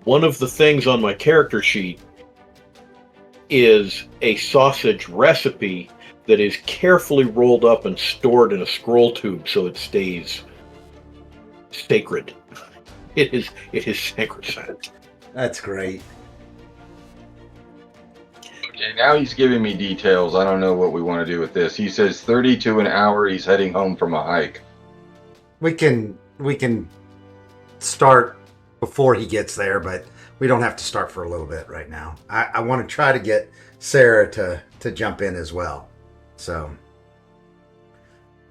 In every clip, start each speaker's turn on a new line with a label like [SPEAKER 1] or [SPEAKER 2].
[SPEAKER 1] one of the things on my character sheet is a sausage recipe that is carefully rolled up and stored in a scroll tube so it stays sacred. It is sacrosanct.
[SPEAKER 2] That's great.
[SPEAKER 3] Okay, now he's giving me details. I don't know what we want to do with this. He says 32 an hour. He's heading home from a hike.
[SPEAKER 2] We can start before he gets there, but we don't have to start for a little bit right now. I want to try to get Sarah to jump in as well. So,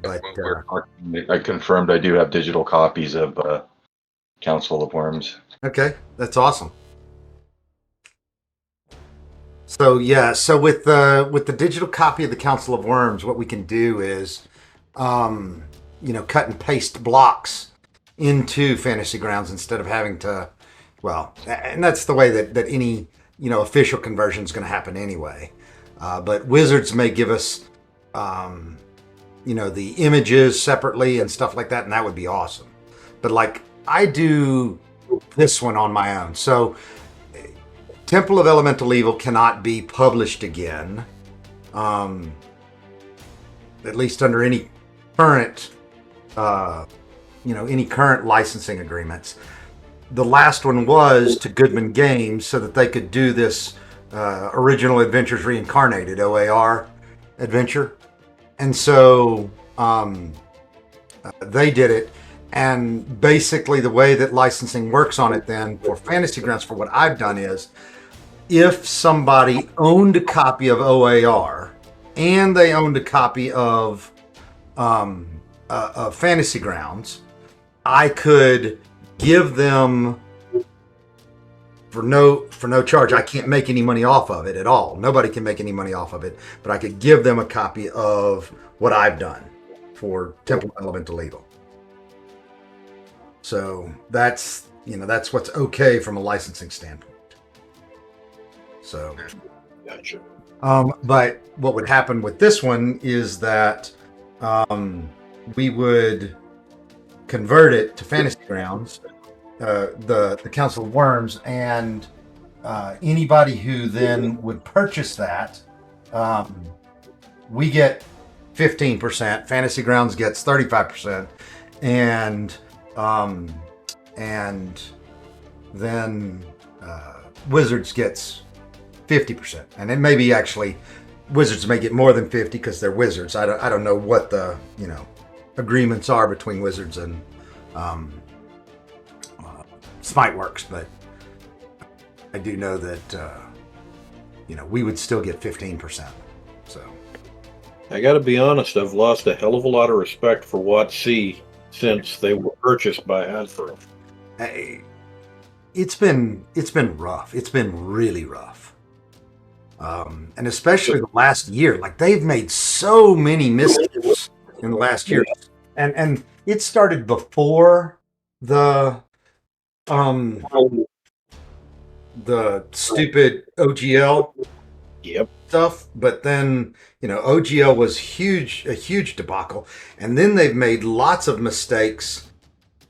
[SPEAKER 2] but
[SPEAKER 3] I confirmed I do have digital copies of Council of Worms.
[SPEAKER 2] okay, that's awesome. So yeah, so with the digital copy of the Council of Worms, what we can do is, cut and paste blocks into Fantasy Grounds instead of having to, well, and that's the way that any official conversion is going to happen anyway. But Wizards may give us, the images separately and stuff like that, and that would be awesome. But like I do this one on my own, so. Temple of Elemental Evil cannot be published again, at least under any current, any current licensing agreements. The last one was to Goodman Games so that they could do this Original Adventures Reincarnated OAR adventure, and so they did it. And basically, the way that licensing works on it then for Fantasy Grounds, for what I've done is, if somebody owned a copy of OAR and they owned a copy of Fantasy Grounds, I could give them for no charge. I can't make any money off of it at all. Nobody can make any money off of it, but I could give them a copy of what I've done for Temple of Elemental Evil. So that's what's okay from a licensing standpoint. So,
[SPEAKER 1] Gotcha.
[SPEAKER 2] But what would happen with this one is that we would convert it to Fantasy Grounds, the Council of Worms, and anybody who then would purchase that, we get 15%. Fantasy Grounds gets 35%, and then Wizards gets 50%, and it may be actually Wizards may get more than 50 because they're Wizards. I don't know what the agreements are between Wizards and Smiteworks, but I do know that we would still get 15%. So
[SPEAKER 1] I got to be honest, I've lost a hell of a lot of respect for WotC since they were purchased by Hasbro.
[SPEAKER 2] It's been rough. It's been really rough. And especially the last year, like they've made so many missteps in the last year, and it started before the stupid OGL stuff, but then OGL was a huge debacle, and then they've made lots of mistakes,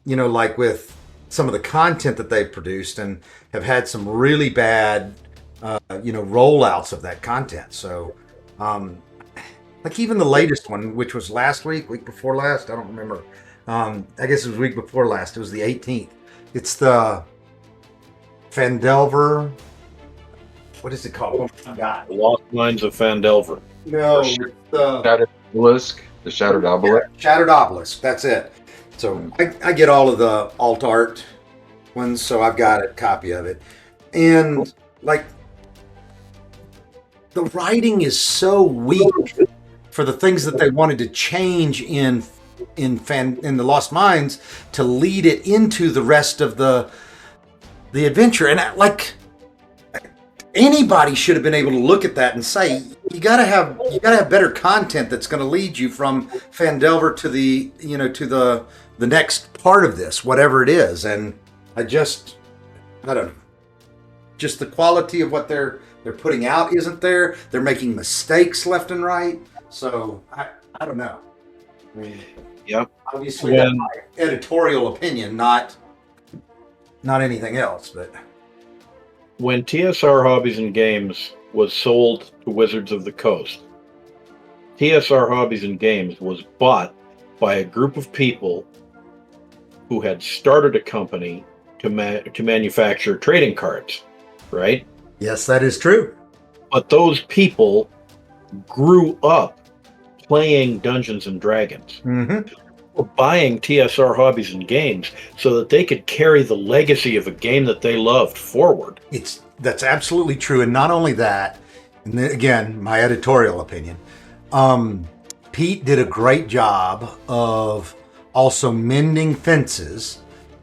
[SPEAKER 2] like with some of the content that they've produced, and have had some really bad rollouts of that content. So like even the latest one, which was week before last, I don't remember, I guess it was week before last, it was the 18th. It's the Phandelver, what is it called?
[SPEAKER 1] The Lost Mines of Phandelver.
[SPEAKER 2] No, it's the
[SPEAKER 3] Shattered Obelisk. The Shattered Obelisk.
[SPEAKER 2] Shattered Obelisk, that's it. So I get all of the alt art ones, so I've got a copy of it. And like the writing is so weak for the things that they wanted to change in the Lost Mines to lead it into the rest of the adventure. And anybody should have been able to look at that and say, you gotta have better content that's going to lead you from Phandelver to the next part of this, whatever it is. And I don't know, just the quality of what they're putting out isn't there. They're making mistakes left and right. So I don't know. I mean,
[SPEAKER 1] yeah,
[SPEAKER 2] obviously that's my editorial opinion, not anything else. But
[SPEAKER 1] when TSR Hobbies and Games was sold to Wizards of the Coast, TSR Hobbies and Games was bought by a group of people who had started a company to manufacture trading cards, right?
[SPEAKER 2] Yes, that is true.
[SPEAKER 1] But those people grew up playing Dungeons and Dragons.
[SPEAKER 2] Mm-hmm.
[SPEAKER 1] Were buying TSR Hobbies and Games so that they could carry the legacy of a game that they loved forward.
[SPEAKER 2] That's absolutely true. And not only that, and then, again, my editorial opinion, Pete did a great job of also mending fences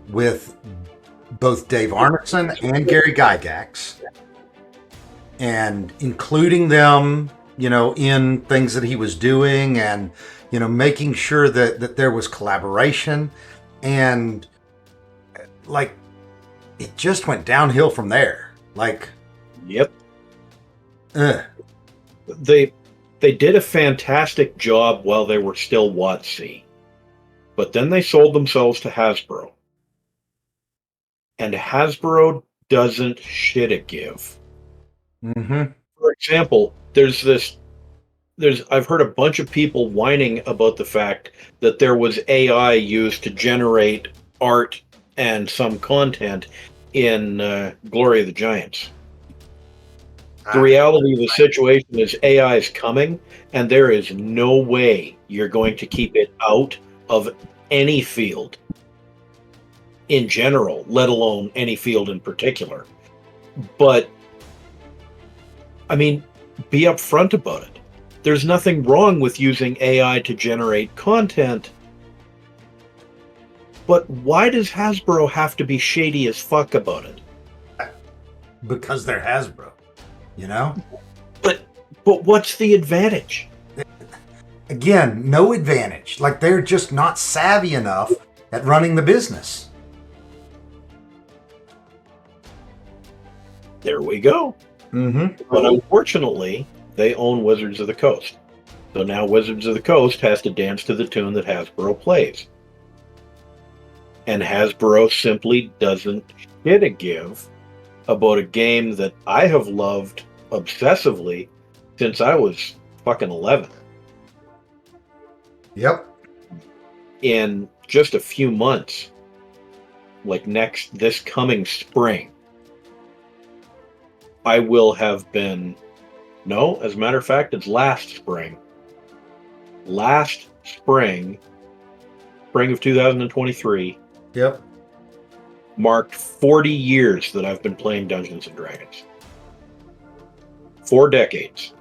[SPEAKER 2] with both Dave Arneson and Gary Gygax, and including them, in things that he was doing, and making sure that there was collaboration, and like it just went downhill from there. Like,
[SPEAKER 1] yep. They did a fantastic job while they were still WotC, but then they sold themselves to Hasbro, and Hasbro doesn't shit a give.
[SPEAKER 2] Mm-hmm.
[SPEAKER 1] For example, I've heard a bunch of people whining about the fact that there was AI used to generate art and some content in Glory of the Giants. The reality of the situation is AI is coming, and there is no way you're going to keep it out of any field in general, let alone any field in particular. But, I mean, be upfront about it. There's nothing wrong with using AI to generate content, but why does Hasbro have to be shady as fuck about it?
[SPEAKER 2] Because they're Hasbro,
[SPEAKER 1] But what's the advantage?
[SPEAKER 2] Again, no advantage. Like, they're just not savvy enough at running the business.
[SPEAKER 1] There we go.
[SPEAKER 2] Mm-hmm.
[SPEAKER 1] But unfortunately, they own Wizards of the Coast. So now Wizards of the Coast has to dance to the tune that Hasbro plays. And Hasbro simply doesn't shit a give about a game that I have loved obsessively since I was fucking 11.
[SPEAKER 2] Yep.
[SPEAKER 1] In just a few months, like this coming spring, I will have been, no, as a matter of fact, it's last spring. Last spring of 2023,
[SPEAKER 2] Yep.
[SPEAKER 1] marked 40 years that I've been playing Dungeons and Dragons. 4 decades.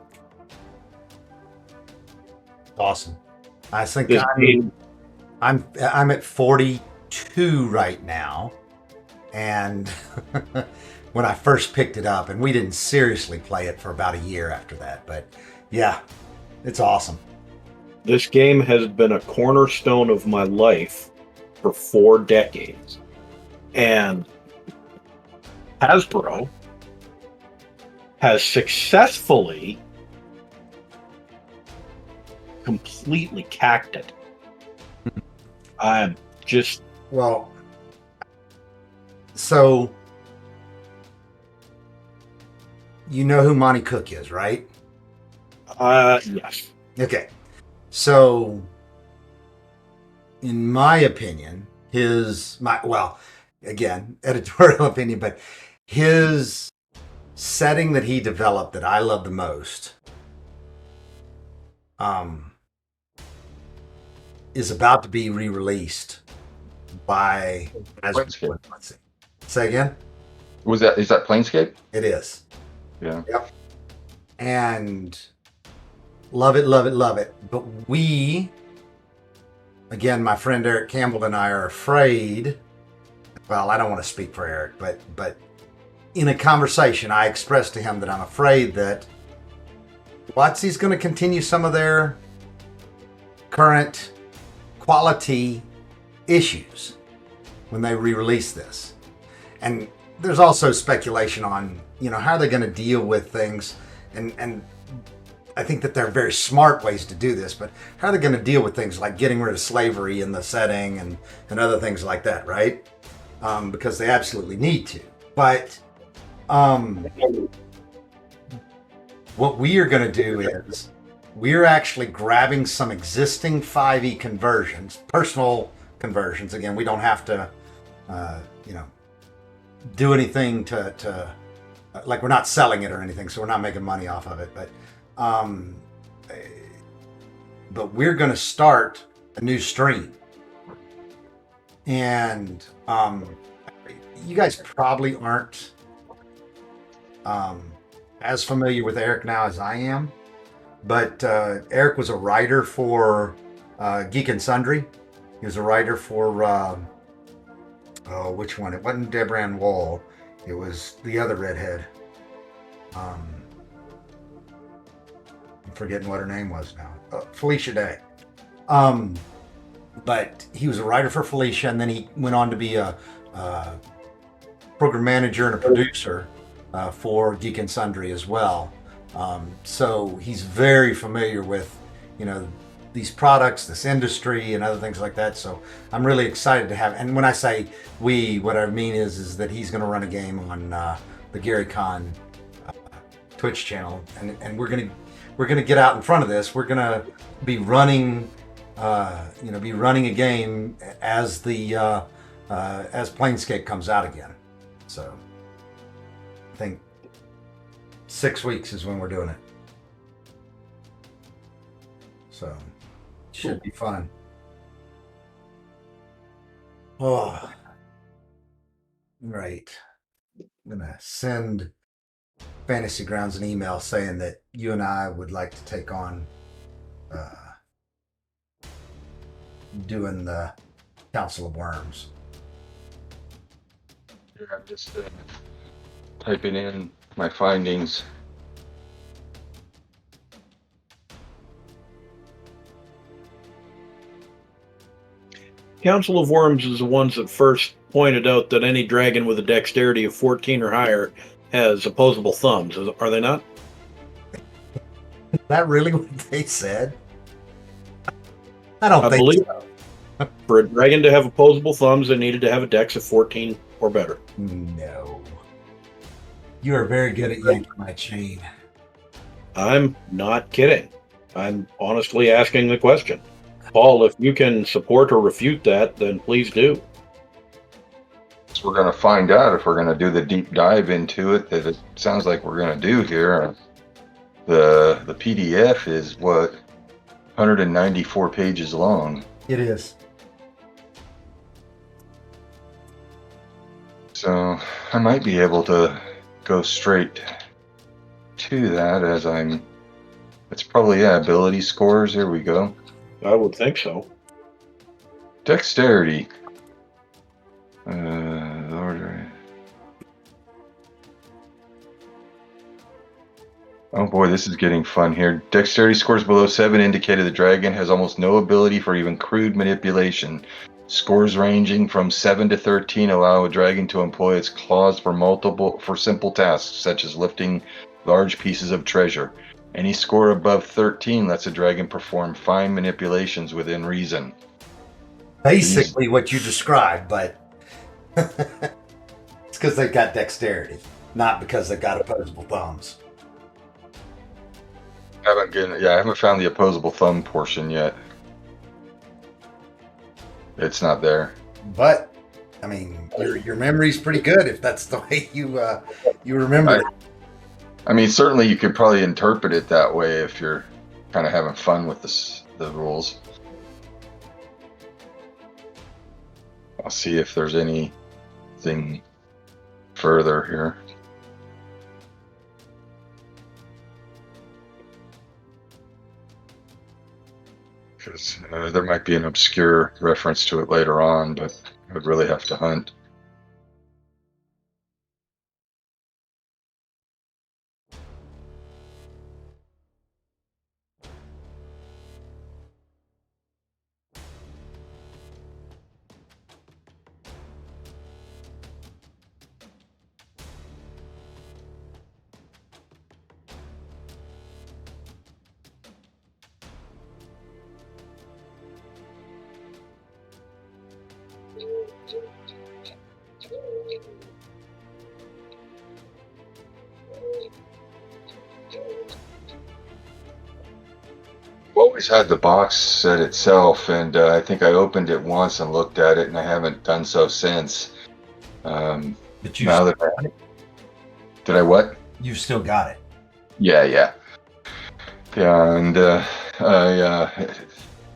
[SPEAKER 2] Awesome. I think
[SPEAKER 1] This game,
[SPEAKER 2] I'm at 42 right now, and when I first picked it up, and we didn't seriously play it for about a year after that, but yeah, it's awesome.
[SPEAKER 1] this game has been a cornerstone of my life for 4 decades. And Hasbro has successfully completely cacked it. I'm just...
[SPEAKER 2] Well, so you know who Monty Cook is, right?
[SPEAKER 1] Yes.
[SPEAKER 2] Okay. So, in my opinion, again, editorial opinion, but his setting that he developed that I love the most, is about to be re-released by...
[SPEAKER 3] Planescape.
[SPEAKER 2] Let's see. Say again?
[SPEAKER 3] Is that Planescape?
[SPEAKER 2] It is.
[SPEAKER 3] Yeah.
[SPEAKER 2] Yep. And love it, love it, love it. But we, again, my friend Eric Campbell and I are afraid. Well, I don't want to speak for Eric, but in a conversation, I expressed to him that I'm afraid that WotC's going to continue some of their current quality issues when they re-release this. And there's also speculation on, how are they going to deal with things, and I think that there are very smart ways to do this, but how are they going to deal with things like getting rid of slavery in the setting and other things like that, right? Because they absolutely need to. But What we are going to do is we're actually grabbing some existing 5e conversions, personal conversions. Again, we don't have to, you know, do anything to like we're not selling it or anything, so we're not making money off of it. But we're going to start a new stream, and you guys probably aren't as familiar with Eric now as I am, but Eric was a writer for Geek and Sundry. He was a writer for which one? It wasn't Debran Wall. It was the other redhead. I'm forgetting what her name was now. Felicia Day. But he was a writer for Felicia, and then he went on to be a program manager and a producer for Geek and Sundry as well. So he's very familiar with, you know, these products, this industry, and other things like that. So I'm really excited to have. And when I say we, what I mean is that he's going to run a game on the Gary Con Twitch channel, and we're gonna get out in front of this. We're gonna be running, be running a game as the as Planescape comes out again. So I think 6 weeks is when we're doing it. So should be fun. Oh, right. I'm gonna send Fantasy Grounds an email saying that you and I would like to take on doing the Council of Worms.
[SPEAKER 3] Yeah, I'm just typing in my findings.
[SPEAKER 1] Council of Worms is the ones that first pointed out that any dragon with a dexterity of 14 or higher has opposable thumbs. Are they not?
[SPEAKER 2] Is that really what they said? I don't think
[SPEAKER 1] believe
[SPEAKER 2] so.
[SPEAKER 1] For a dragon to have opposable thumbs, they needed to have a dex of 14 or better.
[SPEAKER 2] No. You are very good at yanking my chain.
[SPEAKER 1] I'm not kidding. I'm honestly asking the question. Paul, if you can support or refute that, then please do.
[SPEAKER 3] So we're going to find out if we're going to do the deep dive into it that it sounds like we're going to do here. The PDF is what, 194 pages long.
[SPEAKER 2] It is.
[SPEAKER 3] So I might be able to go straight to that as it's probably, ability scores. Here we go.
[SPEAKER 1] I would think so.
[SPEAKER 3] Dexterity. Order. Oh boy, this is getting fun here. Dexterity scores below 7 indicated the dragon has almost no ability for even crude manipulation. Scores ranging from 7 to 13 allow a dragon to employ its claws for simple tasks, such as lifting large pieces of treasure. Any score above 13 lets a dragon perform fine manipulations within reason.
[SPEAKER 2] Basically what you described, but it's because they've got dexterity, not because they've got opposable thumbs.
[SPEAKER 3] I haven't found the opposable thumb portion yet. It's not there.
[SPEAKER 2] But I mean, your memory's pretty good if that's the way you remember it.
[SPEAKER 3] I mean, certainly you could probably interpret it that way if you're kind of having fun with the rules. I'll see if there's anything further here. Because there might be an obscure reference to it later on, but I would really have to hunt. always had the box set itself, and I think I opened it once and looked at it, and I haven't done so since.
[SPEAKER 2] But you
[SPEAKER 3] Now that did I what?
[SPEAKER 2] you've still got it.
[SPEAKER 3] Yeah. And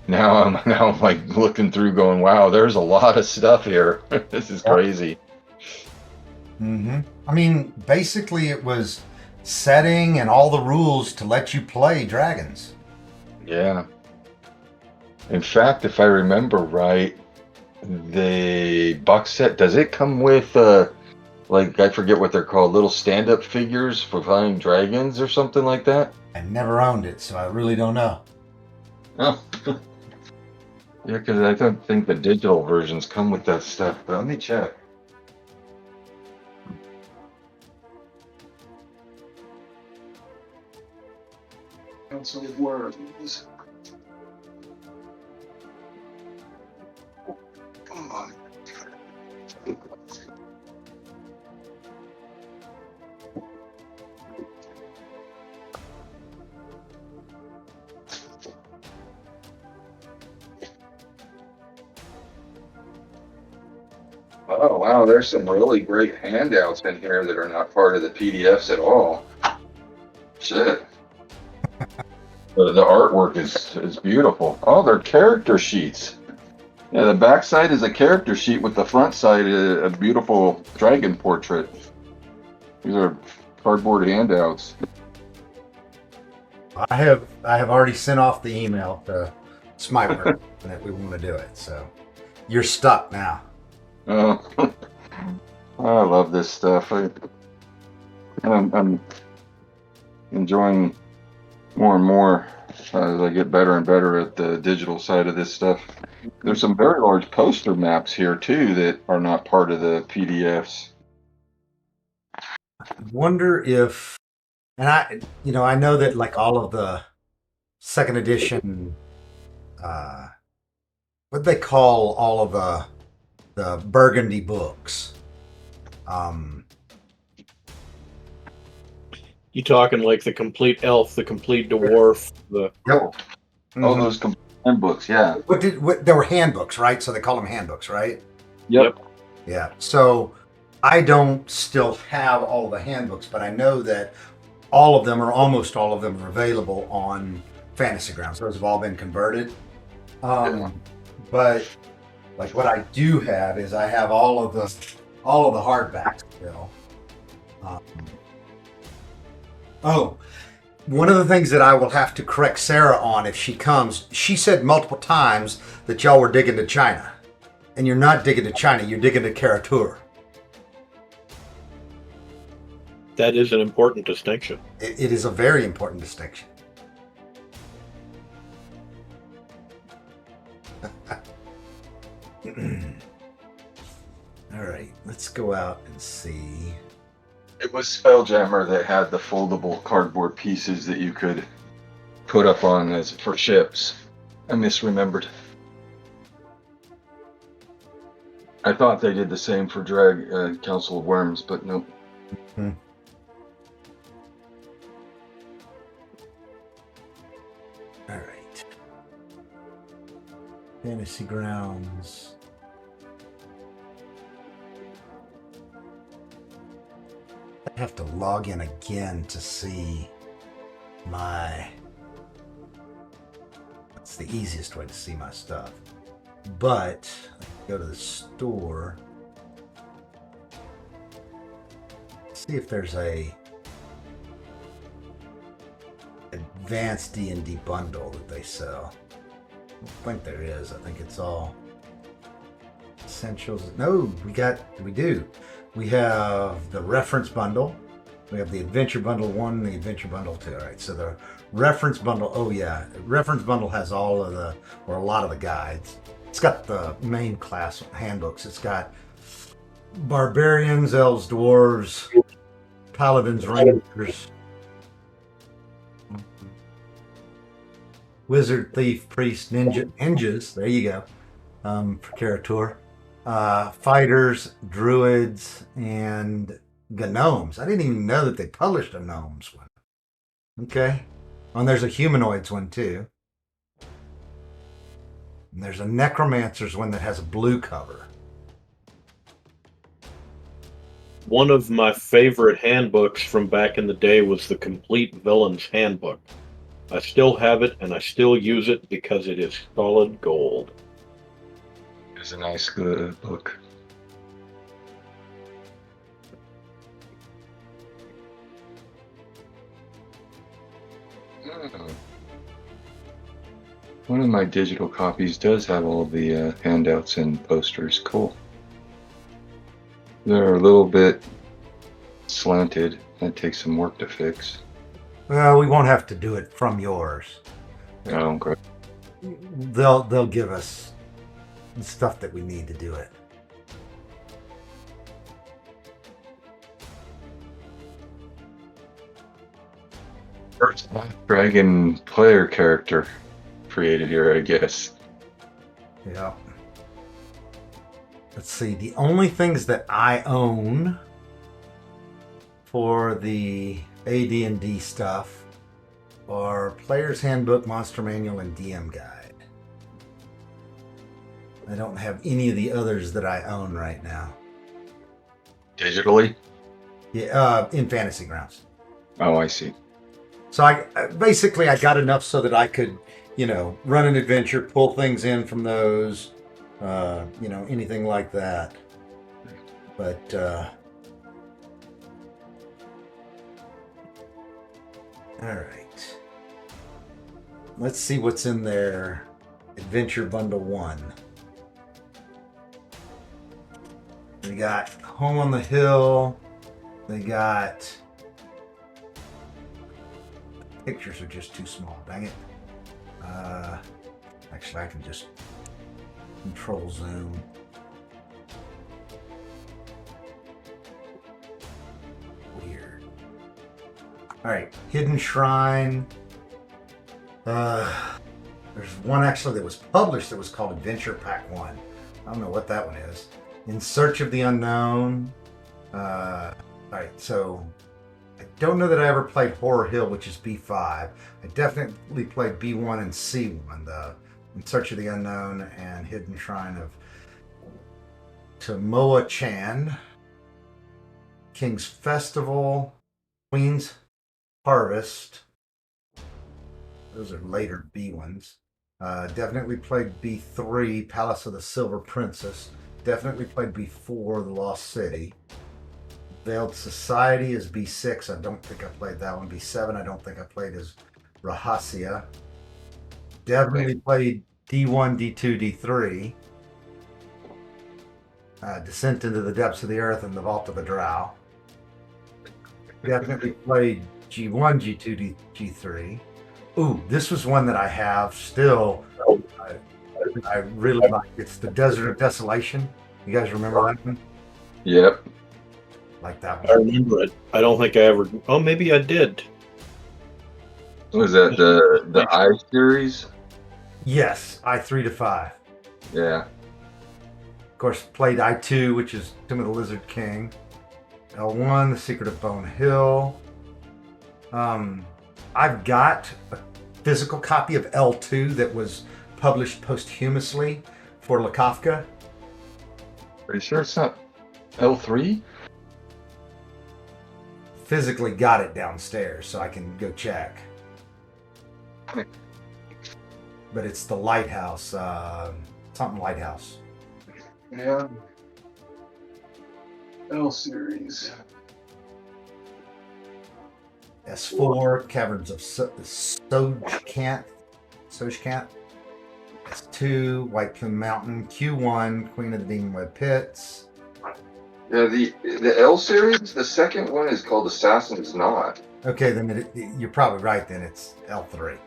[SPEAKER 3] now I'm like looking through, going, "Wow, there's a lot of stuff here. This is crazy."
[SPEAKER 2] Mm-hmm. I mean, basically, it was setting and all the rules to let you play dragons.
[SPEAKER 3] Yeah. In fact, if I remember right, the box set, does it come with like, I forget what they're called, little stand-up figures for flying dragons or something like that?
[SPEAKER 2] I never owned it, so I really don't know.
[SPEAKER 3] Oh. Yeah, because I don't think the digital versions come with that stuff, but let me check. Council of Worms. Come on. Oh, wow, there's some really great handouts in here that are not part of the PDFs at all. Shit. The artwork is beautiful. Oh, they're character sheets. Yeah, the back side is a character sheet with the front side a beautiful dragon portrait. These are cardboard handouts.
[SPEAKER 2] I have already sent off the email to Smitework that we want to do it. So you're stuck now.
[SPEAKER 3] Oh, I love this stuff. I'm enjoying more and more as I get better and better at the digital side of this stuff. There's some very large poster maps here too that are not part of the PDFs.
[SPEAKER 2] I wonder if, and I know that like all of the second edition, what they call all of the Burgundy books.
[SPEAKER 1] You talking like the complete elf, the complete dwarf, the
[SPEAKER 3] Yep. All those handbooks, yeah.
[SPEAKER 2] There were handbooks, right? So they call them handbooks, right?
[SPEAKER 3] Yep.
[SPEAKER 2] Yeah. So I don't still have all the handbooks, but I know that all of them, or almost all of them, are available on Fantasy Grounds. Those have all been converted. But like what I do have is I have all of the hardbacks still. One of the things that I will have to correct Sarah on if she comes, she said multiple times that y'all were digging to China. And you're not digging to China, you're digging to Karatur.
[SPEAKER 1] that is an important distinction.
[SPEAKER 2] It is a very important distinction. All right, let's go out and see.
[SPEAKER 3] It was Spelljammer that had the foldable cardboard pieces that you could put up on as for ships. I misremembered. I thought they did the same for Council of Worms, but nope.
[SPEAKER 2] Hmm. All right. Fantasy Grounds. I have to log in again to see my... That's the easiest way to see my stuff. But I can go to the store. See if there's a advanced D&D bundle that they sell. I don't think there is. I think it's all essentials. No, we do. We have the reference bundle. We have the adventure bundle 1 and the adventure bundle 2. All right, so the reference bundle, reference bundle has all of the, or a lot of the guides. It's got the main class handbooks. It's got barbarians, elves, dwarves, paladins, rangers, wizard, thief, priest, ninjas. There you go. For Karatur. Fighters, druids, and gnomes. I didn't even know that they published a gnomes one. Okay. And there's a humanoids one too. And there's a Necromancer's one that has a blue cover.
[SPEAKER 1] One of my favorite handbooks from back in the day was the Complete Villain's Handbook. I still have it, and I still use it because it is solid gold.
[SPEAKER 3] It's a nice good book. One of my digital copies does have all the handouts and posters. Cool. They're a little bit slanted. That takes some work to fix.
[SPEAKER 2] Well, we won't have to do it from yours.
[SPEAKER 3] Oh, great.
[SPEAKER 2] They'll give us the stuff that we need to do it.
[SPEAKER 3] First dragon player character created here, I guess.
[SPEAKER 2] Yeah. Let's see. The only things that I own for the AD&D stuff are Player's Handbook, Monster Manual, and DM Guide. I don't have any of the others that I own right now.
[SPEAKER 3] Digitally?
[SPEAKER 2] Yeah, in Fantasy Grounds.
[SPEAKER 3] Oh, I see.
[SPEAKER 2] So I basically got enough so that I could, run an adventure, pull things in from those, anything like that. But all right, let's see what's in there. Adventure Bundle 1. They got Home on the Hill. They got... Pictures are just too small, dang it. Actually, I can just control zoom. Weird. All right, Hidden Shrine. There's one actually that was published that was called Adventure Pack 1. I don't know what that one is. In Search of the Unknown. All right, so I don't know that I ever played Horror Hill, which is B5. I definitely played B1 and C1, though. In Search of the Unknown and Hidden Shrine of Tomoa Chan. King's Festival. Queen's Harvest. Those are later B1s. Definitely played B3, Palace of the Silver Princess. Definitely played B4, The Lost City. Veiled Society is B6. I don't think I played that one. B7, I don't think I played as Rahasia. Definitely played D1, D2, D3. Descent into the Depths of the Earth and the Vault of the Drow. Definitely played G1, G2, G3. Ooh, this was one that I have still. I really like. It's the Desert of Desolation. You guys remember that one?
[SPEAKER 3] Yep.
[SPEAKER 2] Like that
[SPEAKER 1] I
[SPEAKER 2] one.
[SPEAKER 1] remember it. I don't think I ever. Oh, maybe I did.
[SPEAKER 3] Was that the I series?
[SPEAKER 2] Yes, I3 to 5.
[SPEAKER 3] Yeah.
[SPEAKER 2] Of course, played I2, which is Tomb of the Lizard King. L1, The Secret of Bone Hill. I've got a physical copy of L2 that was published posthumously for Lakofka.
[SPEAKER 3] Are you sure it's not L3?
[SPEAKER 2] Physically got it downstairs, so I can go check. But it's the Lighthouse, something Lighthouse.
[SPEAKER 3] Yeah. L series.
[SPEAKER 2] S4, Caverns of Sojkant. S2, White Plume Mountain. Q1, Queen of the Demon Web Pits.
[SPEAKER 3] Yeah, the L series, the second one is called Assassin's Knot.
[SPEAKER 2] Okay, then you're probably right. Then it's L3.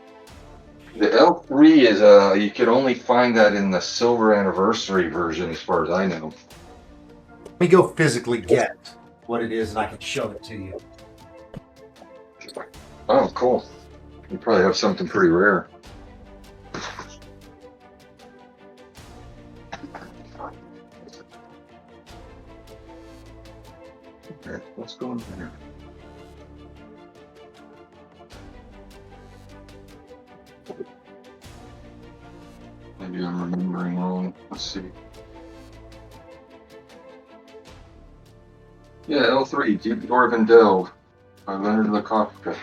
[SPEAKER 3] The L3 is you can only find that in the Silver Anniversary version, as far as I know.
[SPEAKER 2] Let me go physically get what it is, and I can show it to you.
[SPEAKER 3] Oh, cool. You probably have something pretty rare. Okay, what's going on here? Maybe I'm remembering Yeah, L3, Deep Dwarven Delve by Leonard Lakofka.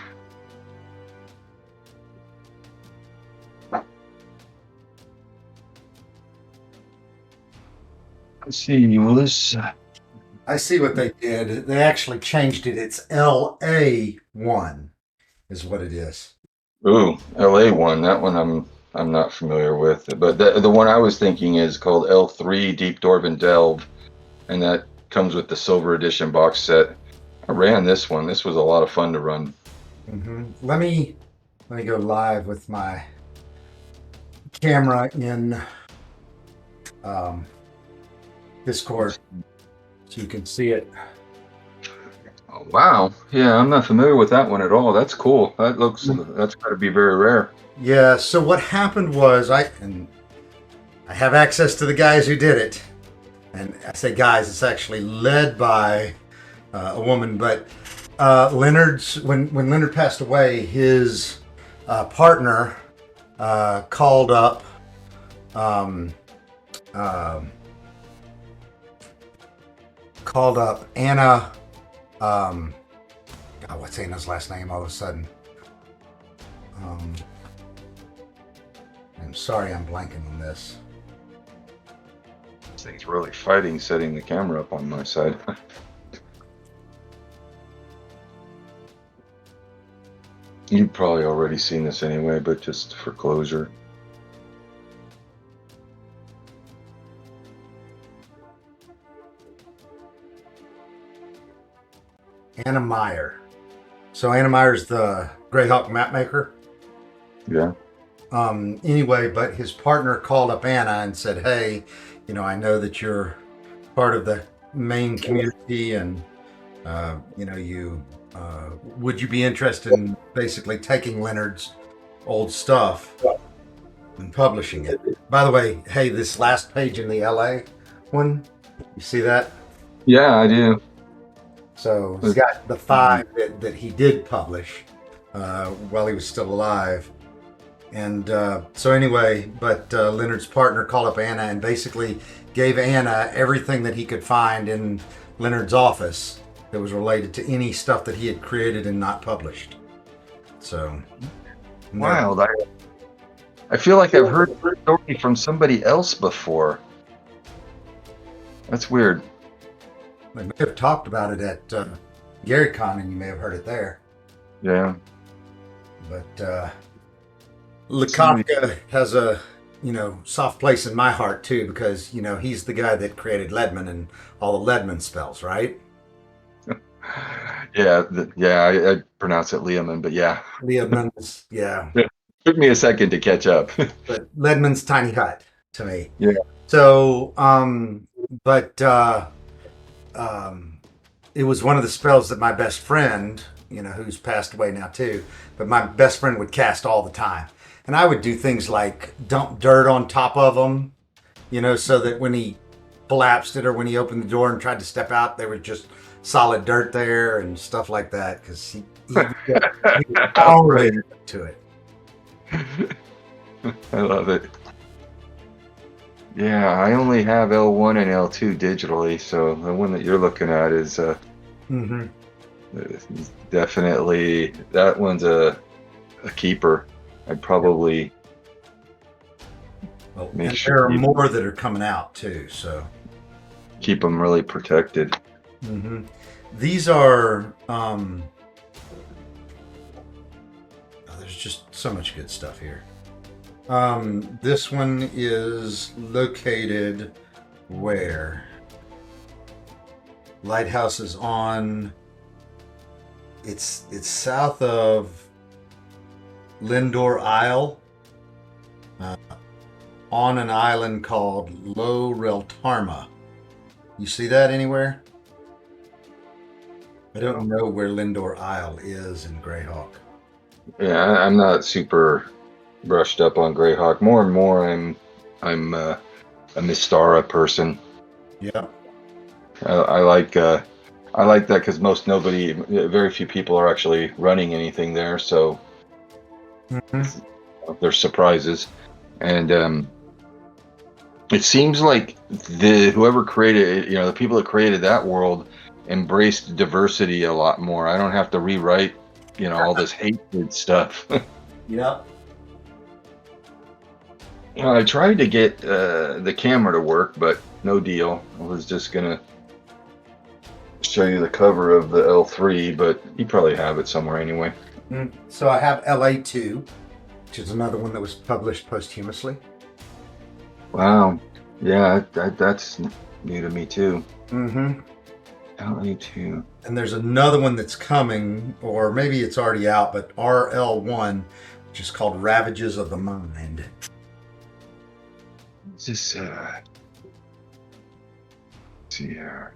[SPEAKER 3] Let's see, well, this.
[SPEAKER 2] I see what they did. They actually changed it. It's LA1 is what it is.
[SPEAKER 3] Ooh, LA one. That one I'm not familiar with. But the one I was thinking is called L3 Deep Dwarven Delve, and that comes with the Silver Edition box set. I ran this one. This was a lot of fun to run.
[SPEAKER 2] Let me go live with my camera in Discord so you can see it.
[SPEAKER 3] Oh, wow. Yeah, I'm not familiar with that one at all. That's cool. That's got to be very rare.
[SPEAKER 2] Yeah, so what happened was I have access to the guys who did it. And I say guys, it's actually led by a woman, but Leonard's when Leonard passed away, his partner called up Anna. God, what's Anna's last name? All of a sudden, I'm sorry, I'm blanking on this.
[SPEAKER 3] This thing's really fighting setting the camera up on my side. You've probably already seen this anyway, but just for closure.
[SPEAKER 2] Anna Meyer. So Anna Meyer's the Greyhawk map maker.
[SPEAKER 3] Yeah.
[SPEAKER 2] Anyway, but his partner called up Anna and said, "Hey, I know that you're part of the main community, and would you be interested in basically taking Leonard's old stuff and publishing it?" By the way, hey, this last page in the LA one, you see that?
[SPEAKER 3] Yeah, I do.
[SPEAKER 2] So he's got the 5 that he did publish while he was still alive. And so anyway, but Leonard's partner called up Anna and basically gave Anna everything that he could find in Leonard's office that was related to any stuff that he had created and not published. So
[SPEAKER 3] wild. I feel like I've heard the story from somebody else before. That's weird.
[SPEAKER 2] We may have talked about it at GaryCon, and you may have heard it there.
[SPEAKER 3] Yeah.
[SPEAKER 2] But Lakofka has a soft place in my heart too, because he's the guy that created Ledman and all the Ledman spells, right?
[SPEAKER 3] Yeah, I pronounce it Leoman, but yeah.
[SPEAKER 2] Leoman's, yeah.
[SPEAKER 3] Took me a second to catch up.
[SPEAKER 2] But Ledman's tiny hut to me.
[SPEAKER 3] Yeah.
[SPEAKER 2] So, it was one of the spells that my best friend, who's passed away now too, but my best friend would cast all the time. And I would do things like dump dirt on top of them, so that when he collapsed it or when he opened the door and tried to step out, there was just solid dirt there and stuff like that, because he already to it.
[SPEAKER 3] I love it. Yeah, I only have L1 and L2 digitally, so the one that you're looking at is definitely, that one's a keeper. I'd probably
[SPEAKER 2] make sure there are more that are coming out too, so
[SPEAKER 3] keep them really protected.
[SPEAKER 2] These are there's just so much good stuff here. This one is located where? Lighthouse is on. It's south of Lindor Isle, on an island called Low Reltarma. You see that anywhere? I don't know where Lindor Isle is in Greyhawk.
[SPEAKER 3] Yeah, I'm not super brushed up on Greyhawk. More and more, I'm a Mystara person.
[SPEAKER 2] Yeah,
[SPEAKER 3] I like that because very few people are actually running anything there, so there's surprises, and it seems like whoever created it, the people that created that world embraced diversity a lot more. I don't have to rewrite, all this hatred stuff.
[SPEAKER 2] Yep.
[SPEAKER 3] I tried to get the camera to work, but no deal. I was just gonna show you the cover of the L3, but you probably have it somewhere anyway.
[SPEAKER 2] So I have LA2, which is another one that was published posthumously.
[SPEAKER 3] Wow. Yeah, that's new to me too.
[SPEAKER 2] Mm-hmm.
[SPEAKER 3] LA2.
[SPEAKER 2] And there's another one that's coming, or maybe it's already out, but RL1, which is called Ravages of the Mind.
[SPEAKER 3] Is this, let's see here.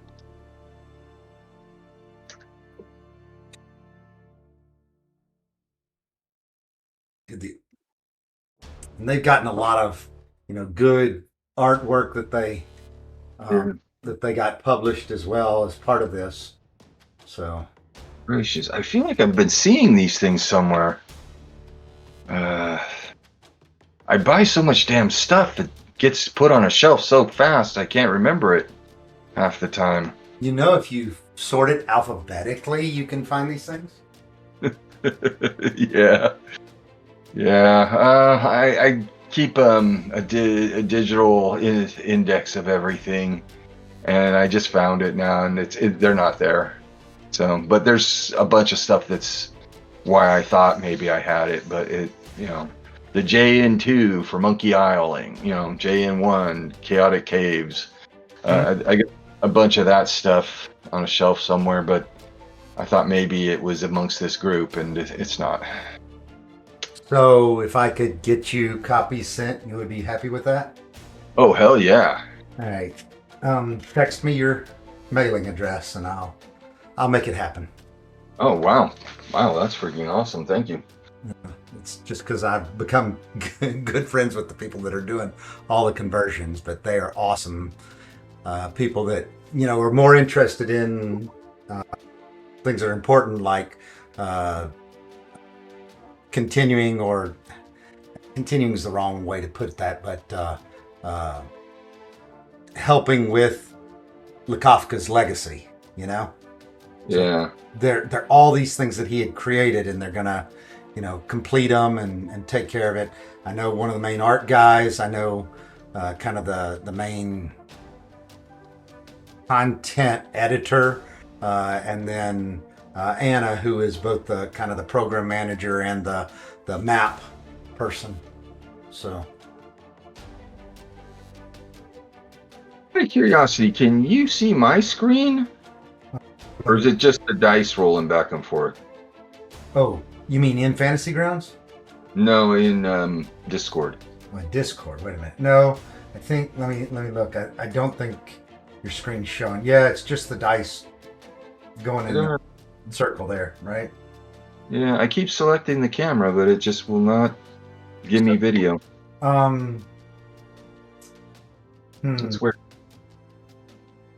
[SPEAKER 2] And they've gotten a lot of, good artwork that they got published as well as part of this. So
[SPEAKER 3] Gracious, I feel like I've been seeing these things somewhere. I buy so much damn stuff that gets put on a shelf so fast I can't remember it half the time.
[SPEAKER 2] if you sort it alphabetically, you can find these things.
[SPEAKER 3] Yeah. I keep a digital index of everything, and I just found it now, and they're not there. So, but there's a bunch of stuff that's why I thought maybe I had it, but the JN2 for monkey isling, JN1 chaotic caves. I got a bunch of that stuff on a shelf somewhere, but I thought maybe it was amongst this group, and it's not.
[SPEAKER 2] So if I could get you copies sent, you would be happy with that?
[SPEAKER 3] Oh, hell yeah.
[SPEAKER 2] All right. Text me your mailing address and I'll make it happen.
[SPEAKER 3] Oh, wow. Wow, that's freaking awesome. Thank you.
[SPEAKER 2] It's just because I've become good friends with the people that are doing all the conversions, but they are awesome people that, are more interested in things that are important, like continuing is the wrong way to put that, but helping with Lekofka's legacy,
[SPEAKER 3] Yeah.
[SPEAKER 2] So they're all these things that he had created, and they're gonna, complete them and take care of it. I know one of the main art guys. I know kind of the main content editor, and then Anna, who is both the kind of the program manager and the map person. So,
[SPEAKER 3] out of curiosity, can you see my screen? Or is it just the dice rolling back and forth?
[SPEAKER 2] oh, you mean in Fantasy Grounds?
[SPEAKER 3] No, in Discord.
[SPEAKER 2] My Discord. Wait a minute. No, I think. Let me look. I don't think your screen's showing. Yeah, it's just the dice going in the circle there, right?
[SPEAKER 3] Yeah, I keep selecting the camera, but it just will not give me video. It's weird.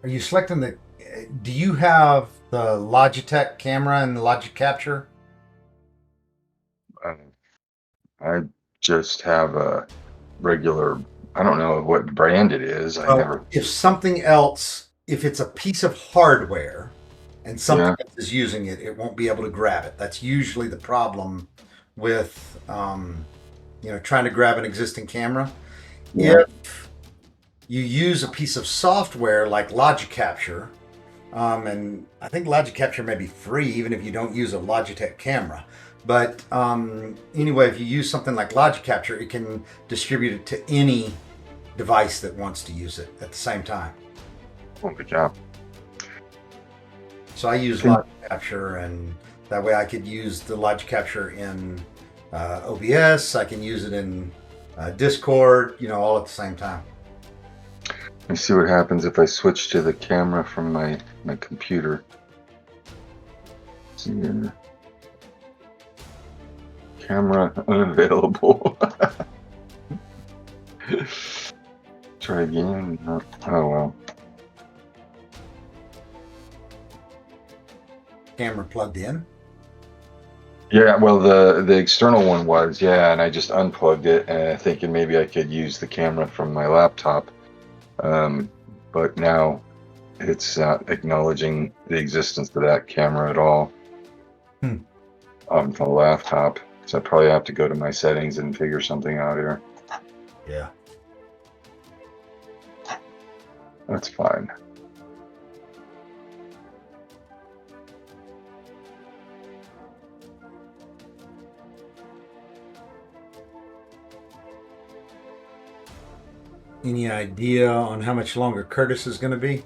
[SPEAKER 2] Are you selecting the? Do you have the Logitech camera and the Logic Capture?
[SPEAKER 3] I just have a regular. I don't know what brand it is.
[SPEAKER 2] If something else, if it's a piece of hardware and something else is using it, it won't be able to grab it. That's usually the problem with, trying to grab an existing camera.
[SPEAKER 3] Yeah.
[SPEAKER 2] If you use a piece of software like Logic Capture, and I think Logic Capture may be free even if you don't use a Logitech camera. But anyway, if you use something like Logic Capture, it can distribute it to any device that wants to use it at the same time.
[SPEAKER 3] Oh, good job.
[SPEAKER 2] So I use Logic Capture, and that way I could use the Logic Capture in OBS. I can use it in Discord, all at the same time.
[SPEAKER 3] Let me see what happens if I switch to the camera from my computer. Let's see here. Camera unavailable. Try again. No. Oh well.
[SPEAKER 2] Camera plugged in?
[SPEAKER 3] Yeah, well the external one was, and I just unplugged it, thinking maybe I could use the camera from my laptop. But now it's not acknowledging the existence of that camera at all on the laptop. So I probably have to go to my settings and figure something out here.
[SPEAKER 2] Yeah.
[SPEAKER 3] That's fine.
[SPEAKER 2] Any idea on how much longer Curtis is going to be?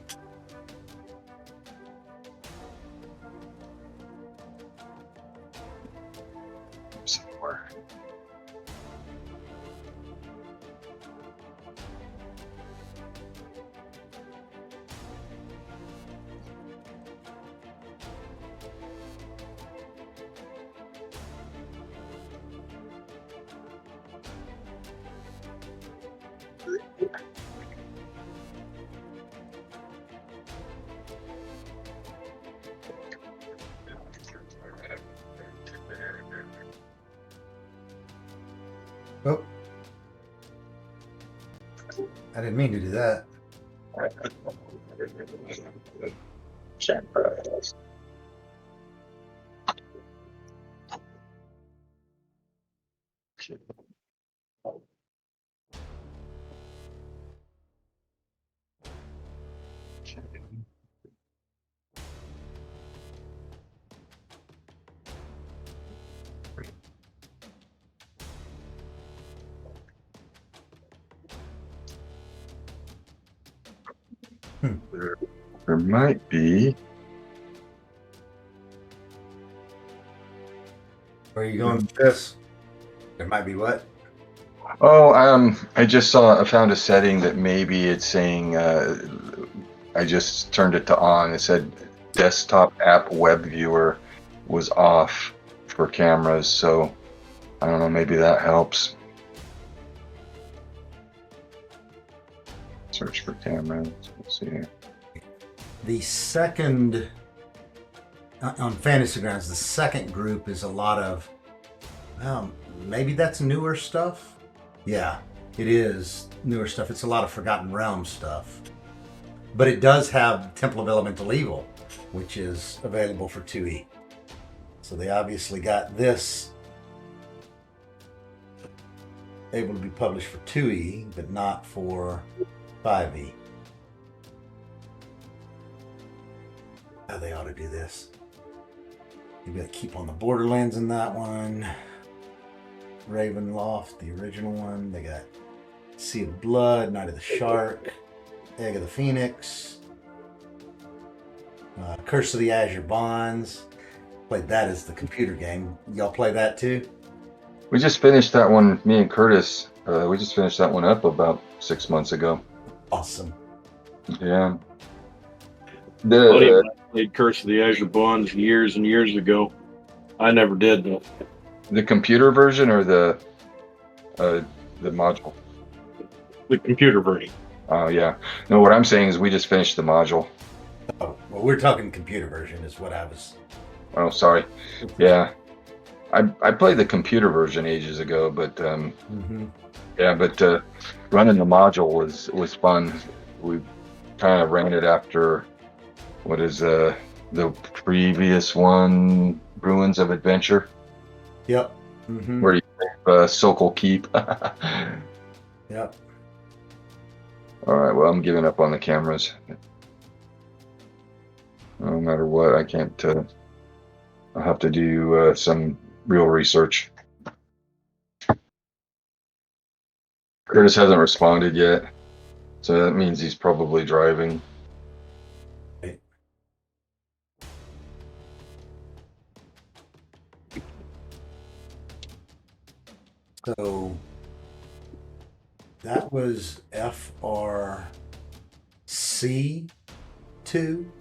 [SPEAKER 3] Somewhere.
[SPEAKER 2] Oh. I didn't mean to do that.
[SPEAKER 3] There might be.
[SPEAKER 2] Where are you going with this? There might be what?
[SPEAKER 3] Oh, I just I found a setting that maybe it's saying, I just turned it to on. It said desktop app web viewer was off for cameras. So I don't know, maybe that helps. Search for cameras. Let's see here.
[SPEAKER 2] The second, on Fantasy Grounds, the second group is a lot of, maybe that's newer stuff? Yeah, it is newer stuff. It's a lot of Forgotten Realms stuff. But it does have Temple of Elemental Evil, which is available for 2E. So they obviously got this able to be published for 2E, but not for 5E. Oh, they ought to do this. You got to keep on the Borderlands in that one. Ravenloft, the original one. They got Sea of Blood, Night of the Shark, Egg of the Phoenix, Curse of the Azure Bonds. Played that as the computer game. Y'all play that too?
[SPEAKER 3] We just finished that one, me and Curtis. We just finished that one up about 6 months ago.
[SPEAKER 2] Awesome.
[SPEAKER 3] Yeah.
[SPEAKER 1] Buddy of mine played Curse of the Azure Bonds years and years ago. I never did though.
[SPEAKER 3] The computer version or the module?
[SPEAKER 1] The computer version.
[SPEAKER 3] Oh yeah. No, what I'm saying is we just finished the module.
[SPEAKER 2] Oh, well, we're talking computer version is what I was.
[SPEAKER 3] Oh, sorry. Yeah. I played the computer version ages ago, but yeah, but running the module was fun. We kind of ran it after what is the previous one, Ruins of Adventure.
[SPEAKER 2] Yep.
[SPEAKER 3] Where you Sokol Keep.
[SPEAKER 2] Yep.
[SPEAKER 3] All right. Well, I'm giving up on the cameras. No matter what, I can't. I'll have to do some real research. Curtis hasn't responded yet, so that means he's probably driving.
[SPEAKER 2] So that was FRC2.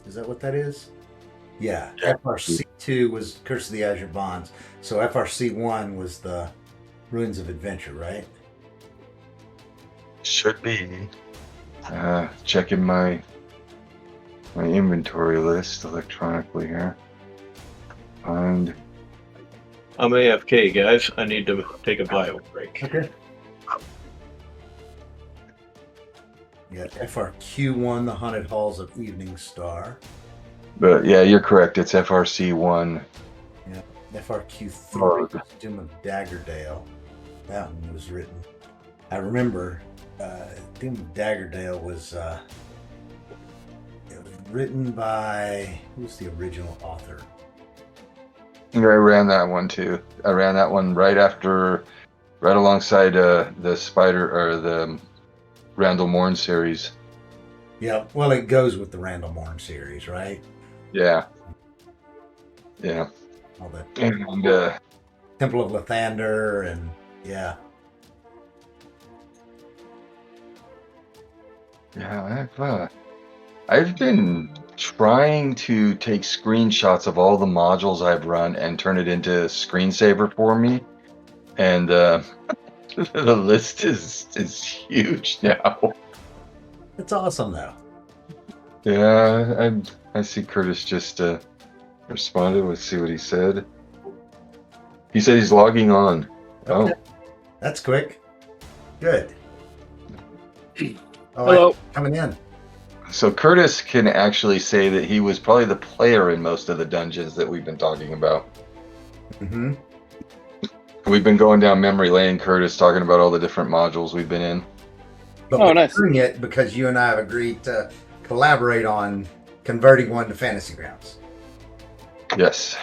[SPEAKER 2] Is that what that is? Yeah. FRC2 was Curse of the Azure Bonds. So FRC1 was the Ruins of Adventure, right?
[SPEAKER 3] Should be. Checking my inventory list electronically here. And
[SPEAKER 1] I'm AFK, guys. I need to take a bio break.
[SPEAKER 2] Okay. Yeah, FRQ1, The Haunted Halls of Evening Star.
[SPEAKER 3] But yeah, you're correct. It's FRC1.
[SPEAKER 2] Yeah, FRQ3, Doom of Daggerdale. That one was written. I remember Doom of Daggerdale was it was written by, who's the original author?
[SPEAKER 3] I ran that one too. I ran that one right alongside the Spider or the Randall Morn series.
[SPEAKER 2] Yeah, well, it goes with the Randall Morn series, right?
[SPEAKER 3] Yeah.
[SPEAKER 2] All the
[SPEAKER 3] And
[SPEAKER 2] Temple of Lathander, and yeah.
[SPEAKER 3] I've been trying to take screenshots of all the modules I've run and turn it into a screensaver for me, and the list is huge now.
[SPEAKER 2] It's awesome though.
[SPEAKER 3] Yeah, I see Curtis just responded. Let's see what he said. He said he's logging on.
[SPEAKER 2] Okay.
[SPEAKER 3] Oh,
[SPEAKER 2] That's quick. Good. Oh,
[SPEAKER 4] Hello.
[SPEAKER 2] coming in.
[SPEAKER 3] so Curtis can actually say that he was probably the player in most of the dungeons that we've been talking about.
[SPEAKER 2] Mm-hmm.
[SPEAKER 3] We've been going down memory lane, Curtis, talking about all the different modules we've been in.
[SPEAKER 2] But
[SPEAKER 4] Oh,
[SPEAKER 2] we're
[SPEAKER 4] nice.
[SPEAKER 2] doing it because you and I have agreed to collaborate on converting one to Fantasy Grounds.
[SPEAKER 3] Yes.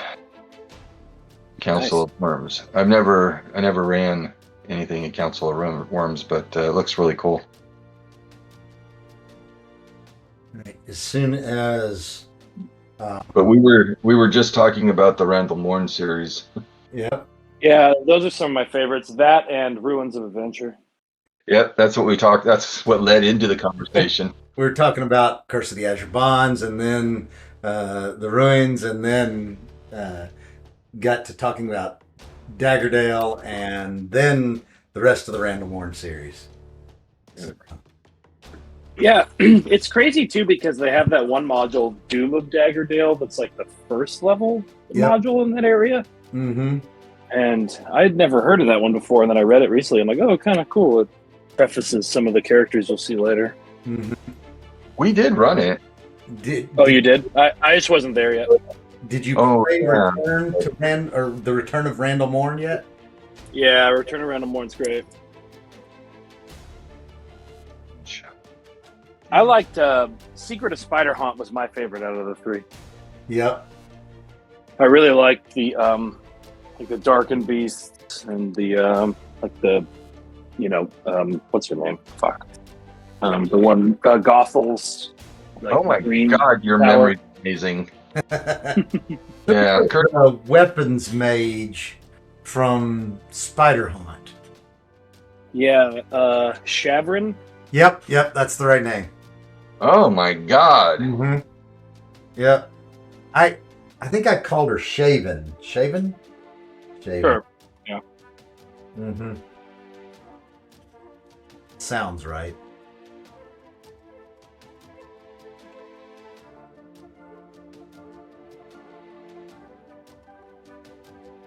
[SPEAKER 3] Council of Worms. I never ran anything in Council of Worms, but it looks really cool.
[SPEAKER 2] Right. As soon as
[SPEAKER 3] But we were just talking about the Randall Morn series.
[SPEAKER 2] yeah.
[SPEAKER 4] Yeah, those are some of my favorites. That and Ruins of Adventure.
[SPEAKER 3] Yep, that's what we talked. That's what led into the conversation.
[SPEAKER 2] We were talking about Curse of the Azure Bonds, and then the Ruins, and then got to talking about Daggerdale, and then the rest of the Randall Morn series. So,
[SPEAKER 4] Yeah, it's crazy too because they have that one module, Doom of Daggerdale, that's like the first level
[SPEAKER 2] Yep.
[SPEAKER 4] module in that area.
[SPEAKER 2] mm-hmm.
[SPEAKER 4] And I'd never heard of that one before, and then I read it recently. I'm like, oh, kind of cool. It prefaces some of the characters you'll see later.
[SPEAKER 2] Mm-hmm.
[SPEAKER 3] We did run it.
[SPEAKER 4] Oh, you did? I just wasn't there yet.
[SPEAKER 2] Did you
[SPEAKER 3] Oh,
[SPEAKER 2] play
[SPEAKER 3] yeah.
[SPEAKER 2] the Return of Randall Morn yet?
[SPEAKER 4] Yeah, Return of Randall Morn's great. I liked Secret of Spider Haunt was my favorite out of the three.
[SPEAKER 2] Yep.
[SPEAKER 4] I really liked the like the Darkened Beasts and the what's her name? Fuck. The one Gothel's. Like,
[SPEAKER 3] Oh my
[SPEAKER 4] green
[SPEAKER 3] God, your
[SPEAKER 4] tower.
[SPEAKER 3] memory is amazing. Yeah, Curtis.
[SPEAKER 2] A weapons mage from Spider Haunt.
[SPEAKER 4] Yeah, Shavrin.
[SPEAKER 2] Yep, that's the right name.
[SPEAKER 3] Oh my God.
[SPEAKER 2] Mm-hmm. Yep. I think I called her Shaven. Shaven? Shaven.
[SPEAKER 4] Sure. Yeah.
[SPEAKER 2] Mm-hmm. Sounds right.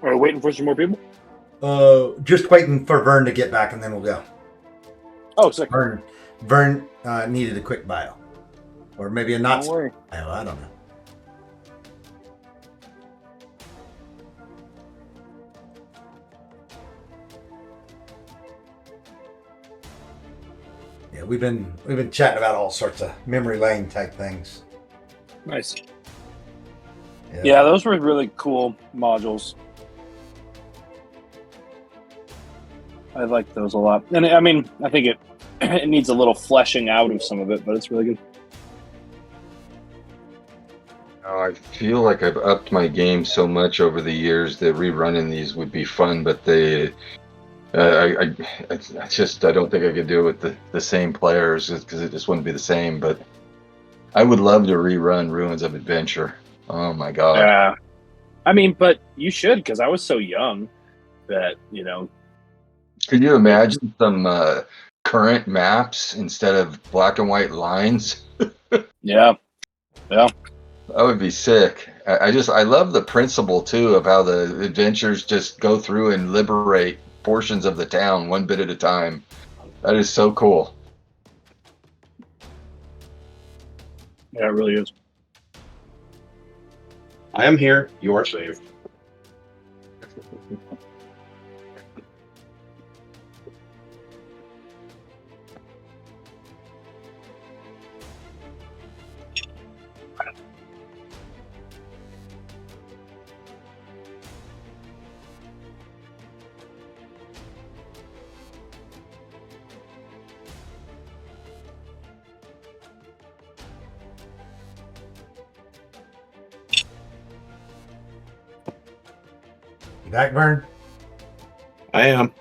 [SPEAKER 4] Are we waiting for some more people?
[SPEAKER 2] Just waiting for Vern to get back, and then we'll go.
[SPEAKER 4] Oh, sick.
[SPEAKER 2] Vern needed a quick bio, or maybe a not
[SPEAKER 4] Don't worry.
[SPEAKER 2] bio. I don't know. Yeah, we've been chatting about all sorts of memory lane type things.
[SPEAKER 4] Nice. Yeah, those were really cool modules. I like those a lot, and I mean, I think it needs a little fleshing out of some of it, but it's really good.
[SPEAKER 3] Oh, I feel like I've upped my game so much over the years that rerunning these would be fun, but I don't think I could do it with the same players because it just wouldn't be the same. But I would love to rerun Ruins of Adventure. Oh my God.
[SPEAKER 4] Yeah, I mean, but you should because I was so young that
[SPEAKER 3] Could you imagine some current maps instead of black and white lines?
[SPEAKER 4] Yeah.
[SPEAKER 3] That would be sick. I love the principle too of how the adventures just go through and liberate portions of the town one bit at a time. That is so cool.
[SPEAKER 4] Yeah, it really is.
[SPEAKER 1] I am here. You are safe.
[SPEAKER 2] You back, Vern?
[SPEAKER 1] I am.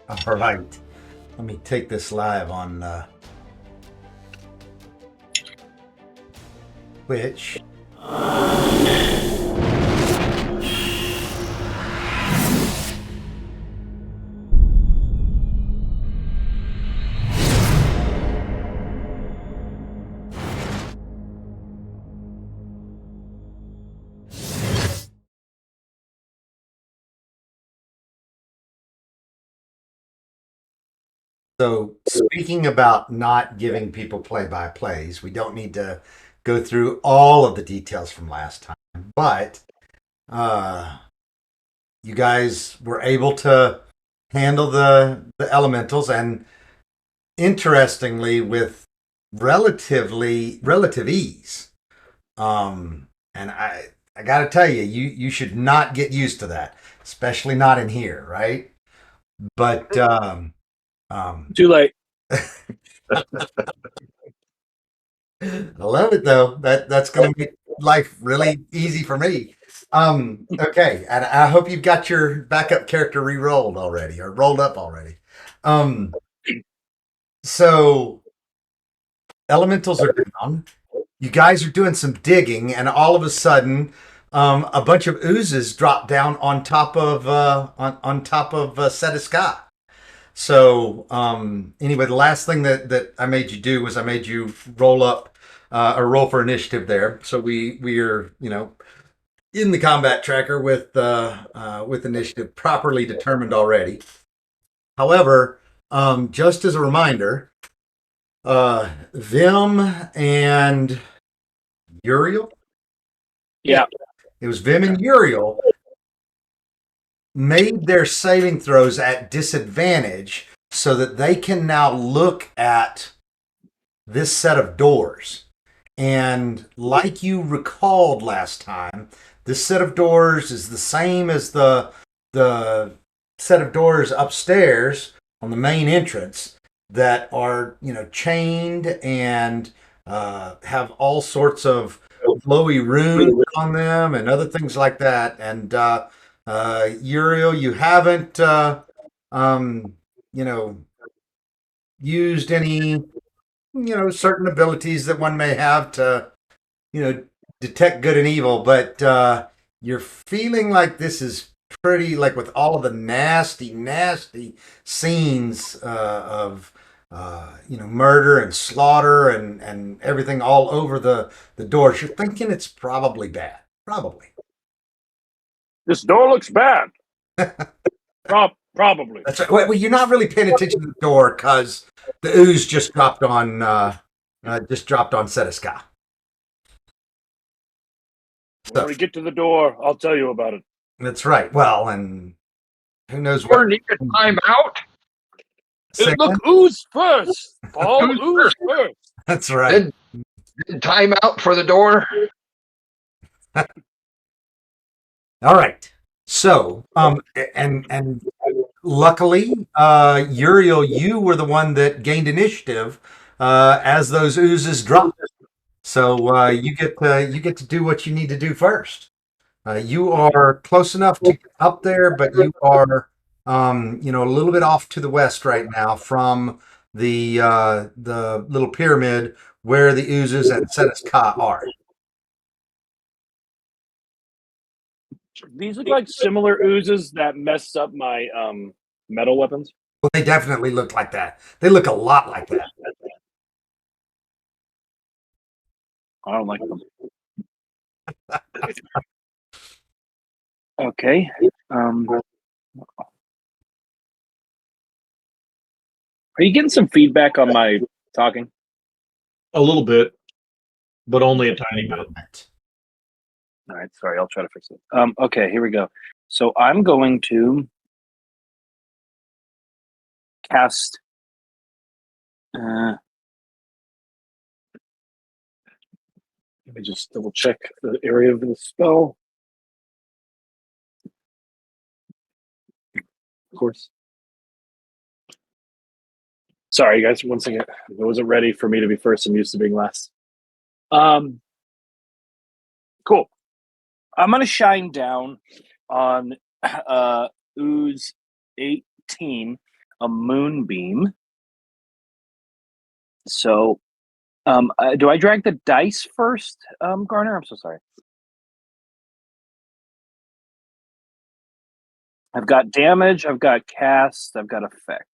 [SPEAKER 2] All right. Let me take this live on Twitch. So, speaking about not giving people play-by-plays, we don't need to go through all of the details from last time, but you guys were able to handle the elementals, and interestingly, with relative ease. And I got to tell you, you should not get used to that, especially not in here, right? But
[SPEAKER 4] Too late.
[SPEAKER 2] I love it though. That's going to make life really easy for me. Okay, and I hope you've got your backup character re-rolled already or rolled up already. So elementals are down. You guys are doing some digging, and all of a sudden, a bunch of oozes drop down on top of on top of Setiska. So anyway, the last thing that I made you do was I made you roll up or roll for initiative there. So we are in the combat tracker with initiative properly determined already. However, just as a reminder, Vim and Uriel.
[SPEAKER 4] Yeah.
[SPEAKER 2] It was Vim and Uriel made their saving throws at disadvantage so that they can now look at this set of doors. And like you recalled last time, this set of doors is the same as the set of doors upstairs on the main entrance that are, chained and have all sorts of flowy runes on them and other things like that. And Uriel, you haven't, used any, certain abilities that one may have to, detect good and evil, but you're feeling like this is pretty, like with all of the nasty scenes of, murder and slaughter and everything all over the doors. You're thinking it's probably bad. Probably.
[SPEAKER 4] This door looks bad. Probably.
[SPEAKER 2] That's right. Well, you're not really paying attention to the door because the ooze just dropped on Setiska.
[SPEAKER 4] When we get to the door, I'll tell you about it.
[SPEAKER 2] That's right. Well, and who knows
[SPEAKER 3] Or
[SPEAKER 2] what?
[SPEAKER 3] need a timeout.
[SPEAKER 4] Look, ooze first. Paul, ooze first.
[SPEAKER 2] That's right.
[SPEAKER 3] Then timeout for the door.
[SPEAKER 2] All right. So, and luckily, Uriel, you were the one that gained initiative as those oozes dropped. So you get to do what you need to do first. You are close enough to get up there, but you are, a little bit off to the west right now from the little pyramid where the oozes and Setiska are.
[SPEAKER 4] These look like similar oozes that messed up my metal weapons.
[SPEAKER 2] Well, they definitely look like that. They look a lot like that.
[SPEAKER 4] I don't like them. Okay. Are you getting some feedback on my talking?
[SPEAKER 1] A little bit. but only a tiny bit.
[SPEAKER 4] All right, sorry, I'll try to fix it. Okay, here we go. So I'm going to cast. Let me just double check the area of the spell. Of course. Sorry, guys. One second. I wasn't ready for me to be first. I'm used to being last. Cool. I'm gonna shine down on Ooze 18, a moonbeam. So, do I drag the dice first, Garner? I'm so sorry. I've got damage. I've got cast. I've got effect.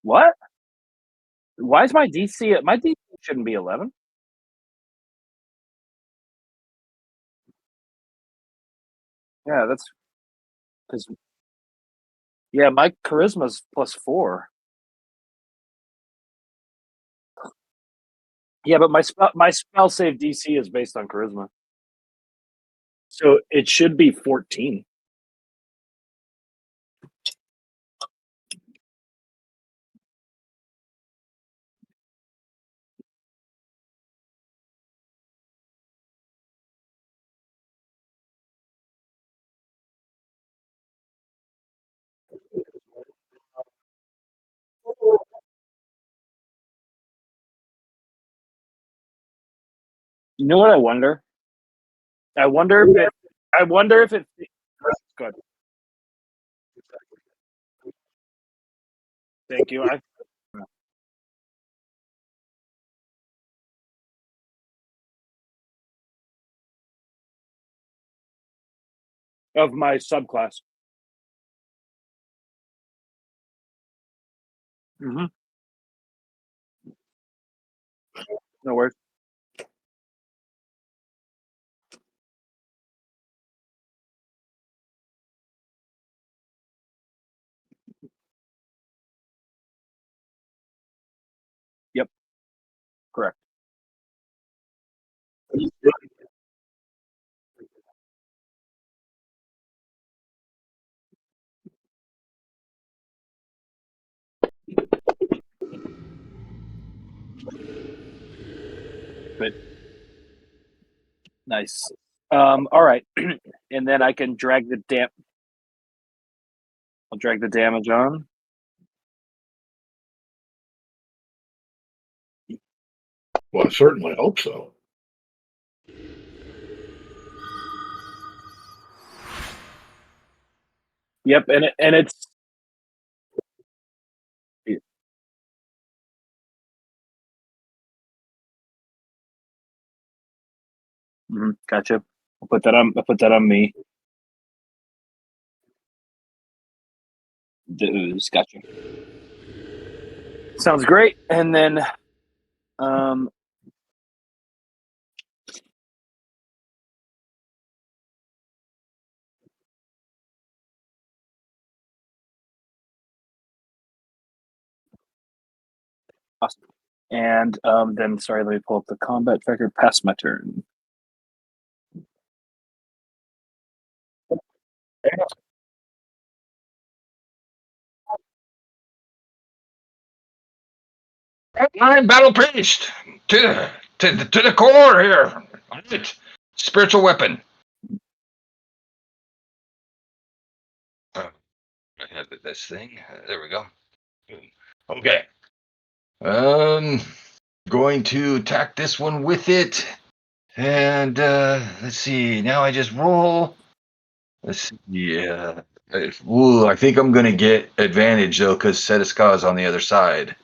[SPEAKER 4] What? Why is my DC? My DC shouldn't be 11. Yeah, that's because. Yeah, my charisma's +4. Yeah, but my spell save DC is based on charisma, so it should be 14. You know what I wonder? I wonder if it. I wonder if it. Good. Thank you. Of my subclass. Mm-hmm. No worries. Yep. Correct. Good. Nice. All right, and then I can drag the I'll drag the damage on.
[SPEAKER 1] Well, I certainly hope so.
[SPEAKER 4] Yep, and it's. Gotcha. I'll put that on. I'll put that on me. The ooze. Gotcha. Sounds great. And then, awesome. And then, sorry, let me pull up the combat tracker. Pass my turn.
[SPEAKER 3] I'm battle priest to the core here. All right. Spiritual weapon. I have this thing. There we go. Okay. Going to attack this one with it. And let's see. Now I just roll. Let's see. Yeah. I think I'm gonna get advantage though, because Sedeska is on the other side.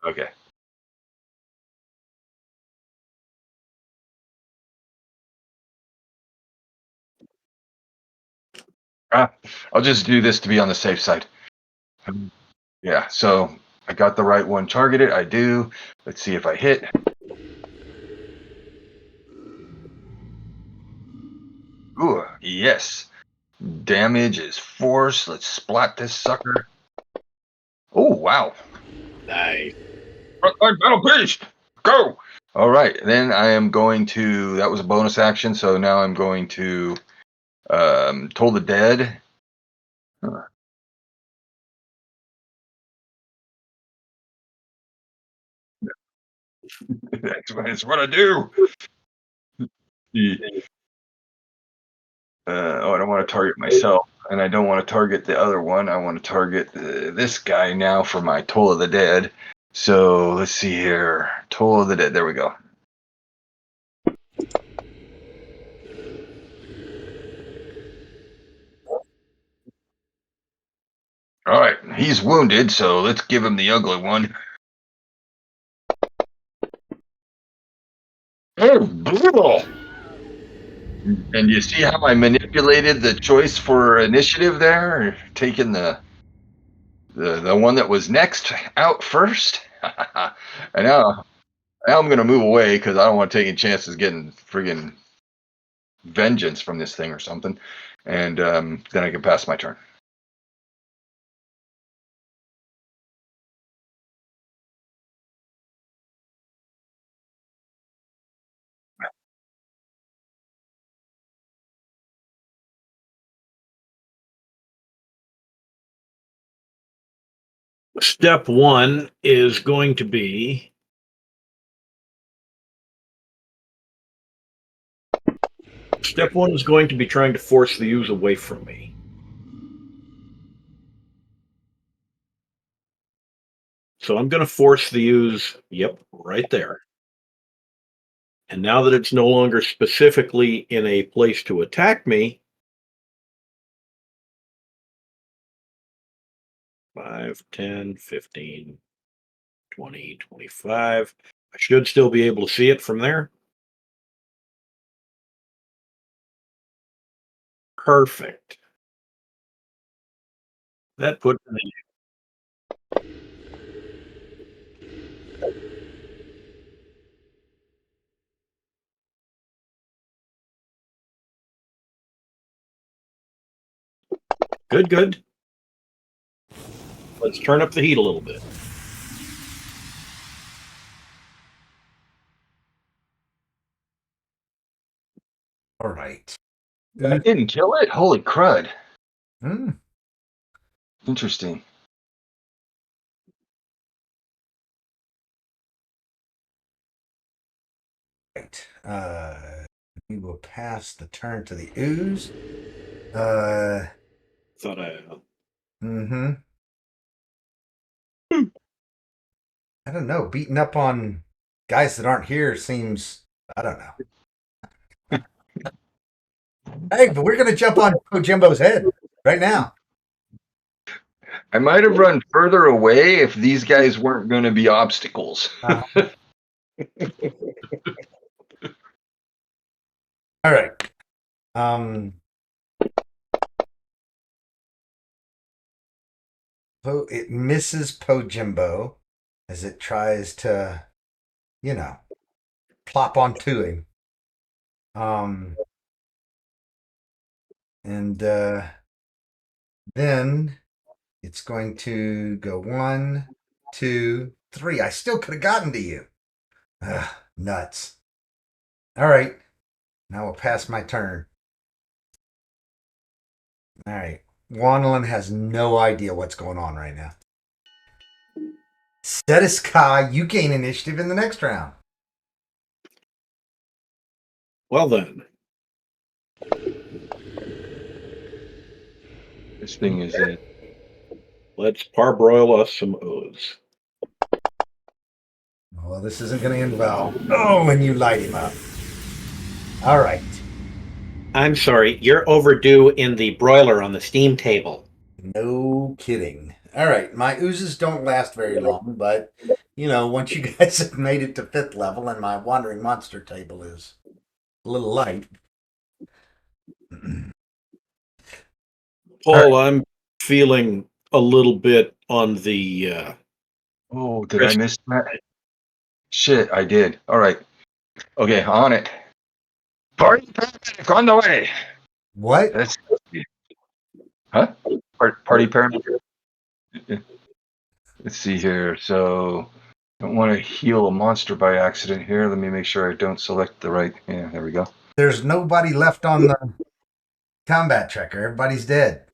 [SPEAKER 3] Okay. I'll just do this to be on the safe side. Yeah. So I got the right one targeted. I do. Let's see if I hit. Yes. Damage is force. Let's splat this sucker. Oh, wow.
[SPEAKER 1] Nice.
[SPEAKER 3] Frontline battle beast. Go. All right. Then I am going to. That was a bonus action. So now I'm going to Toll the Dead. That's what I do. I don't want to target myself, and I don't want to target the other one. I want to target this guy now for my Toll of the Dead. So let's see here. Toll of the Dead. There we go. All right, he's wounded, so let's give him the ugly one. Oh, brutal! And you see how I manipulated the choice for initiative there, taking the one that was next out first. And now I'm going to move away because I don't want to take any chances getting friggin' vengeance from this thing or something. And then I can pass my turn.
[SPEAKER 1] Step one is going to be trying to force the ooze away from me. So I'm going to force the ooze, yep, right there. And now that it's no longer specifically in a place to attack me, 5, 10, 15, 20, 25. I should still be able to see it from there. Perfect. That puts me. Good, good. Let's turn up the heat a little bit.
[SPEAKER 2] All right.
[SPEAKER 3] I didn't kill it? Holy crud.
[SPEAKER 2] Hmm.
[SPEAKER 3] Interesting.
[SPEAKER 2] Right. We will pass the turn to the ooze.
[SPEAKER 1] Thought I.
[SPEAKER 2] Mm-hmm. I don't know. Beating up on guys that aren't here seems. I don't know. Hey, but we're gonna jump on Jimbo's head right now.
[SPEAKER 3] I might have run further away if these guys weren't going to be obstacles.
[SPEAKER 2] All right. It misses Pojimbo as it tries to, plop onto him. And then it's going to go 1, 2, 3. I still could have gotten to you. Ugh, nuts. All right. Now we'll pass my turn. All right. Wanlin has no idea what's going on right now. Status Kai, you gain initiative in the next round.
[SPEAKER 1] Well then.
[SPEAKER 3] This thing is in.
[SPEAKER 1] Let's parboil us some ooze.
[SPEAKER 2] Well, this isn't going to end well. Oh, and you light him up. All right.
[SPEAKER 1] I'm sorry, you're overdue in the broiler on the steam table.
[SPEAKER 2] No kidding. All right. My oozes don't last very long, but, once you guys have made it to 5th level and my wandering monster table is a little light.
[SPEAKER 1] Paul, I'm feeling a little bit on the.
[SPEAKER 3] Oh, did I miss that? Shit, I did. All right. Okay, on it. Party pack on the way.
[SPEAKER 2] What?
[SPEAKER 3] That's huh? Party pyramid. Let's see here. So, don't want to heal a monster by accident here. Let me make sure I don't select the right. Yeah, there we go.
[SPEAKER 2] There's nobody left on the combat tracker. Everybody's dead.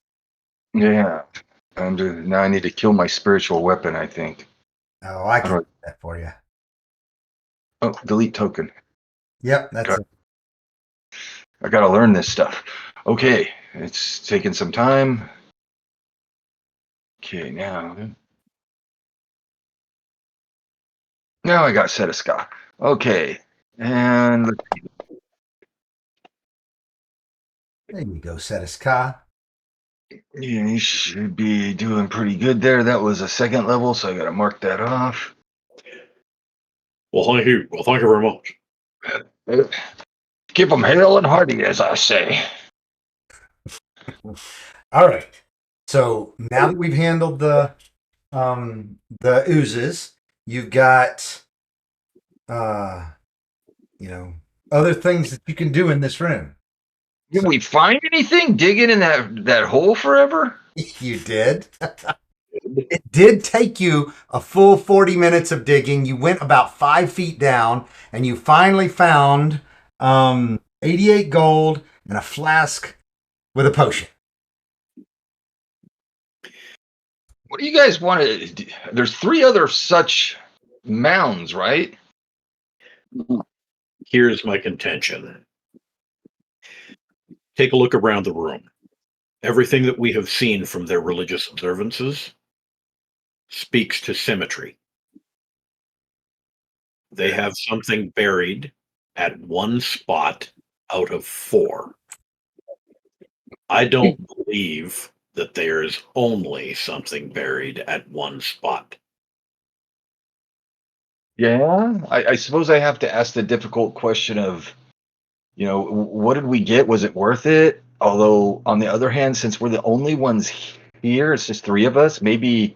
[SPEAKER 3] Yeah. Now I need to kill my spiritual weapon, I think.
[SPEAKER 2] Oh, I can do that for you.
[SPEAKER 3] Oh, delete token.
[SPEAKER 2] Yep, that's it.
[SPEAKER 3] I gotta learn this stuff. Okay, it's taking some time. Okay, now I got Setiska. Okay, and
[SPEAKER 2] There you go, Setiska.
[SPEAKER 3] yeah, you should be doing pretty good there. That was a second level, so I gotta mark that off.
[SPEAKER 1] Well, thank you. Well, thank you very much.
[SPEAKER 3] Keep them hale and hearty, as I say.
[SPEAKER 2] All right. So now that we've handled the oozes, you've got other things that you can do in this room.
[SPEAKER 3] Did we find anything digging in that hole forever?
[SPEAKER 2] You did. It did take you a full 40 minutes of digging. You went about 5 feet down, and you finally found 88 gold and a flask with a potion.
[SPEAKER 3] What do you guys want to do? There's 3 other such mounds, right?
[SPEAKER 1] Here's my contention. Take a look around the room. Everything that we have seen from their religious observances speaks to symmetry. They have something buried at one spot out of 4. I don't believe that there's only something buried at one spot.
[SPEAKER 3] Yeah, I suppose I have to ask the difficult question of, what did we get? Was it worth it? Although, on the other hand, since we're the only ones here, it's just 3 of us, maybe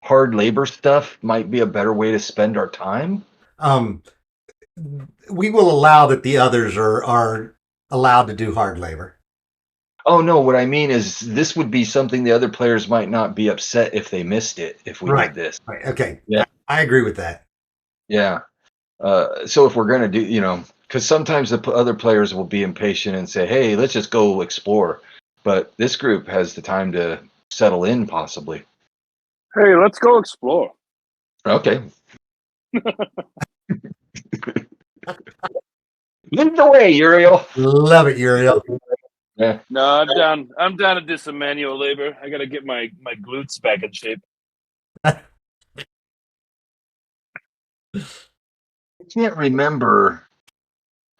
[SPEAKER 3] hard labor stuff might be a better way to spend our time.
[SPEAKER 2] We will allow that the others are allowed to do hard labor.
[SPEAKER 3] Oh, no, what I mean is this would be something the other players might not be upset if they missed it if we did this.
[SPEAKER 2] Right. Okay.
[SPEAKER 3] Yeah.
[SPEAKER 2] I agree with that.
[SPEAKER 3] Yeah. So if we're going to do, because sometimes the other players will be impatient and say, hey, let's just go explore. But this group has the time to settle in, possibly.
[SPEAKER 4] Hey, let's go explore.
[SPEAKER 3] Okay. Lead the way, Uriel.
[SPEAKER 2] Love it, Uriel.
[SPEAKER 3] Yeah.
[SPEAKER 4] No, I'm down. I'm down to do some manual labor. I gotta get my glutes back in shape.
[SPEAKER 3] I can't remember.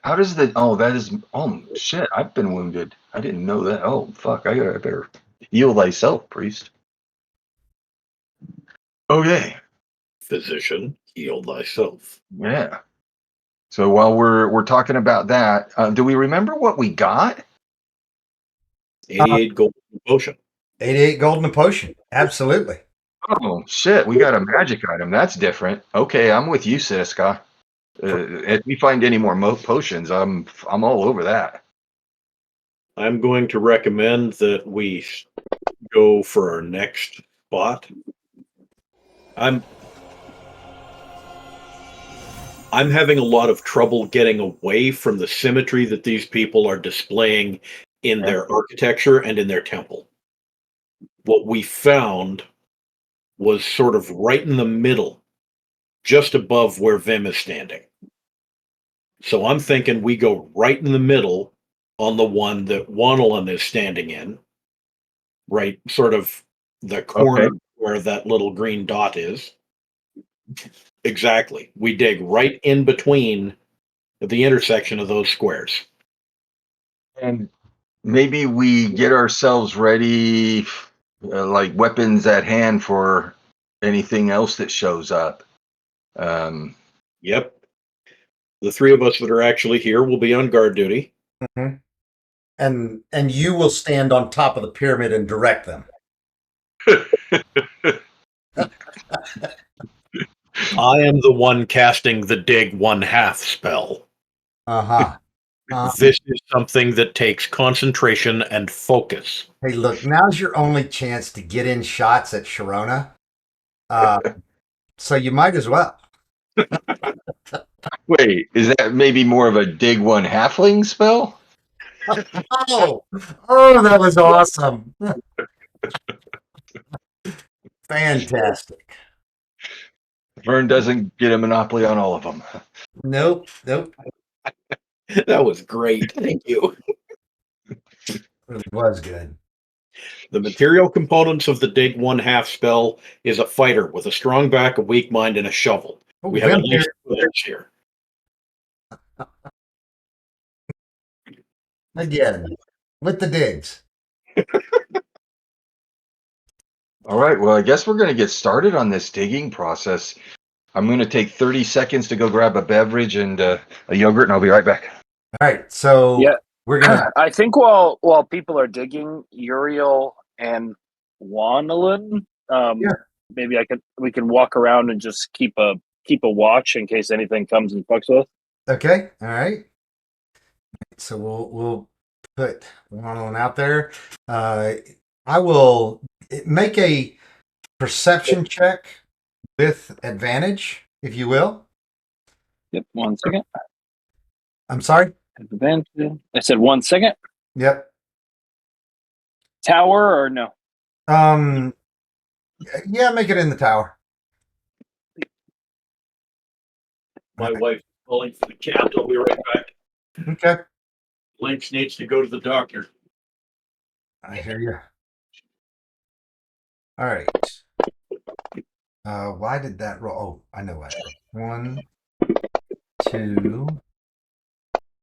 [SPEAKER 3] How does oh shit, I've been wounded. I didn't know that. Oh fuck, I better heal thyself, priest. Okay.
[SPEAKER 1] Physician, heal thyself.
[SPEAKER 3] Yeah. So while we're talking about that, do we remember what we got?
[SPEAKER 1] 88 gold potion.
[SPEAKER 2] 88 gold and a potion. Absolutely.
[SPEAKER 3] Oh shit, we got a magic item. That's different. Okay, I'm with you, Siska. If we find any more potions, I'm all over that.
[SPEAKER 1] I'm going to recommend that we go for our next spot. I'm having a lot of trouble getting away from the symmetry that these people are displaying in their architecture and in their temple. What we found was sort of right in the middle, just above where Vim is standing. So I'm thinking we go right in the middle on the one that Wanelin is standing in, right sort of the corner where that little green dot is. Exactly. We dig right in between the intersection of those squares.
[SPEAKER 3] And maybe we get ourselves ready, like weapons at hand for anything else that shows up.
[SPEAKER 1] Yep. The 3 of us that are actually here will be on guard duty.
[SPEAKER 2] Mm-hmm. And you will stand on top of the pyramid and direct them.
[SPEAKER 1] I am the one casting the dig 1/2 spell.
[SPEAKER 2] Uh-huh.
[SPEAKER 1] This is something that takes concentration and focus.
[SPEAKER 2] Hey, look, now's your only chance to get in shots at Sharona. So you might as well.
[SPEAKER 3] Wait, is that maybe more of a dig one halfling spell?
[SPEAKER 2] Oh, that was awesome. Fantastic.
[SPEAKER 3] Vern doesn't get a monopoly on all of them.
[SPEAKER 2] Nope.
[SPEAKER 1] That was great. Thank you.
[SPEAKER 2] It was good.
[SPEAKER 1] The material components of the dig one half spell is a fighter with a strong back, a weak mind, and a shovel.
[SPEAKER 2] Oh,
[SPEAKER 1] We have at
[SPEAKER 2] vampire.
[SPEAKER 1] least two of those here.
[SPEAKER 2] Again, with the digs.
[SPEAKER 3] All right, well, I guess we're going to get started on this digging process. I'm going to take 30 seconds to go grab a beverage and a yogurt, and I'll be right back.
[SPEAKER 2] All right, so
[SPEAKER 4] Yeah.
[SPEAKER 2] we're gonna.
[SPEAKER 4] I think while people are digging, Uriel and Wanelin, maybe we can walk around and just keep a watch in case anything comes and fucks with us.
[SPEAKER 2] Okay, all right. So we'll put one out there. I will make a perception check with advantage, if you will.
[SPEAKER 4] Yep, 1 second.
[SPEAKER 2] I'm sorry.
[SPEAKER 4] Advantage. I said 1 second.
[SPEAKER 2] Yep.
[SPEAKER 4] Tower or no?
[SPEAKER 2] Yeah, make it in the tower.
[SPEAKER 1] My wife's calling for the cat. I'll be right back.
[SPEAKER 2] Okay.
[SPEAKER 1] Lynx needs to go to the doctor.
[SPEAKER 2] I hear you. All right. Why did that roll? Oh, I know why. 1, 2,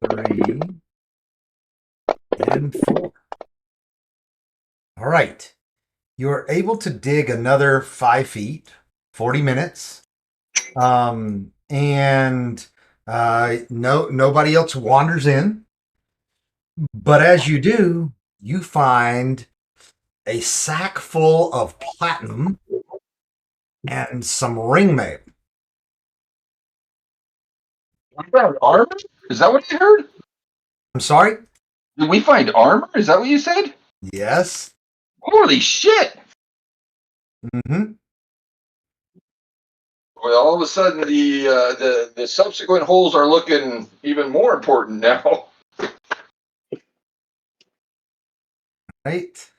[SPEAKER 2] 3, and 4. All right. You're able to dig another 5 feet, 40 minutes. And nobody else wanders in. But as you do, you find a sack full of platinum and some ring mail.
[SPEAKER 3] What about armor? Is that what you heard?
[SPEAKER 2] I'm sorry?
[SPEAKER 3] Did we find armor? Is that what you said?
[SPEAKER 2] Yes.
[SPEAKER 3] Holy shit!
[SPEAKER 2] Mm-hmm.
[SPEAKER 3] Well, all of a sudden, the subsequent holes are looking even more important now.
[SPEAKER 2] Right.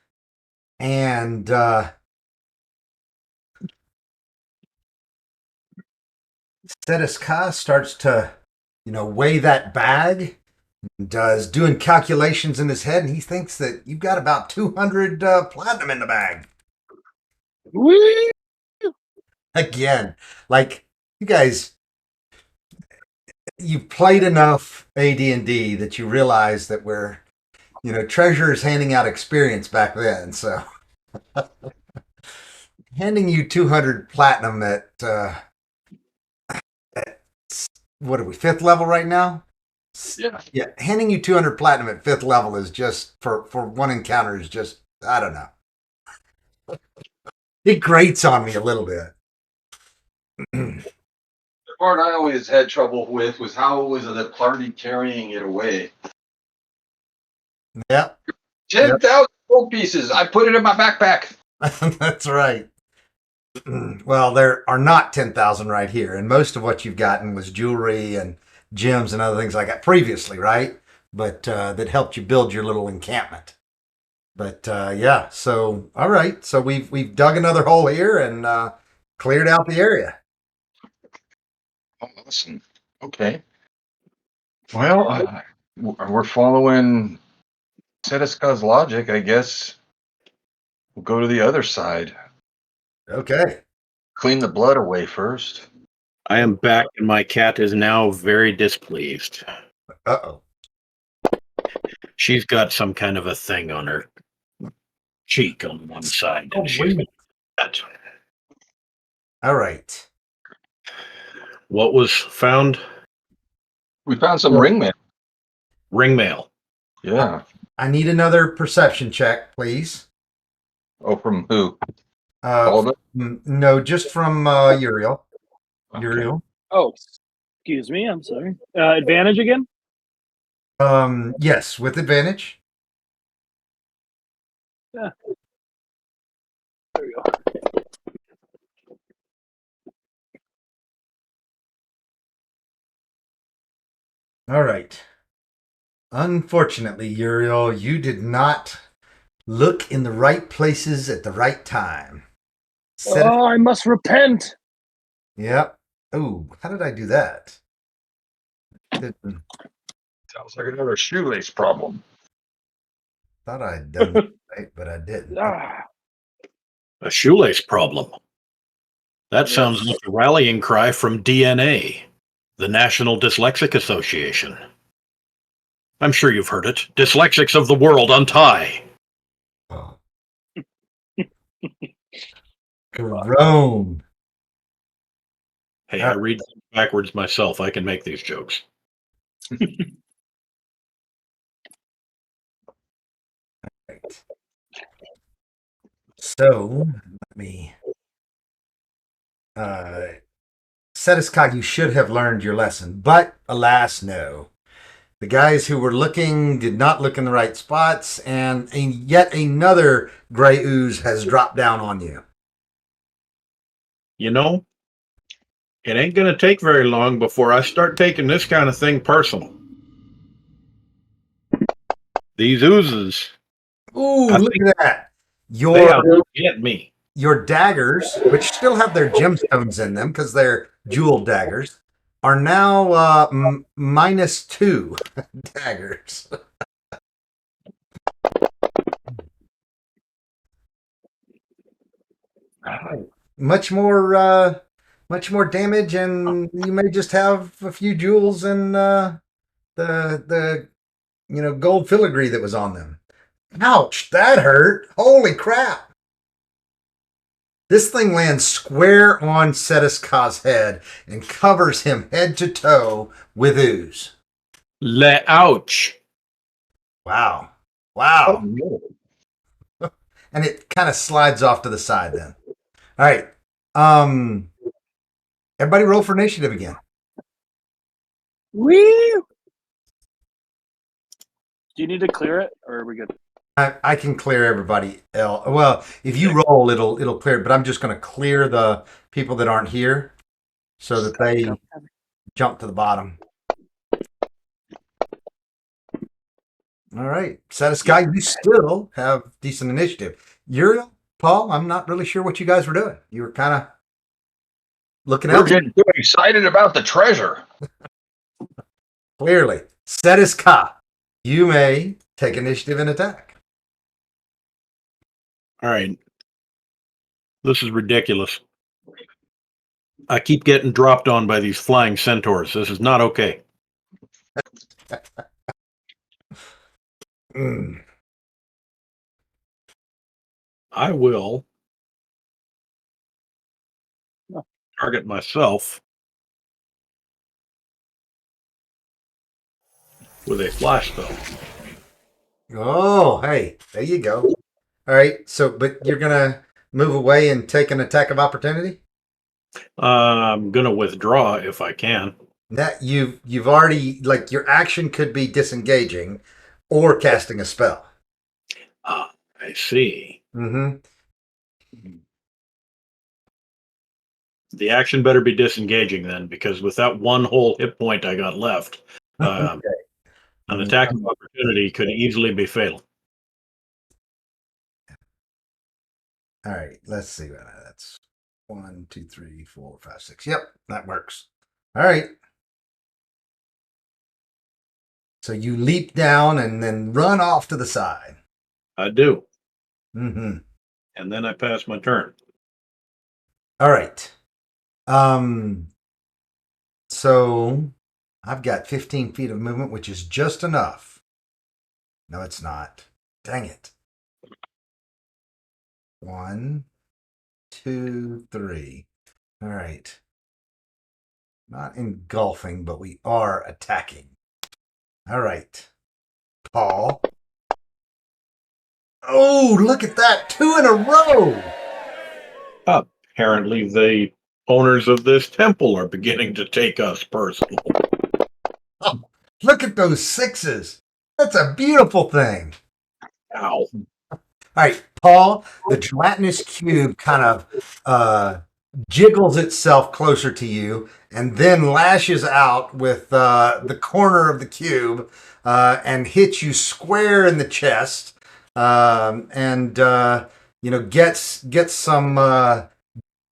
[SPEAKER 2] And Sedeska starts to, weigh that bag, doing calculations in his head, and he thinks that you've got about 200 platinum in the bag.
[SPEAKER 4] Whee!
[SPEAKER 2] Again, like, you guys, you've played enough AD&D that you realize that we're, Treasure is handing out experience back then, so handing you 200 platinum at what are we, 5th level right now? Yeah, handing you 200 platinum at 5th level is just, for one encounter, is just, I don't know. It grates on me a little bit.
[SPEAKER 3] The part I always had trouble with was how was the party carrying it away?
[SPEAKER 2] Yep.
[SPEAKER 3] 10,000 gold pieces. I put it in my backpack.
[SPEAKER 2] That's right. Well, there are not 10,000 right here, and most of what you've gotten was jewelry and gems and other things like that previously, right? But that helped you build your little encampment. But yeah, so all right, so we've dug another hole here and cleared out the area.
[SPEAKER 3] Oh, awesome. Okay. Well, we're following Sedeska's logic, I guess. We'll go to the other side.
[SPEAKER 2] Okay.
[SPEAKER 3] Clean the blood away first.
[SPEAKER 1] I am back, and my cat is now very displeased.
[SPEAKER 2] Uh-oh.
[SPEAKER 1] She's got some kind of a thing on her cheek on one side.
[SPEAKER 2] Oh, wait. All right.
[SPEAKER 1] What was found?
[SPEAKER 3] We found some ring mail.
[SPEAKER 1] Ring mail.
[SPEAKER 3] Yeah.
[SPEAKER 2] I need another perception check, please.
[SPEAKER 3] Oh, from who? All of it?
[SPEAKER 2] No, just from Uriel.
[SPEAKER 3] Okay.
[SPEAKER 2] Uriel.
[SPEAKER 4] Oh, excuse me. I'm sorry. Advantage again?
[SPEAKER 2] Yes, with advantage.
[SPEAKER 4] Yeah. There we go.
[SPEAKER 2] All right. Unfortunately, Uriel, you did not look in the right places at the right time.
[SPEAKER 4] Oh, I must repent.
[SPEAKER 2] Yep. Oh, how did I do that? Didn't
[SPEAKER 3] Sounds like another shoelace problem.
[SPEAKER 2] thought I had done that right, but I didn't.
[SPEAKER 4] Ah,
[SPEAKER 1] A shoelace problem. That
[SPEAKER 4] Yes.
[SPEAKER 1] sounds like a rallying cry from DNA, the National Dyslexic Association. I'm sure you've heard it. Dyslexics of the world, untie.
[SPEAKER 2] Oh. Groan.
[SPEAKER 1] Hey, I read backwards myself. I can make these jokes.
[SPEAKER 2] Right. So let me Setiscog, you should have learned your lesson, but alas, no. The guys who were looking did not look in the right spots, and yet another gray ooze has dropped down on you.
[SPEAKER 1] You know, it ain't going to take very long before I start taking this kind of thing personal. These oozes,
[SPEAKER 2] Ooh,
[SPEAKER 1] I
[SPEAKER 2] look
[SPEAKER 1] think
[SPEAKER 2] at that.
[SPEAKER 1] they out to get me.
[SPEAKER 2] Your daggers, which still have their gemstones in them because they're jeweled daggers, are now -2 daggers. Much more damage, and you may just have a few jewels and the gold filigree that was on them. Ouch, that hurt. Holy crap. This thing lands square on Setisca's head and covers him head to toe with ooze.
[SPEAKER 1] Ouch.
[SPEAKER 2] Wow.
[SPEAKER 1] Oh,
[SPEAKER 2] Wow.
[SPEAKER 1] no.
[SPEAKER 2] And it kind of slides off to the side then. All right. Everybody roll for initiative again.
[SPEAKER 4] woo! Do you need to clear it, or are we good?
[SPEAKER 2] I can clear everybody else. Well, if you roll, it'll clear it, but I'm just going to clear the people that aren't here so that they jump to the bottom. All right. Satisfied, you still have decent initiative. Uriel, Paul, I'm not really sure what you guys were doing. You were kind of looking
[SPEAKER 3] We're
[SPEAKER 2] out.
[SPEAKER 3] getting too excited about the treasure.
[SPEAKER 2] Clearly. Setisca, you may take initiative and attack.
[SPEAKER 1] All right. This is ridiculous. I keep getting dropped on by these flying centaurs. This is not okay.
[SPEAKER 2] Mm.
[SPEAKER 1] I will target myself with a flash spell.
[SPEAKER 2] Oh, hey, there you go. All right. So, but you're going to move away and take an attack of opportunity?
[SPEAKER 1] I'm going to withdraw if I can.
[SPEAKER 2] That you've already, like, your action could be disengaging or casting a spell.
[SPEAKER 1] Ah, I see.
[SPEAKER 2] Mm-hmm.
[SPEAKER 1] The action better be disengaging then, because with that one whole hit point I got left,
[SPEAKER 2] Okay.
[SPEAKER 1] an attack of opportunity could easily be fatal.
[SPEAKER 2] All right. Let's see. That's 1, 2, 3, 4, 5, 6. Yep, that works. All right. So you leap down and then run off to the side.
[SPEAKER 1] I do.
[SPEAKER 2] Mm-hmm.
[SPEAKER 1] And then I pass my turn.
[SPEAKER 2] All right. So I've got 15 feet of movement, which is just enough. No, it's not. Dang it. 1, 2, 3. All right. Not engulfing, but we are attacking. All right. Paul. Oh, look at that. 2 in a row.
[SPEAKER 1] Apparently, the owners of this temple are beginning to take us personal.
[SPEAKER 2] Look at those sixes. That's a beautiful thing.
[SPEAKER 1] Ow.
[SPEAKER 2] All right, Paul, the gelatinous cube kind of jiggles itself closer to you and then lashes out with the corner of the cube and hits you square in the chest and gets some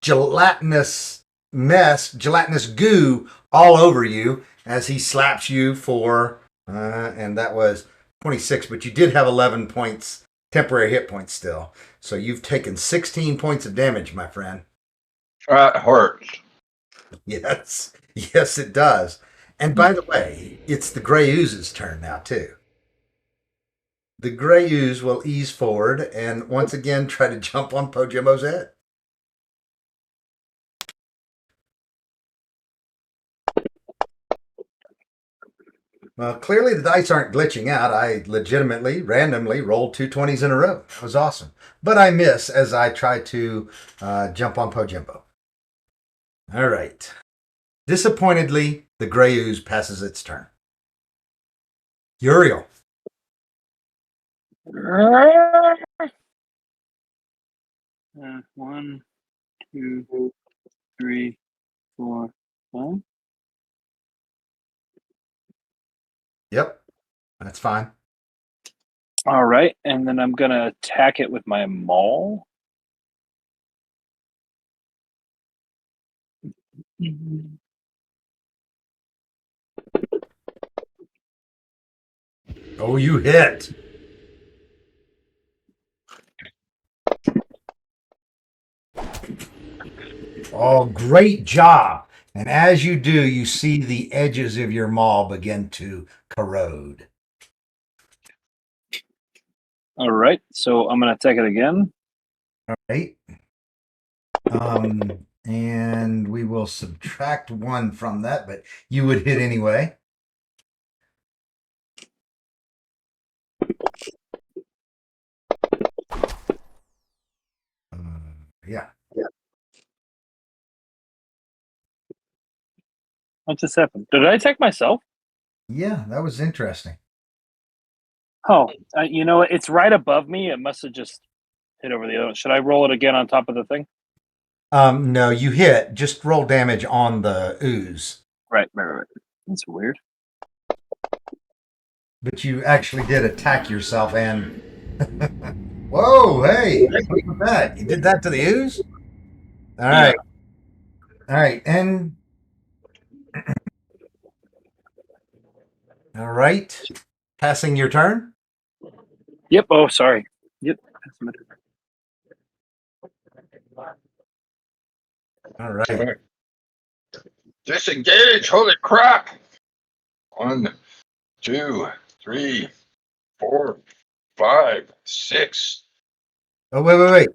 [SPEAKER 2] gelatinous gelatinous goo all over you as he slaps you for, and that was 26, but you did have 11 points, temporary hit points still. So you've taken 16 points of damage, my friend.
[SPEAKER 3] That hurts.
[SPEAKER 2] Yes, yes, it does. And by the way, it's the Grey Ooze's turn now, too. The Grey Ooze will ease forward and once again try to jump on Pojimbo's head. Well, clearly the dice aren't glitching out. I legitimately, randomly rolled 2 20s in a row. That was awesome. But I miss as I try to jump on Pojimbo. All right. Disappointedly, the Grey Ooze passes its turn. Uriel.
[SPEAKER 4] One, two, three, 4, 5.
[SPEAKER 2] Yep, that's fine.
[SPEAKER 4] All right, and then I'm gonna attack it with my maul.
[SPEAKER 2] Oh, you hit. Oh, great job. And as you do, you see the edges of your maul begin to corrode.
[SPEAKER 4] All right, so I'm gonna attack it again.
[SPEAKER 2] All right. And we will subtract 1 from that, but you would hit anyway. Yeah.
[SPEAKER 4] What just happened? Did I attack myself?
[SPEAKER 2] Yeah, that was interesting.
[SPEAKER 4] Oh, you know what? It's right above me. It must have just hit over the other. Should I roll it again on top of the thing?
[SPEAKER 2] No, you hit. Just roll damage on the ooze.
[SPEAKER 4] Right. That's weird.
[SPEAKER 2] But you actually did attack yourself and... Whoa, hey, look at that. You did that to the ooze? All right. All right, and... All right. Passing your turn?
[SPEAKER 4] Yep. Oh, sorry. Yep.
[SPEAKER 2] All right.
[SPEAKER 3] Disengage! Holy crap! 1, 2, 3, 4, 5, 6.
[SPEAKER 2] Oh, wait.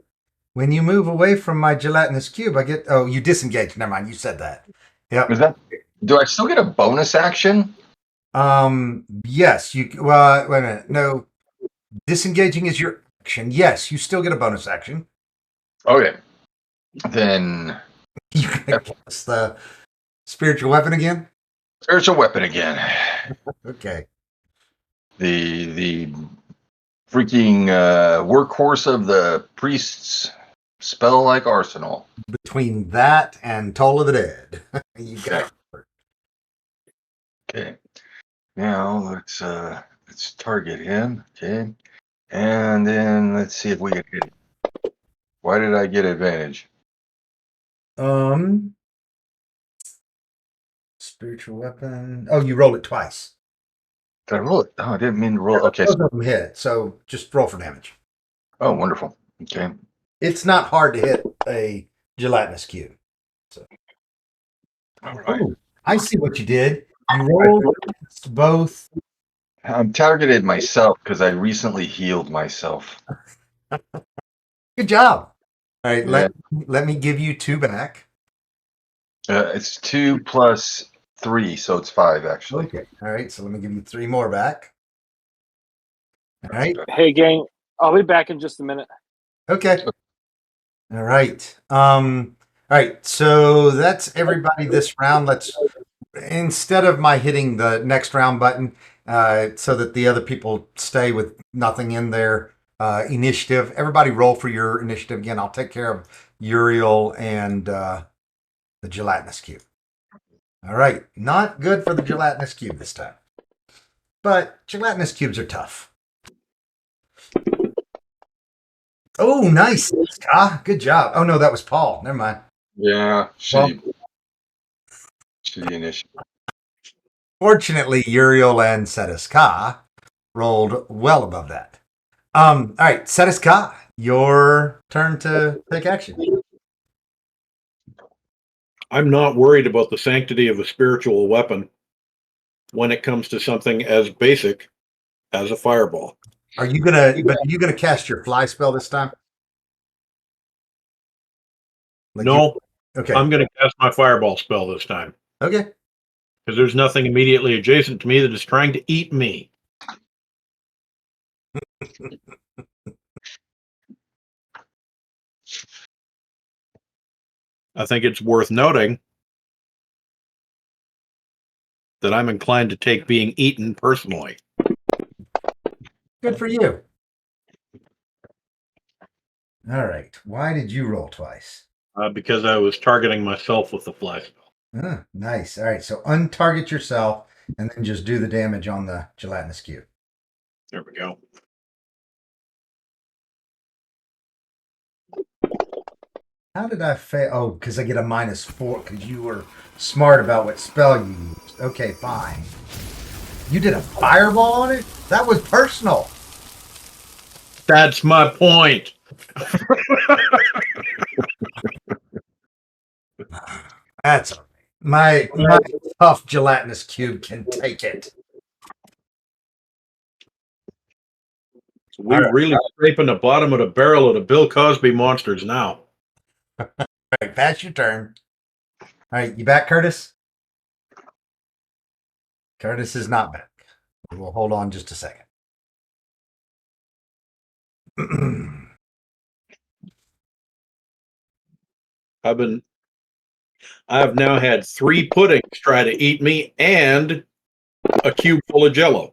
[SPEAKER 2] When you move away from my gelatinous cube, I get... Oh, you disengage. Never mind. You said that. Yep.
[SPEAKER 3] Is that? Do I still get a bonus action?
[SPEAKER 2] Yes. Well, wait a minute. No. Disengaging is your action. Yes, you still get a bonus action.
[SPEAKER 3] Okay. Then
[SPEAKER 2] You can cast the spiritual weapon again?
[SPEAKER 3] spiritual weapon again.
[SPEAKER 2] Okay.
[SPEAKER 3] The freaking workhorse of the priest's spell-like arsenal.
[SPEAKER 2] Between that and Toll of the Dead, you got it.
[SPEAKER 3] Okay. Now let's target him. Okay. And then let's see if we can hit him. Why did I get advantage?
[SPEAKER 2] Spiritual weapon. Oh, you rolled it twice.
[SPEAKER 3] Did I roll it? Oh, I didn't mean to roll. Okay.
[SPEAKER 2] Both of them hit, so just roll for damage.
[SPEAKER 3] Oh, wonderful. Okay.
[SPEAKER 2] It's not hard to hit a gelatinous cube. So.
[SPEAKER 3] All right.
[SPEAKER 2] Oh, I see what you did. You rolled both.
[SPEAKER 3] I'm targeted myself because I recently healed myself.
[SPEAKER 2] Good job. All right,
[SPEAKER 3] Yeah.
[SPEAKER 2] let me give you 2 back.
[SPEAKER 3] It's 2 plus 3, so it's 5 actually.
[SPEAKER 2] Okay. All right, so let me give you 3 more back. All right.
[SPEAKER 4] Hey, gang. I'll be back in just a minute.
[SPEAKER 2] Okay. All right. All right. So that's everybody this round. Let's instead of my hitting the next round button, so that the other people stay with nothing in their initiative, everybody roll for your initiative again. I'll take care of Uriel and the gelatinous cube. All right, not good for the gelatinous cube this time, but gelatinous cubes are tough. Oh, nice, Ska. Good job. Oh no, that was Paul. Never mind.
[SPEAKER 3] Yeah, shitty initiative.
[SPEAKER 2] Fortunately, Uriel and Setiska rolled well above that. All right, Setiska, your turn to take action.
[SPEAKER 1] I'm not worried about the sanctity of a spiritual weapon when it comes to something as basic as a fireball.
[SPEAKER 2] Are you gonna cast your fly spell this time?
[SPEAKER 1] No,
[SPEAKER 2] Okay.
[SPEAKER 1] I'm going to cast my fireball spell this time
[SPEAKER 2] Okay.
[SPEAKER 1] because there's nothing immediately adjacent to me that is trying to eat me. I think it's worth noting that I'm inclined to take being eaten personally.
[SPEAKER 2] Good for you. All right. Why did you roll twice?
[SPEAKER 1] Because I was targeting myself with the fly spell.
[SPEAKER 2] Nice. All right. So untarget yourself and then just do the damage on the gelatinous cube.
[SPEAKER 1] There we go.
[SPEAKER 2] How did I fail? Oh, because I get a -4 because you were smart about what spell you used. Okay, fine. You did a fireball on it? That was personal.
[SPEAKER 1] That's my point.
[SPEAKER 2] That's all right. My tough gelatinous cube can take it.
[SPEAKER 1] We're really scraping the bottom of the barrel of the Bill Cosby monsters now.
[SPEAKER 2] All right, pass your turn. All right, you back, Curtis? Curtis is not back. We'll hold on just a second.
[SPEAKER 1] I have now had 3 puddings try to eat me and a cube full of Jello.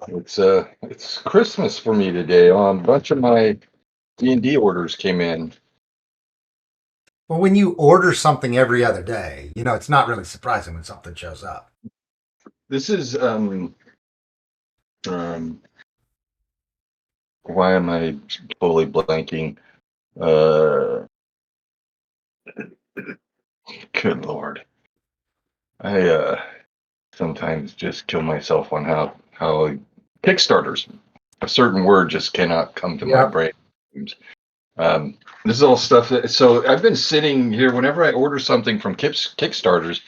[SPEAKER 3] It's Christmas for me today. A bunch of my D&D orders came in.
[SPEAKER 2] Well, when you order something every other day, it's not really surprising when something shows up.
[SPEAKER 3] This is why am I totally blanking? Good Lord. I sometimes just kill myself on how Kickstarters, a certain word just cannot come to my brain. This is all stuff so I've been sitting here whenever I order something from Kickstarters,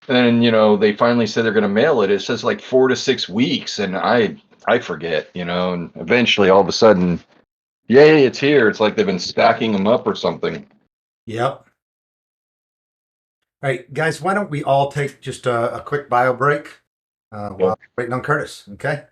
[SPEAKER 3] and they finally say they're going to mail it. It says like 4 to 6 weeks, and I forget, and eventually all of a sudden, yay, it's here. It's like they've been stacking them up or something.
[SPEAKER 2] Yep. All right, guys, why don't we all take just a quick bio break while waiting on Curtis, okay?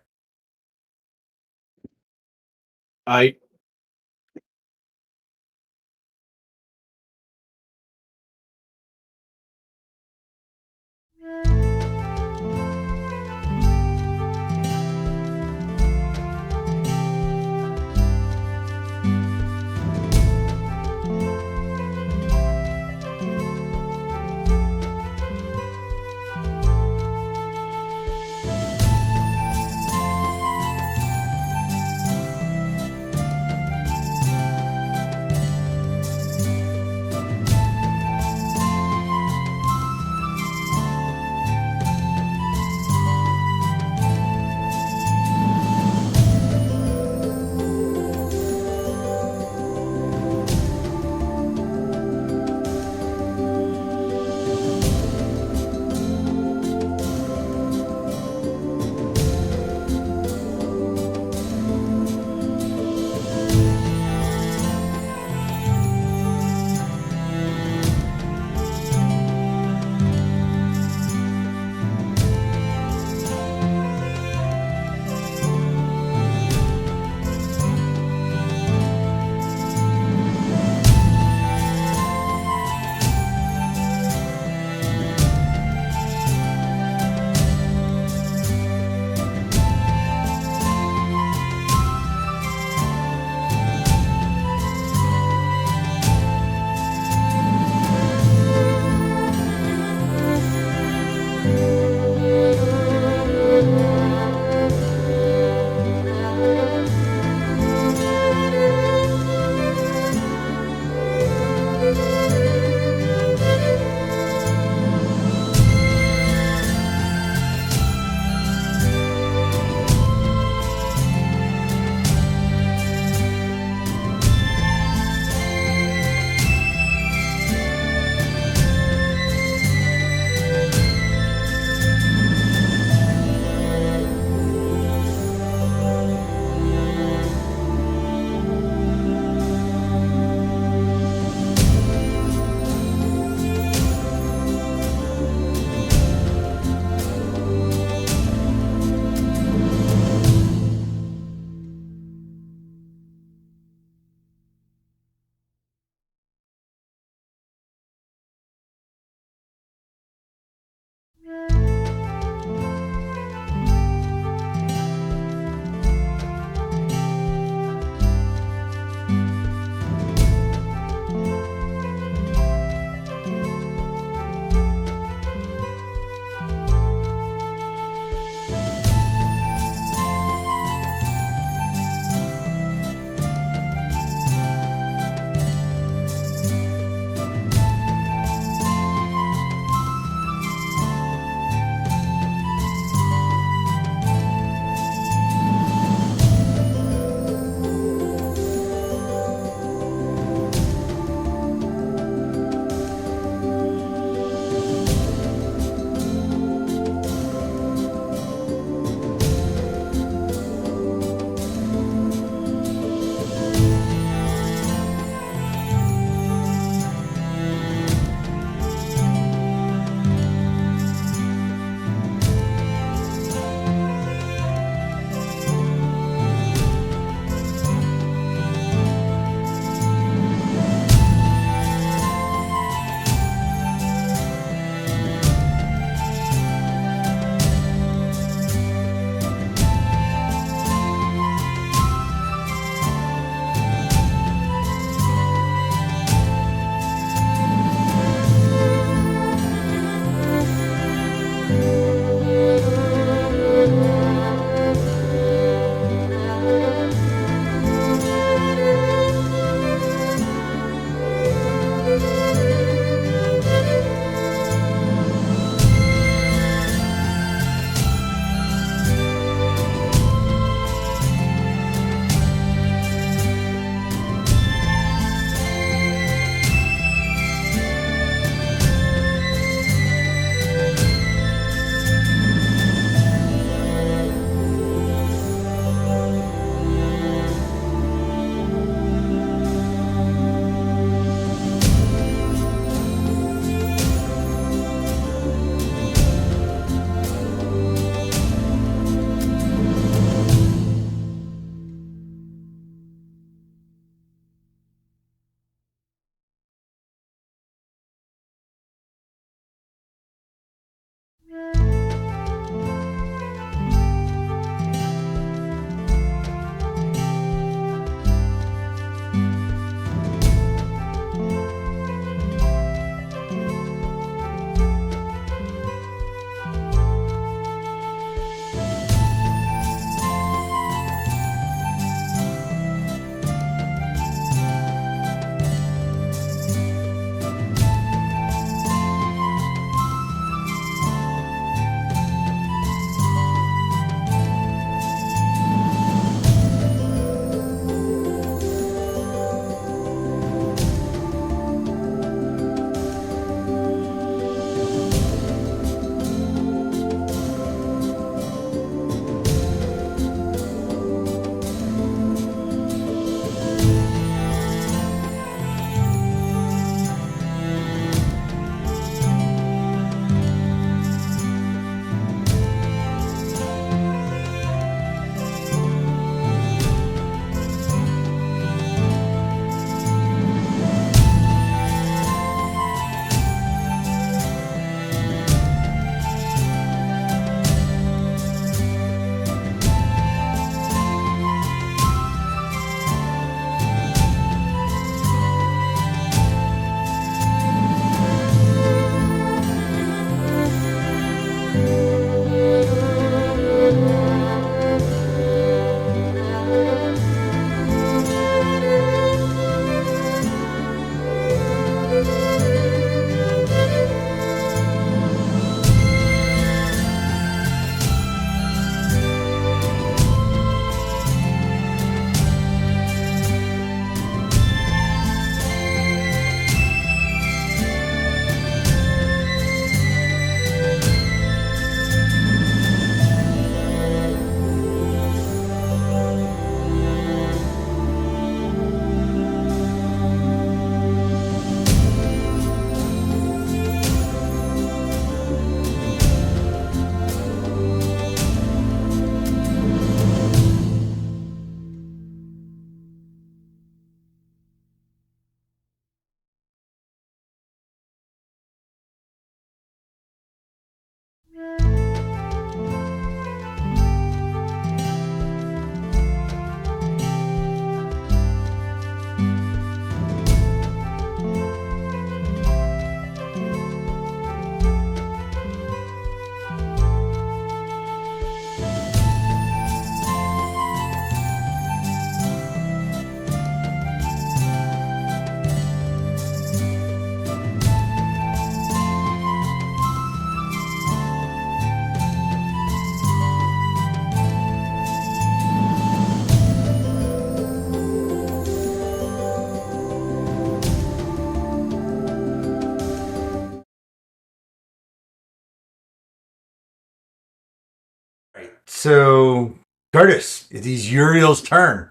[SPEAKER 2] So, Curtis, it is Uriel's turn.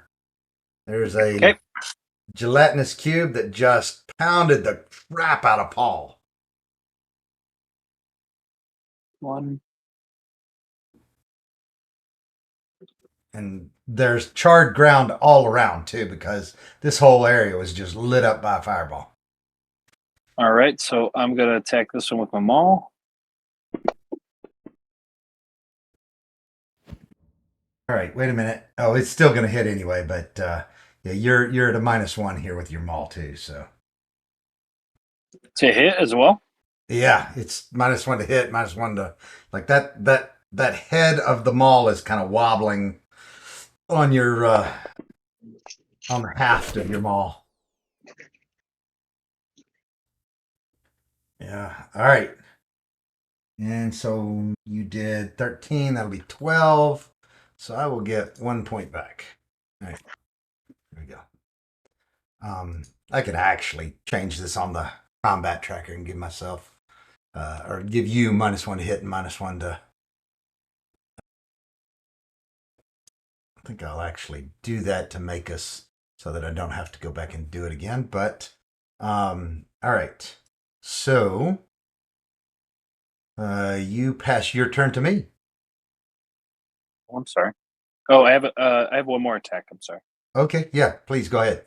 [SPEAKER 2] There's a gelatinous cube that just pounded the crap out of Paul.
[SPEAKER 4] 1.
[SPEAKER 2] And there's charred ground all around, too, because this whole area was just lit up by a fireball.
[SPEAKER 4] All right, so I'm going to attack this one with my maul.
[SPEAKER 2] All right, wait a minute. Oh, it's still going to hit anyway, but yeah, you're at a -1 here with your maul, too, so.
[SPEAKER 4] To hit as well?
[SPEAKER 2] Yeah, it's -1 to hit, -1 to... Like, that head of the maul is kind of wobbling on your on the haft of your maul. Yeah. All right. And so you did 13. That'll be 12. So I will get 1 point back. All right. There we go. I could actually change this on the combat tracker and give myself or give you -1 to hit and -1 to... I think I'll actually do that to make us so that I don't have to go back and do it again. But all right. So you pass your turn to me.
[SPEAKER 4] Oh, I'm sorry. Oh, I have one more attack. I'm sorry.
[SPEAKER 2] Okay. Yeah. Please go ahead.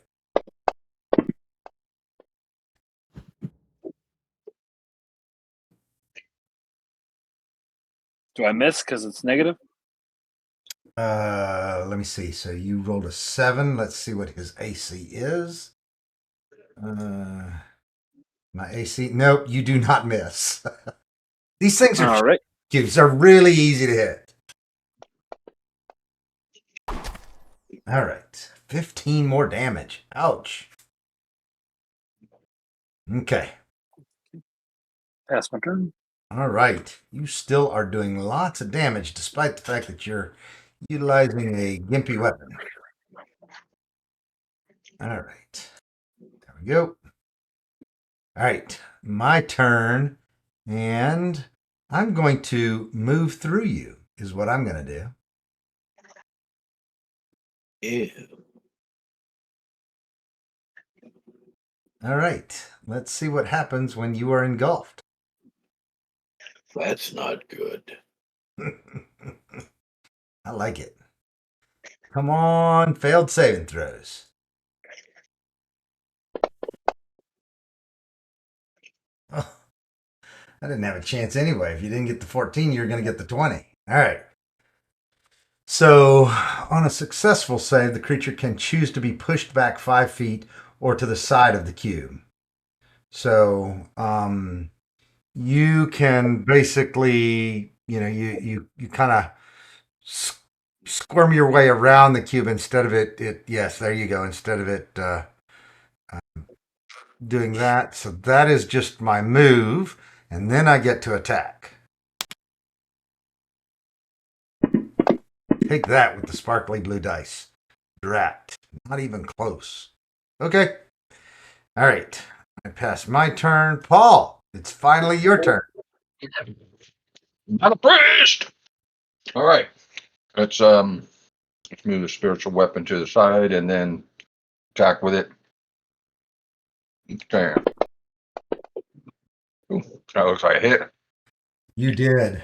[SPEAKER 4] Do I miss because it's negative?
[SPEAKER 2] Let me see. So you rolled a 7. Let's see what his AC is. My AC. Nope, you do not miss. These things are
[SPEAKER 4] all right.
[SPEAKER 2] cubes. They're really easy to hit. All right. 15 more damage. Ouch. Okay.
[SPEAKER 4] Pass my turn.
[SPEAKER 2] All right. You still are doing lots of damage despite the fact that you're utilizing a gimpy weapon. All right. There we go. All right. My turn. And I'm going to move through you, is what I'm going to do.
[SPEAKER 1] Ew.
[SPEAKER 2] All right. Let's see what happens when you are engulfed.
[SPEAKER 1] That's not good.
[SPEAKER 2] I like it. Come on, failed saving throws. Oh, I didn't have a chance anyway. If you didn't get the 14, you're going to get the 20. All right. So, on a successful save, the creature can choose to be pushed back 5 feet or to the side of the cube. So, you can basically, you kind of squirm your way around the cube instead of it. Yes, there you go. Instead of it doing that. So that is just my move. And then I get to attack. Take that with the sparkly blue dice. Drat. Not even close. Okay. All right. I pass my turn. Paul, it's finally your turn.
[SPEAKER 3] Not a priest. All right. Let's move the spiritual weapon to the side and then attack with it. Okay. Ooh, that looks like a hit.
[SPEAKER 2] You did.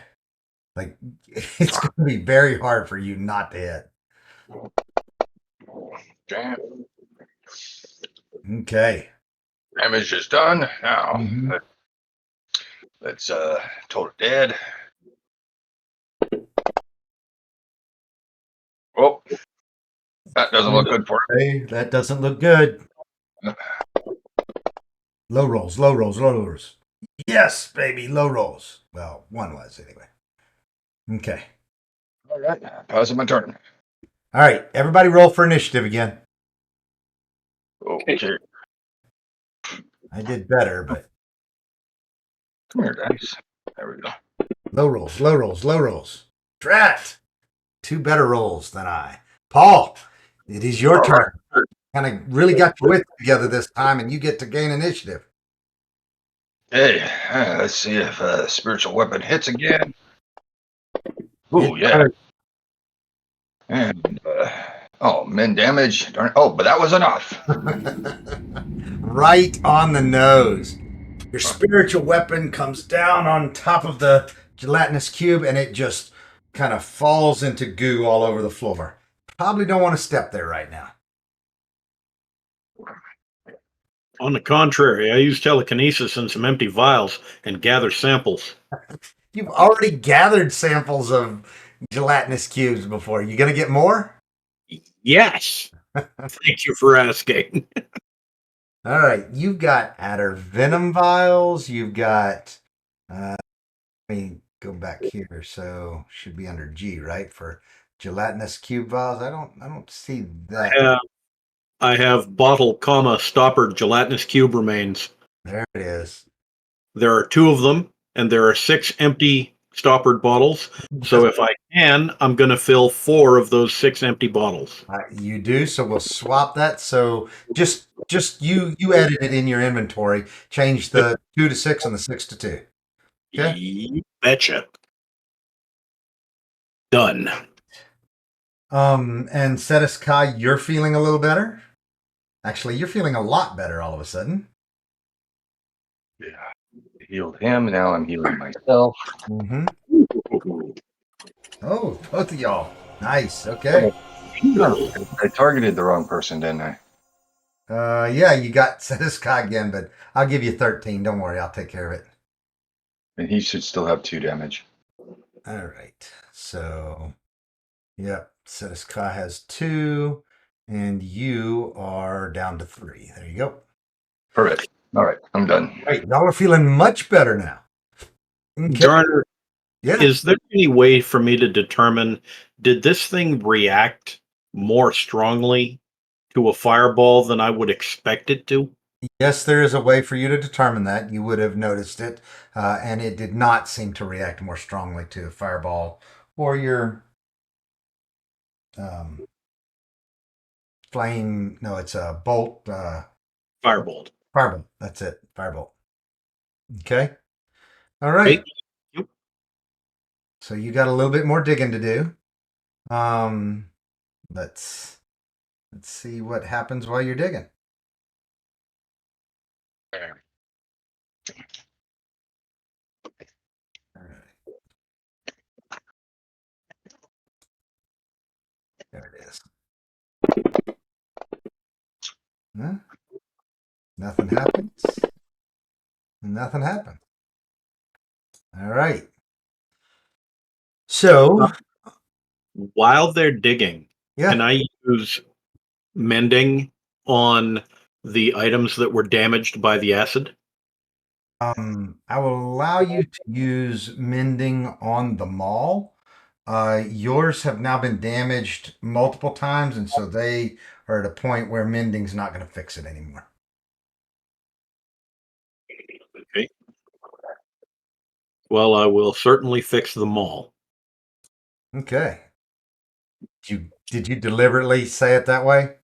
[SPEAKER 2] Like, it's going to be very hard for you not to hit.
[SPEAKER 3] Damn.
[SPEAKER 2] Okay.
[SPEAKER 3] Damage is done. Now, let's total dead. Oh, that doesn't look good for it.
[SPEAKER 2] Hey, that doesn't look good. Low rolls, low rolls, low rolls. Yes, baby, low rolls. Well, one was anyway. Okay.
[SPEAKER 3] All right. Passing my turn.
[SPEAKER 2] All right. Everybody roll for initiative again.
[SPEAKER 3] Okay.
[SPEAKER 2] I did better, but...
[SPEAKER 3] Come here, dice. There we go.
[SPEAKER 2] Low rolls, low rolls, low rolls. Drat! 2 better rolls than I. Paul, it is your turn. Kind of really got your wits together this time, and you get to gain initiative.
[SPEAKER 3] Hey, let's see if spiritual weapon hits again. Oh, yeah. And oh, men damage. Darn. Oh, but that was enough.
[SPEAKER 2] Right on the nose. Your spiritual weapon comes down on top of the gelatinous cube and it just kind of falls into goo all over the floor. Probably don't want to step there right now.
[SPEAKER 1] On the contrary, I use telekinesis in some empty vials and gather samples.
[SPEAKER 2] You've already gathered samples of gelatinous cubes before. You gonna get more?
[SPEAKER 1] Yes. Thank you for asking.
[SPEAKER 2] All right. You've got adder venom vials. You've got. Let me go back here. So should be under G, right? For gelatinous cube vials. I don't see that.
[SPEAKER 1] I have bottle, stoppered gelatinous cube remains.
[SPEAKER 2] There it is.
[SPEAKER 1] There are 2 of them, and there are 6 empty stoppered bottles. So if I can, I'm going to fill 4 of those 6 empty bottles.
[SPEAKER 2] You do. So we'll swap that. So just you edit it in your inventory. Change the 2 to 6 and the 6 to 2. Okay.
[SPEAKER 1] You betcha. Done.
[SPEAKER 2] And Cetus Kai, you're feeling a little better? Actually, you're feeling a lot better all of a sudden.
[SPEAKER 3] Yeah. Healed him. Now I'm healing myself.
[SPEAKER 2] Mm-hmm. Oh, both of y'all. Nice. Okay.
[SPEAKER 3] I targeted the wrong person, didn't I?
[SPEAKER 2] Yeah, you got Cetus Kai again, but I'll give you 13. Don't worry, I'll take care of it.
[SPEAKER 3] And he should still have 2 damage.
[SPEAKER 2] All right. So, yep, Cetus Kai has 2, and you are down to 3. There you go.
[SPEAKER 3] Perfect. All right, I'm done.
[SPEAKER 2] Right, y'all are feeling much better now. Okay.
[SPEAKER 1] Garner,
[SPEAKER 2] Yeah.
[SPEAKER 1] is there any way for me to determine, did this thing react more strongly to a fireball than I would expect it to?
[SPEAKER 2] Yes, there is a way for you to determine that. You would have noticed it, and it did not seem to react more strongly to a fireball or your flame. No, it's a bolt.
[SPEAKER 1] Firebolt.
[SPEAKER 2] Firebolt. That's it. Firebolt. Okay. All right.
[SPEAKER 1] Yep.
[SPEAKER 2] So you got a little bit more digging to do. Let's see what happens while you're digging. All right. There it is. Huh? Nothing happens. Nothing happened. All right. So
[SPEAKER 1] While they're digging,
[SPEAKER 2] yeah,
[SPEAKER 1] can I use mending on the items that were damaged by the acid?
[SPEAKER 2] I will allow you to use mending on the mall. Yours have now been damaged multiple times, and so they are at a point where mending's not going to fix it anymore.
[SPEAKER 1] Okay. Well, I will certainly fix them all.
[SPEAKER 2] Okay. Did you deliberately say it that way?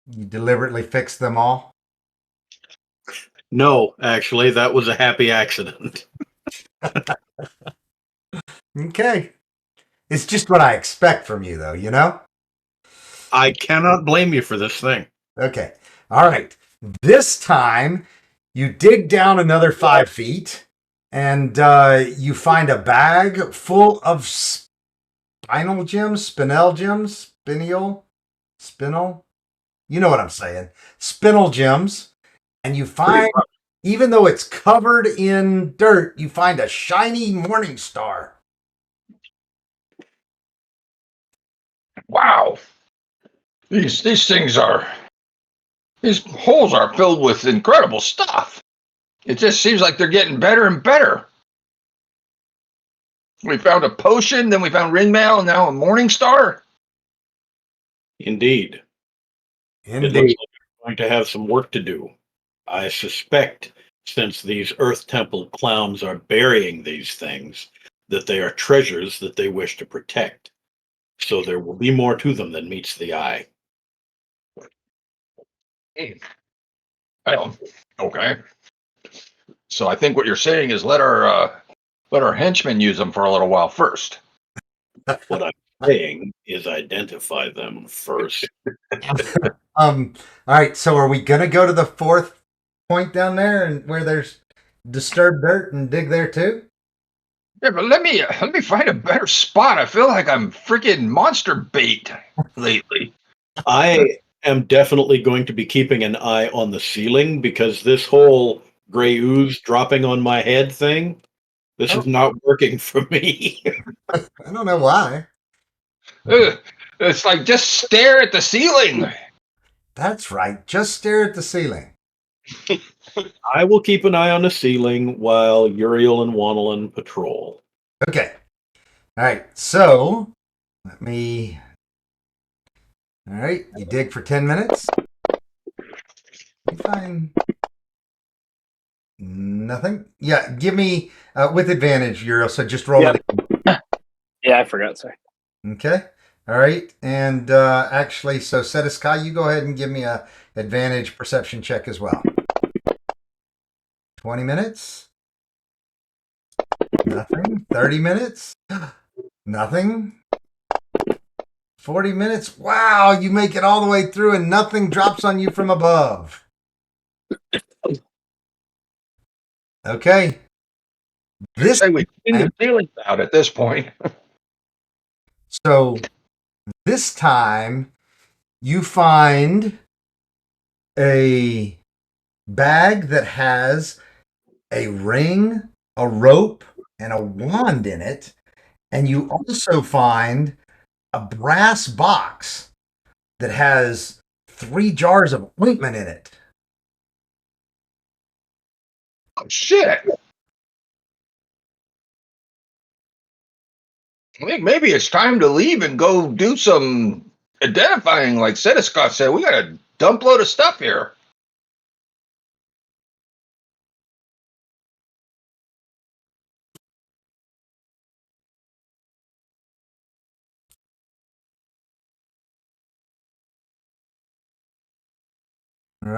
[SPEAKER 2] You deliberately fixed them all?
[SPEAKER 1] No, actually, that was a happy accident.
[SPEAKER 2] Okay. It's just what I expect from you, though, you know?
[SPEAKER 1] I cannot blame you for this thing.
[SPEAKER 2] Okay. All right. This time, you dig down another 5 feet, and you find a bag full of spinal gems, spinel gems, spinal. You know what I'm saying. Spinal gems. And you find, even though it's covered in dirt, you find a shiny morning star.
[SPEAKER 3] Wow. These holes are filled with incredible stuff. It just seems like they're getting better and better. We found a potion, then we found ring mail, and now a morning star.
[SPEAKER 1] Indeed. It looks like we're going to have some work to do. I suspect, since these Earth Temple clowns are burying these things, that they are treasures that they wish to protect. So there will be more to them than meets the eye.
[SPEAKER 3] Well, okay. So I think what you're saying is let our henchmen use them for a little while first.
[SPEAKER 1] What I'm saying is identify them first.
[SPEAKER 2] All right. So are we gonna go to the fourth point down there and where there's disturbed dirt and dig there too?
[SPEAKER 3] Yeah, but let me find a better spot. I feel like I'm freaking monster bait lately.
[SPEAKER 1] I am definitely going to be keeping an eye on the ceiling because this whole gray ooze dropping on my head thing, this is not working for me.
[SPEAKER 2] I don't know why.
[SPEAKER 3] Ugh, it's like just stare at the ceiling.
[SPEAKER 2] That's right. Just stare at the ceiling.
[SPEAKER 1] I will keep an eye on the ceiling while Uriel and Wanelin patrol.
[SPEAKER 2] Okay. All right. So let me. All right. You dig for 10 minutes. You find nothing. Yeah. Give me with advantage, Uriel. So just roll it.
[SPEAKER 4] Yeah, I forgot. Sorry.
[SPEAKER 2] Okay. All right. And actually, so Setiskai, you go ahead and give me a advantage perception check as well. 20 minutes. Nothing. 30 minutes. Nothing. 40 minutes. Wow, you make it all the way through and nothing drops on you from above. Okay. This
[SPEAKER 3] Say we clean the ceiling out at this point.
[SPEAKER 2] So this time you find a bag that has a ring, a rope, and a wand in it. And you also find a brass box that has 3 jars of ointment in it.
[SPEAKER 3] Oh shit! I think maybe it's time to leave and go do some identifying. Like Scott said, we got a dump load of stuff here.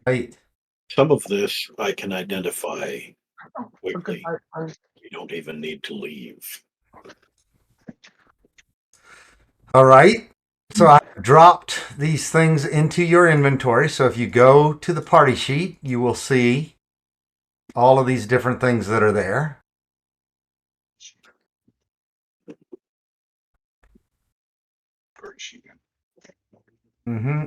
[SPEAKER 2] Right.
[SPEAKER 1] Some of this I can identify quickly. You don't even need to leave.
[SPEAKER 2] All right. So I dropped these things into your inventory. So if you go to the party sheet, you will see all of these different things that are there.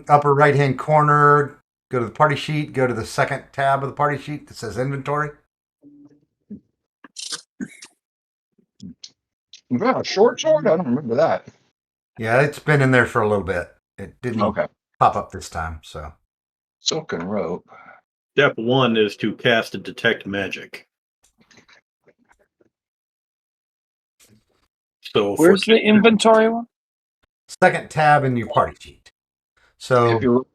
[SPEAKER 2] Upper right hand corner, go to the party sheet, go to the second tab of the party sheet that says inventory.
[SPEAKER 3] Wow, a short sword? I don't remember that.
[SPEAKER 2] Yeah, it's been in there for a little bit. It didn't
[SPEAKER 3] Okay.
[SPEAKER 2] pop up this time. So
[SPEAKER 3] Silken rope.
[SPEAKER 1] Step 1 is to cast and detect magic. So
[SPEAKER 4] Where's the inventory one?
[SPEAKER 2] second tab in your party sheet. So
[SPEAKER 3] If you look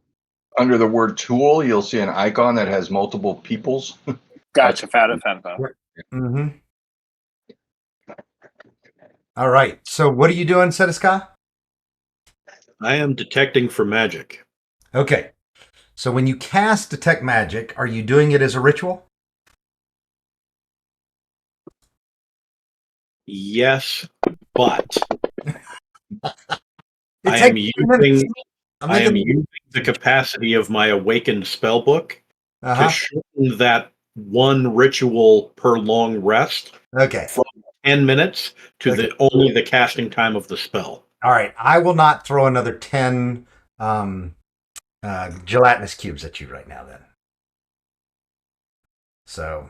[SPEAKER 3] under the word tool, you'll see an icon that has multiple peoples.
[SPEAKER 4] Gotcha. Found it.
[SPEAKER 2] mm-hmm. All right. So what are you doing, Setiskai?
[SPEAKER 1] I am detecting for magic.
[SPEAKER 2] Okay. So when you cast detect magic, are you doing it as a ritual?
[SPEAKER 1] Yes, but I am using the capacity of my awakened spellbook to shorten that one ritual per long rest from 10 minutes to only the casting time of the spell.
[SPEAKER 2] All right. I will not throw another 10 gelatinous cubes at you right now then. So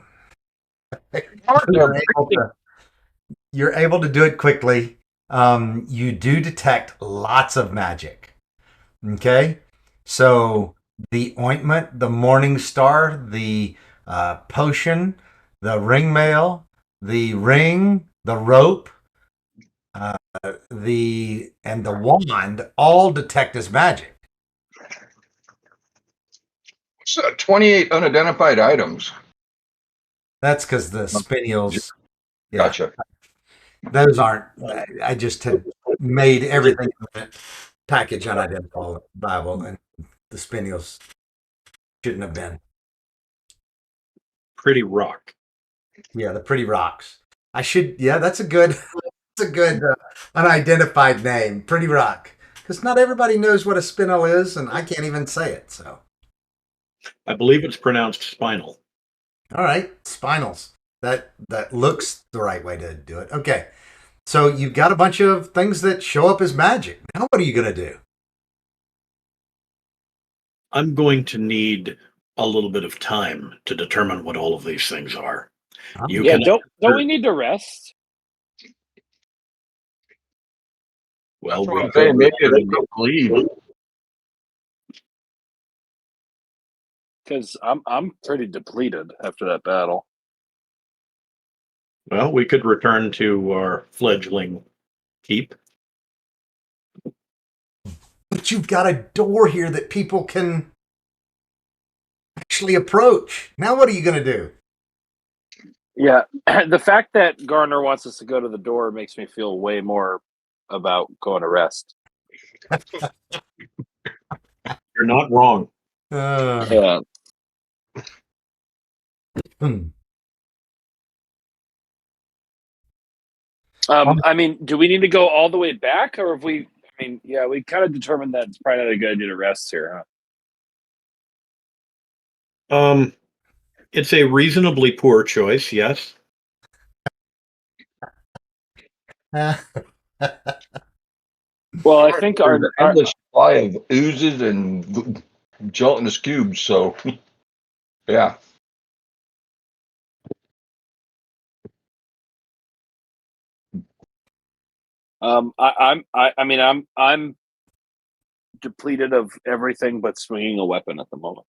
[SPEAKER 2] you're able to do it quickly. You do detect lots of magic. Okay. So the ointment, the morning star, the potion, the ring mail, the ring, the rope, the wand all detect as magic.
[SPEAKER 3] So 28 unidentified items.
[SPEAKER 2] That's because the spinels. Yeah,
[SPEAKER 3] Gotcha.
[SPEAKER 2] those aren't. I just had made everything in that package unidentifiable, and the spinels shouldn't have been.
[SPEAKER 1] Pretty rock.
[SPEAKER 2] Yeah, the pretty rocks. I should. Yeah, that's a good. It's a good unidentified name. Pretty rock. Because not everybody knows what a spinel is, and I can't even say it. So,
[SPEAKER 1] I believe it's pronounced spinal.
[SPEAKER 2] all right, spinals. That looks the right way to do it. Okay, so you've got a bunch of things that show up as magic. Now, what are you gonna do?
[SPEAKER 1] I'm going to need a little bit of time to determine what all of these things are. You
[SPEAKER 4] Yeah,
[SPEAKER 1] can
[SPEAKER 4] don't we need to rest?
[SPEAKER 1] well,
[SPEAKER 3] That's what
[SPEAKER 1] we
[SPEAKER 3] I'm
[SPEAKER 1] could
[SPEAKER 3] saying. Maybe a
[SPEAKER 1] return-
[SPEAKER 3] quick leave.
[SPEAKER 4] Because I'm pretty depleted after that battle.
[SPEAKER 1] well, we could return to our fledgling keep.
[SPEAKER 2] But you've got a door here that people can actually approach. Now, what are you gonna do?
[SPEAKER 4] Yeah, the fact that Garner wants us to go to the door makes me feel way more about going to rest.
[SPEAKER 1] You're not wrong.
[SPEAKER 4] Yeah.
[SPEAKER 2] Hmm.
[SPEAKER 4] I mean, do we need to go all the way back, or if we? I mean, yeah, we kind of determined that it's probably not a good idea to rest here, huh?
[SPEAKER 1] It's a reasonably poor choice, yes.
[SPEAKER 4] Well, I think
[SPEAKER 3] There's an endless supply of oozes and gelatinous cubes. So, yeah.
[SPEAKER 4] I mean, I'm depleted of everything but swinging a weapon at the moment.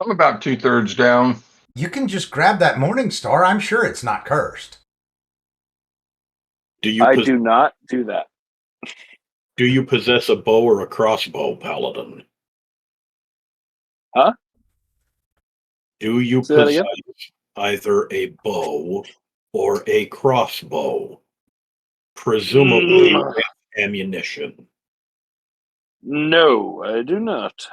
[SPEAKER 3] I'm about 2/3 down.
[SPEAKER 2] You can just grab that morning star. I'm sure it's not cursed.
[SPEAKER 1] Do you
[SPEAKER 4] I
[SPEAKER 1] pos-
[SPEAKER 4] do not do that.
[SPEAKER 1] do you possess a bow or a crossbow, Paladin?
[SPEAKER 4] Huh?
[SPEAKER 1] Do you
[SPEAKER 4] Say that
[SPEAKER 1] possess
[SPEAKER 4] again?
[SPEAKER 1] either a bow or a crossbow? Presumably
[SPEAKER 4] Mm,
[SPEAKER 1] with ammunition.
[SPEAKER 4] no, I do not.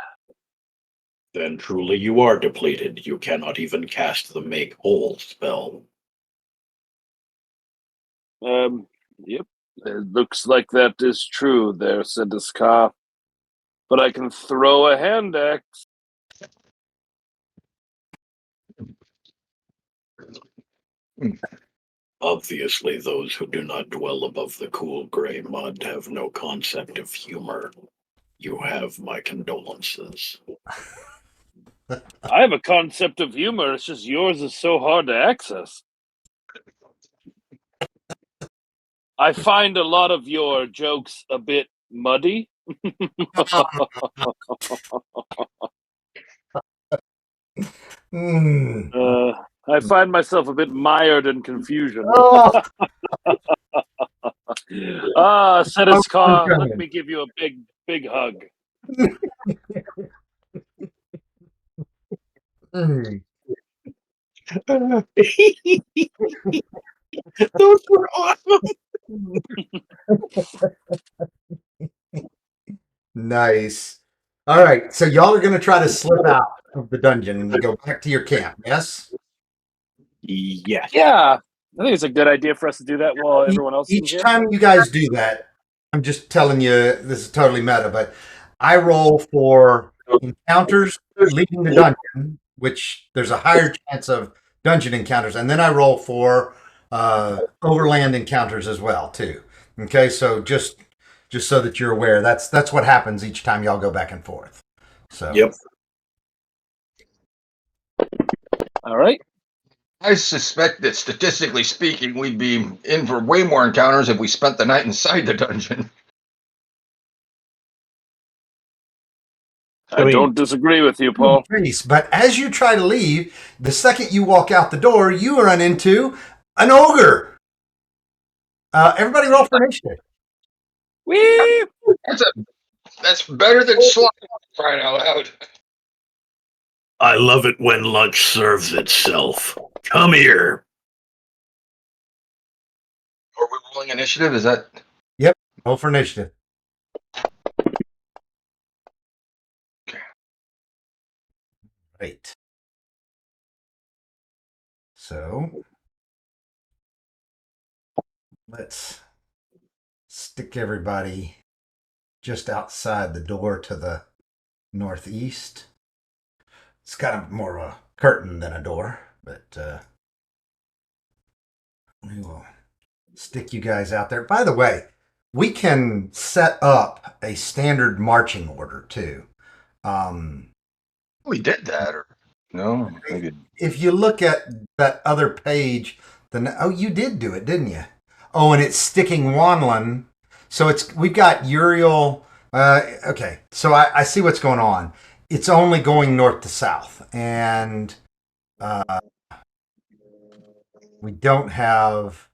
[SPEAKER 1] Then truly you are depleted. You cannot even cast the make whole spell.
[SPEAKER 4] Yep. It looks like that is true there, said the scarf. But I can throw a hand axe.
[SPEAKER 1] Obviously, those who do not dwell above the cool gray mud have no concept of humor. You have my condolences.
[SPEAKER 4] I have a concept of humor, it's just yours is so hard to access. I find a lot of your jokes a bit muddy.
[SPEAKER 2] Mm.
[SPEAKER 4] I find myself a bit mired in confusion.
[SPEAKER 2] Oh,
[SPEAKER 4] Said a scar, let me give you a big hug.
[SPEAKER 2] mm.
[SPEAKER 1] Those were awesome.
[SPEAKER 2] Nice. All right, so y'all are going to try to slip out of the dungeon and go back to your camp. Yes.
[SPEAKER 1] Yes.
[SPEAKER 4] Yeah, I think it's a good idea for us to do that while everyone else is
[SPEAKER 2] Each
[SPEAKER 4] here.
[SPEAKER 2] time you guys do that, I'm just telling you this is totally meta, but I roll for encounters leading the dungeon, which there's a higher chance of dungeon encounters, and then I roll for overland encounters as well too. Okay, so just so that you're aware, that's what happens each time y'all go back and forth. So
[SPEAKER 1] Yep.
[SPEAKER 4] All right.
[SPEAKER 3] I suspect that statistically speaking, we'd be in for way more encounters if we spent the night inside the dungeon.
[SPEAKER 4] I don't disagree with you, Paul.
[SPEAKER 2] Face, but as you try to leave, the second you walk out the door, you run into an ogre. Everybody roll for initiative.
[SPEAKER 4] Whee!
[SPEAKER 3] That's better than slime, crying out loud.
[SPEAKER 1] I love it when lunch serves itself. Come here.
[SPEAKER 3] Are we rolling initiative? Is that
[SPEAKER 2] Yep, roll for initiative. Right. So let's stick everybody just outside the door to the northeast. It's kind of more of a curtain than a door, but we will stick you guys out there. By the way, we can set up a standard marching order too.
[SPEAKER 3] We did that, or no? Maybe.
[SPEAKER 2] If you look at that other page, then you did do it, didn't you? Oh, and it's sticking Wanlin. So we've got Uriel. Okay, so I see what's going on. It's only going north to south, and we don't have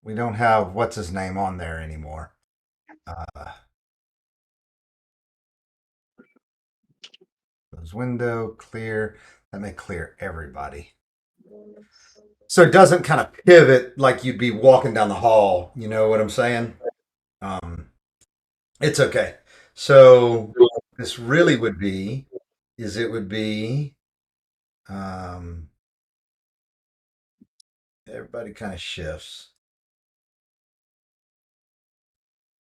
[SPEAKER 2] what's his name on there anymore. Close window, clear. That may clear everybody. So it doesn't kind of pivot like you'd be walking down the hall. You know what I'm saying? It's okay. So this really would be, everybody kind of shifts.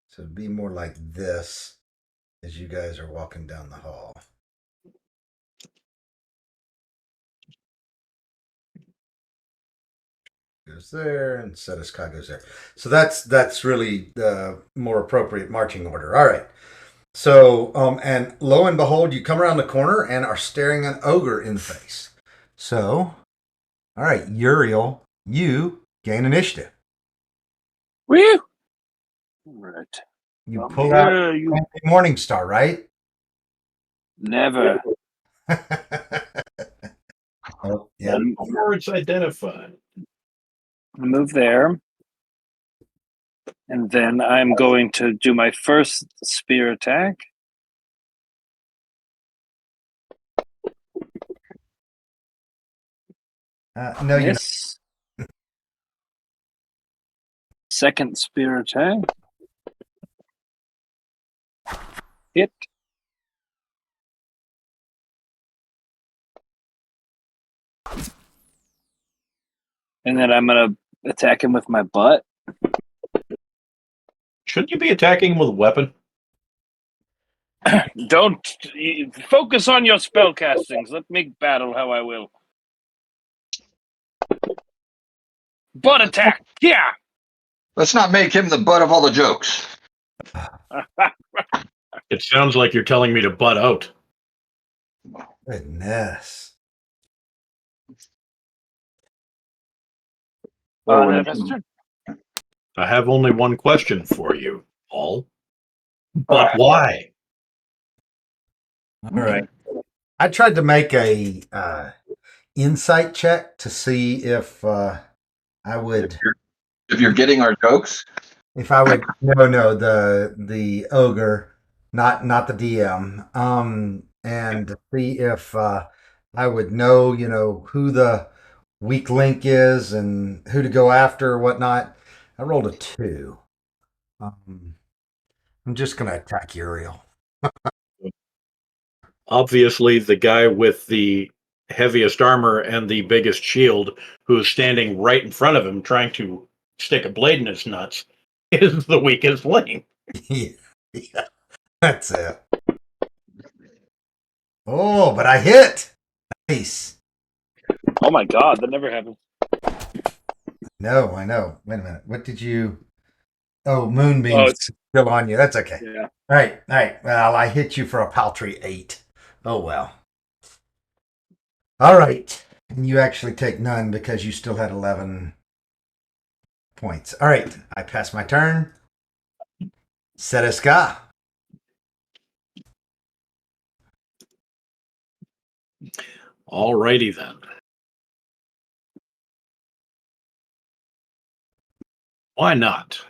[SPEAKER 2] So it'd be more like this as you guys are walking down the hall. Goes there, and Setiskai goes there. So that's really the more appropriate marching order. All right. So and lo and behold, you come around the corner and are staring an ogre in the face. So, all right, Uriel, you gain initiative.
[SPEAKER 4] Woo! Right.
[SPEAKER 2] You pull out Morning Star, right?
[SPEAKER 4] Never.
[SPEAKER 2] Oh, yeah.
[SPEAKER 1] Or it's identified.
[SPEAKER 4] Move there. And then I'm going to do my first spear attack.
[SPEAKER 2] No, you
[SPEAKER 4] Miss. Second spear attack. Hit. And then I'm going to attack him with my butt.
[SPEAKER 1] Shouldn't you be attacking him with a weapon?
[SPEAKER 4] Don't focus on your spell castings. Let me battle how I will. Butt attack. Yeah.
[SPEAKER 3] Let's not make him the butt of all the jokes.
[SPEAKER 1] It sounds like you're telling me to butt out.
[SPEAKER 2] Goodness.
[SPEAKER 1] I have only one question for you, Paul. But why?
[SPEAKER 2] All right. I tried to make a insight check to see if I would.
[SPEAKER 3] If you're getting our jokes,
[SPEAKER 2] If I would, no, the ogre, not the DM, and to see if I would know, who the weak link is and who to go after or whatnot. I rolled a 2. I'm just gonna attack Uriel.
[SPEAKER 1] Obviously, the guy with the heaviest armor and the biggest shield, who is standing right in front of him trying to stick a blade in his nuts, is the weakest link.
[SPEAKER 2] Yeah, that's it. Oh, but I hit. Nice.
[SPEAKER 4] Oh my god, that never happened.
[SPEAKER 2] No, I know. Wait a minute. What did you? Oh, Moonbeam's still on you. That's okay.
[SPEAKER 4] Yeah.
[SPEAKER 2] All right. Well, I hit you for a paltry 8. Oh well. All right. And you actually take none because you still had 11 points. All right. I pass my turn. Setiskai.
[SPEAKER 1] All righty then. Why not?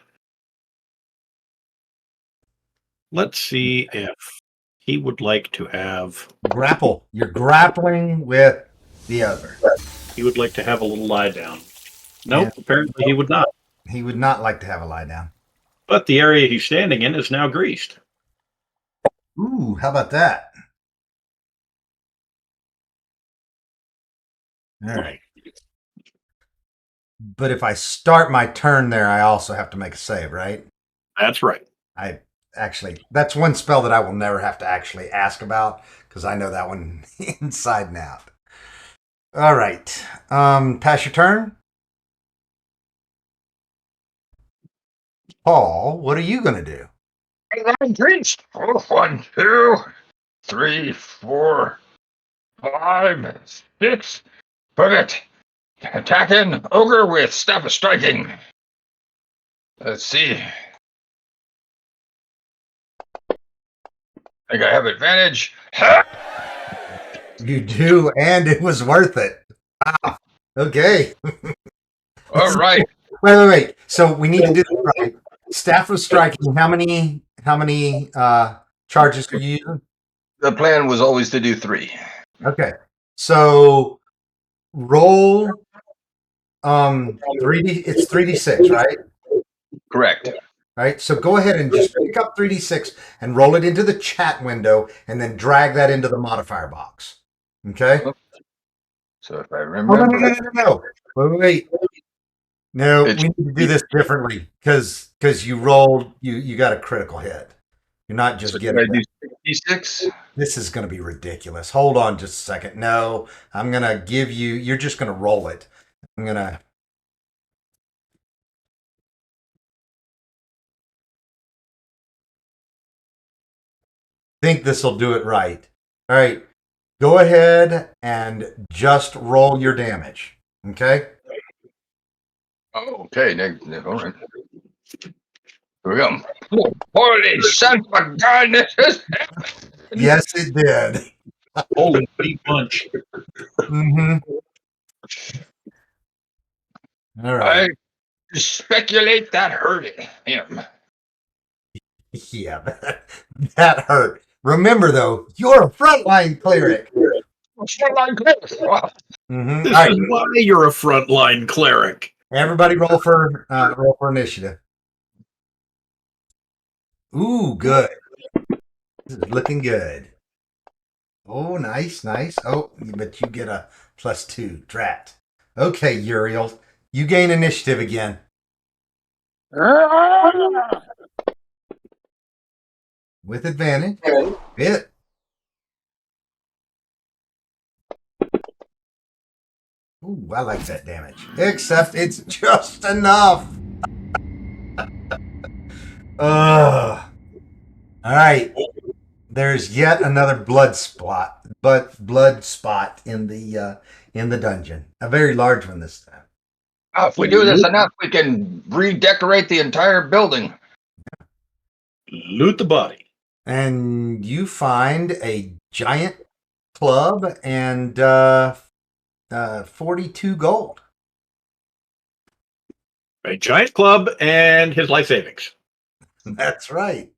[SPEAKER 1] Let's see if he would like to have...
[SPEAKER 2] Grapple. You're grappling with the ogre.
[SPEAKER 1] He would like to have a little lie down. Nope, apparently he would not.
[SPEAKER 2] He would not like to have a lie down.
[SPEAKER 1] But the area he's standing in is now greased.
[SPEAKER 2] Ooh, how about that? All right. But if I start my turn there, I also have to make a save, right?
[SPEAKER 1] That's right.
[SPEAKER 2] I actually, that's one spell that I will never have to actually ask about because I know that one inside and out. All right. Pass your turn. Paul, what are you going to do?
[SPEAKER 3] Reach. 1, 2, 3, 4, 5, 6. Perfect. Attacking ogre with staff of striking. Let's see. I think I have advantage.
[SPEAKER 2] You do, and it was worth it. Wow. Okay.
[SPEAKER 3] All right.
[SPEAKER 2] Wait. So we need to do this right. Staff of striking. How many charges are you using?
[SPEAKER 3] The plan was always to do 3.
[SPEAKER 2] Okay. So roll 3D, it's 3d6, right?
[SPEAKER 3] Correct.
[SPEAKER 2] Right. So go ahead and just pick up 3d6 and roll it into the chat window and then drag that into the modifier box. Okay.
[SPEAKER 3] So if I
[SPEAKER 2] Oh,
[SPEAKER 3] remember,
[SPEAKER 2] no. Wait. No,
[SPEAKER 3] It's-
[SPEAKER 2] we need to do this differently because you rolled, you got a critical hit. You're not just
[SPEAKER 3] so
[SPEAKER 2] getting
[SPEAKER 3] I do
[SPEAKER 2] that.
[SPEAKER 3] 66.
[SPEAKER 2] This is going to be ridiculous. Hold on just a second. No, I'm going to give you, you're just going to roll it. I'm going to. Think this will do it right. All right. Go ahead and just roll your damage. Okay.
[SPEAKER 3] Oh, okay. All right. Here we go. Holy son of a gun! This is
[SPEAKER 2] Yes, it did.
[SPEAKER 1] Holy big punch.
[SPEAKER 2] Mm-hmm. All right.
[SPEAKER 3] I speculate that hurt him.
[SPEAKER 2] Yeah, that hurt. Remember, though, you're a frontline cleric.
[SPEAKER 3] Mm-hmm.
[SPEAKER 2] All
[SPEAKER 1] This
[SPEAKER 2] right.
[SPEAKER 1] is why you're a frontline cleric.
[SPEAKER 2] Everybody roll for initiative. Ooh, good. This is looking good. Oh, nice. Oh, but you get a +2. Drat. Okay, Uriel. You gain initiative again. With advantage. Hit. Ooh, I like that damage. Except it's just enough. Ugh. All right. There's yet another blood spot, in the dungeon. A very large one this time.
[SPEAKER 3] Oh, if we do this enough, we can redecorate the entire building.
[SPEAKER 1] Loot the body.
[SPEAKER 2] And you find a giant club and 42 gold.
[SPEAKER 1] A giant club and his life savings.
[SPEAKER 2] That's right.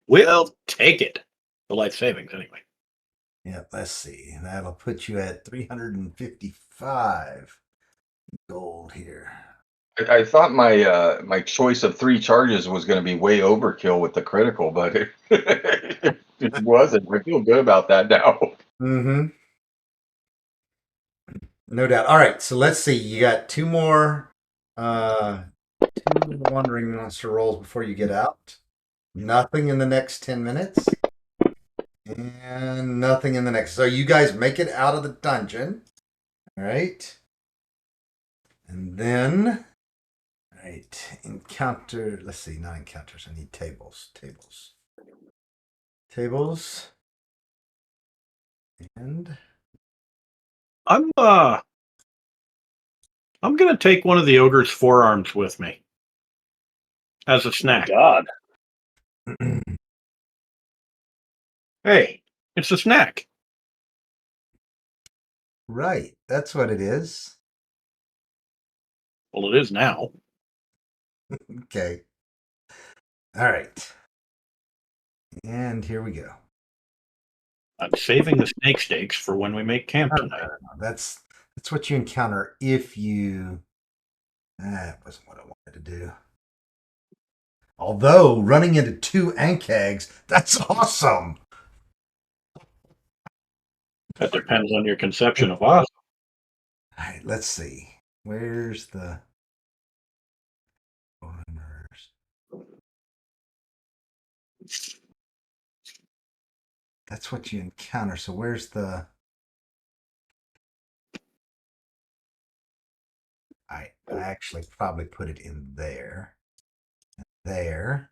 [SPEAKER 1] We'll take it. The life savings, anyway.
[SPEAKER 2] Yeah, let's see. That'll put you at 355 gold here.
[SPEAKER 3] I thought my choice of 3 charges was going to be way overkill with the critical, but it wasn't. I feel good about that now.
[SPEAKER 2] Mm-hmm. No doubt. All right, so let's see. You got 2 more two wandering monster rolls before you get out. Nothing in the next 10 minutes. And nothing in the next. So you guys make it out of the dungeon. All right. And then, all right, encounter. Let's see, not encounters. I need tables. And
[SPEAKER 1] I'm gonna take one of the ogre's forearms with me as a snack.
[SPEAKER 4] God.
[SPEAKER 1] Hey, it's a snack.
[SPEAKER 2] right, that's what it is.
[SPEAKER 1] Well, it is now.
[SPEAKER 2] Okay. All right. And here we go.
[SPEAKER 1] I'm saving the snake steaks for when we make camp tonight.
[SPEAKER 2] That's what you encounter if you. That wasn't what I wanted to do. Although running into 2 ankags, that's awesome.
[SPEAKER 1] That depends on your conception of awesome.
[SPEAKER 2] All right, let's see. Where's the That's what you encounter. So where's the... I actually probably put it in there. There.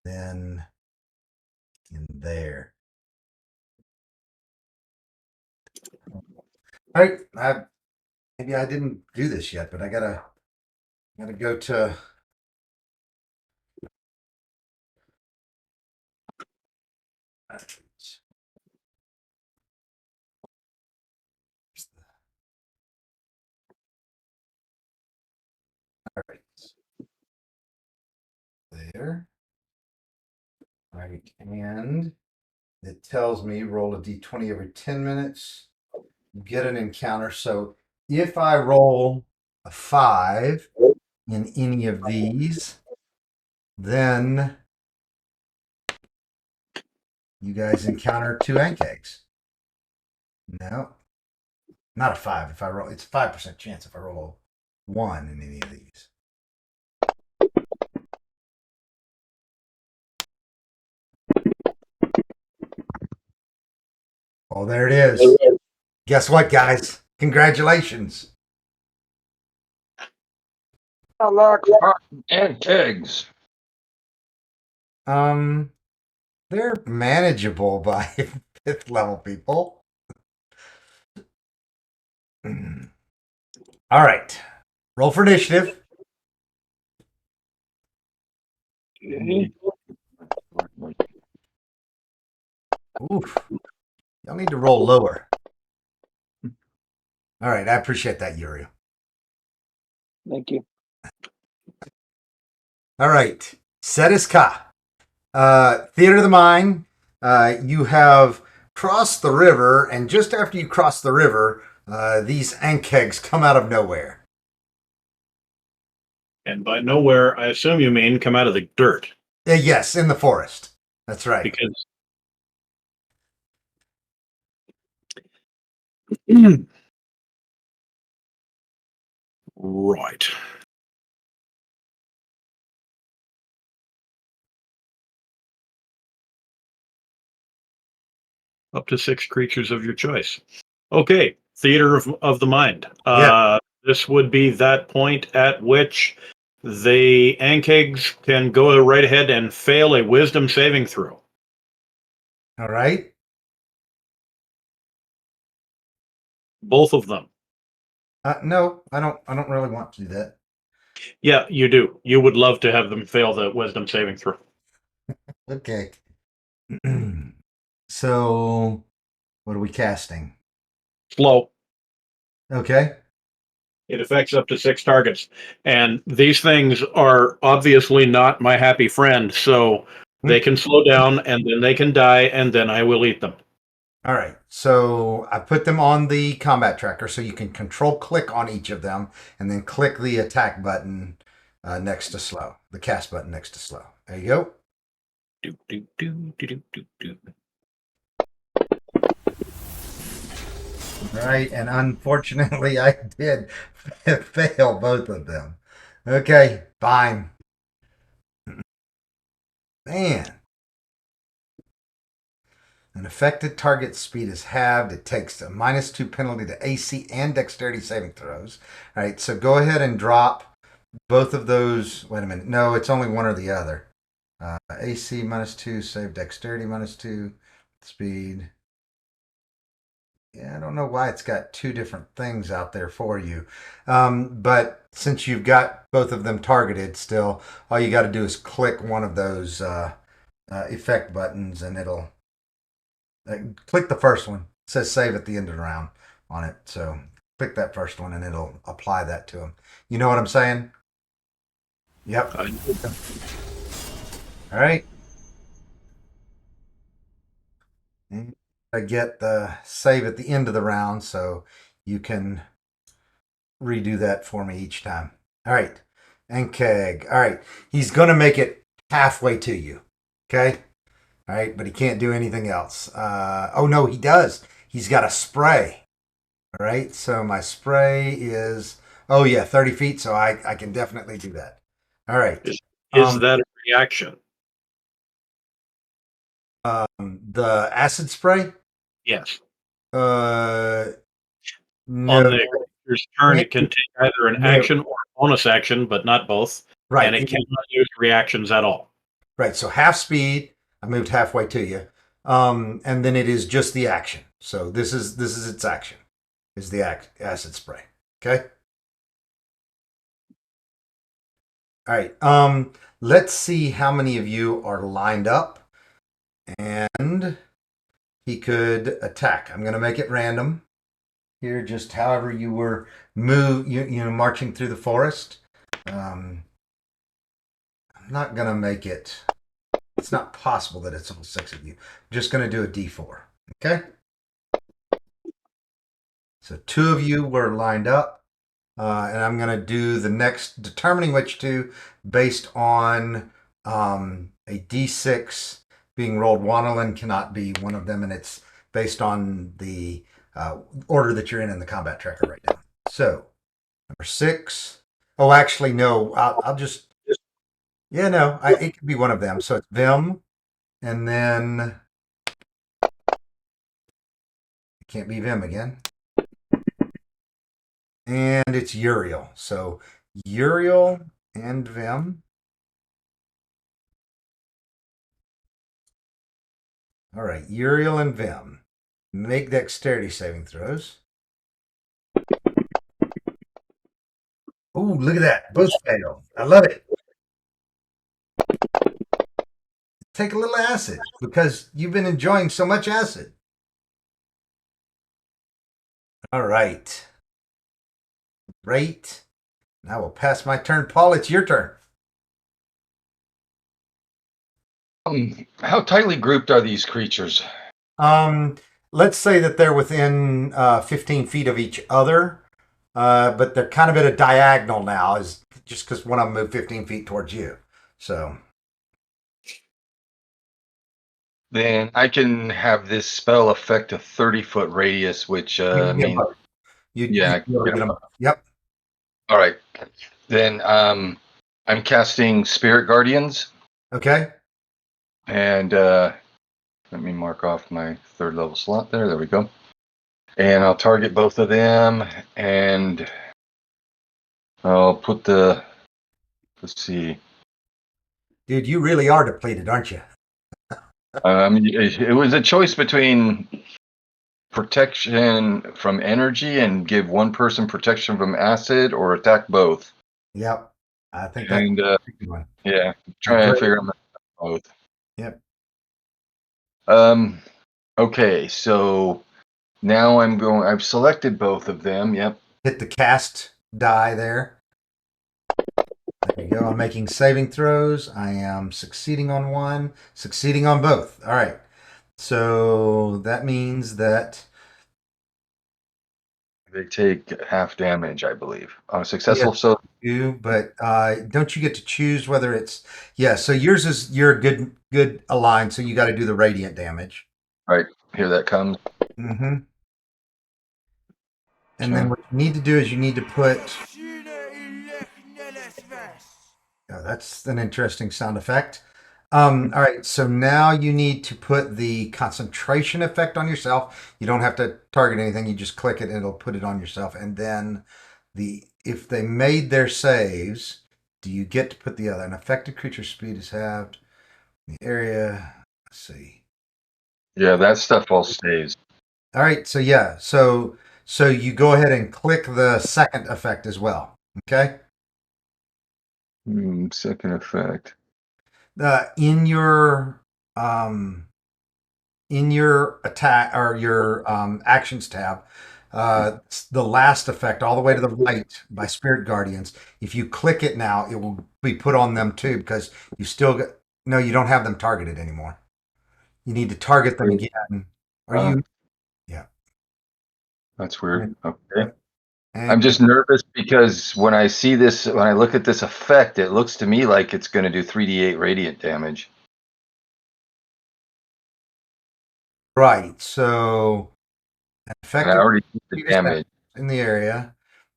[SPEAKER 2] Then in there. All right. Maybe I didn't do this yet, but I gotta go to... All right. There. All right. And it tells me roll a d20 every 10 minutes. Get an encounter. So if I roll a 5 in any of these, then you guys encounter 2 ant eggs. No, not a 5. If I roll, it's a 5% chance if I roll 1 in any of these. Oh, there it is. Guess what, guys? Congratulations.
[SPEAKER 3] And eggs.
[SPEAKER 2] They're manageable by 5th level people. All right. Roll for initiative. Oof. Y'all need to roll lower. All right. I appreciate that, Uriel.
[SPEAKER 4] Thank you.
[SPEAKER 2] All right. Sediska. Theater of the Mind. You have crossed the river, and just after you cross the river, these ankegs come out of nowhere.
[SPEAKER 1] And by nowhere, I assume you mean come out of the dirt.
[SPEAKER 2] Yes, in the forest. That's right.
[SPEAKER 1] Because right. Up to 6 creatures of your choice. Okay, theater of the mind. This would be that point at which the ankegs can go right ahead and fail a wisdom saving throw.
[SPEAKER 2] All right.
[SPEAKER 1] Both of them.
[SPEAKER 2] No, I don't really want to do that.
[SPEAKER 1] Yeah, you do. You would love to have them fail the wisdom saving throw.
[SPEAKER 2] Okay. So, what are we casting?
[SPEAKER 1] Slow.
[SPEAKER 2] Okay.
[SPEAKER 1] It affects up to 6 targets. And these things are obviously not my happy friend, so they can slow down and then they can die and then I will eat them.
[SPEAKER 2] All right. So I put them on the combat tracker so you can control click on each of them and then click the attack button next to slow, the cast button next to slow. There you go.
[SPEAKER 1] Do, do, do, do, do, do, do.
[SPEAKER 2] Right. And unfortunately, I did fail both of them. Okay. Fine. Man. An affected target speed is halved. It takes a -2 penalty to AC and dexterity saving throws. All right, so go ahead and drop both of those. Wait a minute. No, it's only one or the other. AC -2, save dexterity -2, speed. Yeah, I don't know why it's got 2 different things out there for you. But since you've got both of them targeted still, all you got to do is click one of those effect buttons and it'll... click the first one. It says save at the end of the round on it. So click that first one and it'll apply that to them. You know what I'm saying? Yep. All right. And I get the save at the end of the round, so you can redo that for me each time. All right. And Keg. All right. He's going to make it halfway to you. Okay. All right, but he can't do anything else. Oh, no, he does. He's got a spray. All right, so my spray is, 30 feet, so I can definitely do that. All right.
[SPEAKER 1] Is that a reaction?
[SPEAKER 2] The acid spray?
[SPEAKER 1] Yes.
[SPEAKER 2] No.
[SPEAKER 1] On the creature's turn, it can take either an
[SPEAKER 2] No.
[SPEAKER 1] action or a bonus action, but not both.
[SPEAKER 2] Right.
[SPEAKER 1] And it cannot use reactions at all.
[SPEAKER 2] Right. So half speed. I moved halfway to you. And then it is just the action. So this is its action. Is the acid spray. Okay. All right. Let's see how many of you are lined up. And he could attack. I'm going to make it random here, just however you were marching through the forest. I'm not going to make it. It's not possible that it's all 6 of you. I'm just going to do a D4. Okay. So 2 of you were lined up. And I'm going to do the next, determining which 2 based on a D6 being rolled. Wanalin cannot be one of them, and it's based on the order that you're in the combat tracker right now. So, number 6. Oh, actually, no. I'll just. Yeah, no. It could be one of them. So it's Vim, and then it can't be Vim again. And it's Uriel. So Uriel and Vim. All right, Uriel and Vim. Make dexterity saving throws. Oh, look at that. Both fail. I love it. Take a little acid because you've been enjoying so much acid. All right. Great. Now we'll pass my turn. Paul, it's your turn.
[SPEAKER 3] How tightly grouped are these creatures?
[SPEAKER 2] Let's say that they're within 15 feet of each other, but they're kind of at a diagonal now, is just because one of them moved 15 feet towards you. So
[SPEAKER 3] then I can have this spell affect a 30-foot radius, which means
[SPEAKER 2] you'd be able to get them. Yep.
[SPEAKER 3] All right. Then I'm casting Spirit Guardians.
[SPEAKER 2] Okay.
[SPEAKER 3] And let me mark off my 3rd level slot there. There we go. And I'll target both of them, and I'll put let's see.
[SPEAKER 2] Dude, you really are depleted, aren't you?
[SPEAKER 3] It was a choice between protection from energy and give one person protection from acid, or attack both.
[SPEAKER 2] Yep. I think that's
[SPEAKER 3] a good one. Yeah, trying to figure out both.
[SPEAKER 2] Yep.
[SPEAKER 3] Okay, so now I've selected both of them. Yep.
[SPEAKER 2] Hit the cast die there. There you go. I'm making saving throws. I am succeeding on one, succeeding on both. All right. So that means that
[SPEAKER 3] they take half damage, I believe, on a successful.
[SPEAKER 2] Yes,
[SPEAKER 3] so
[SPEAKER 2] you, but don't you get to choose whether it's So yours is you're good aligned, so you got to do the radiant damage.
[SPEAKER 3] Right here, that comes.
[SPEAKER 2] Mm-hmm. And then what you need to do is you need to put. Oh, that's an interesting sound effect. All right, so now you need to put the concentration effect on yourself. You don't have to target anything. You just click it and it'll put it on yourself. And then if they made their saves, do you get to put the other? An affected creature's speed is halved. The area, let's see.
[SPEAKER 3] Yeah, that stuff all stays.
[SPEAKER 2] All right, so yeah, so you go ahead and click the second effect as well. Okay.
[SPEAKER 3] Second effect.
[SPEAKER 2] In your attack or your actions tab, the last effect all the way to the right by Spirit Guardians. If you click it now, it will be put on them too, because you still got no. You don't have them targeted anymore. You need to target them again. Are you? Yeah.
[SPEAKER 3] That's weird. Okay.
[SPEAKER 2] And
[SPEAKER 3] I'm just nervous because when I look at this effect, it looks to me like it's going to do 3d8 radiant damage.
[SPEAKER 2] Right. So, effective
[SPEAKER 3] I already did the damage
[SPEAKER 2] in the area,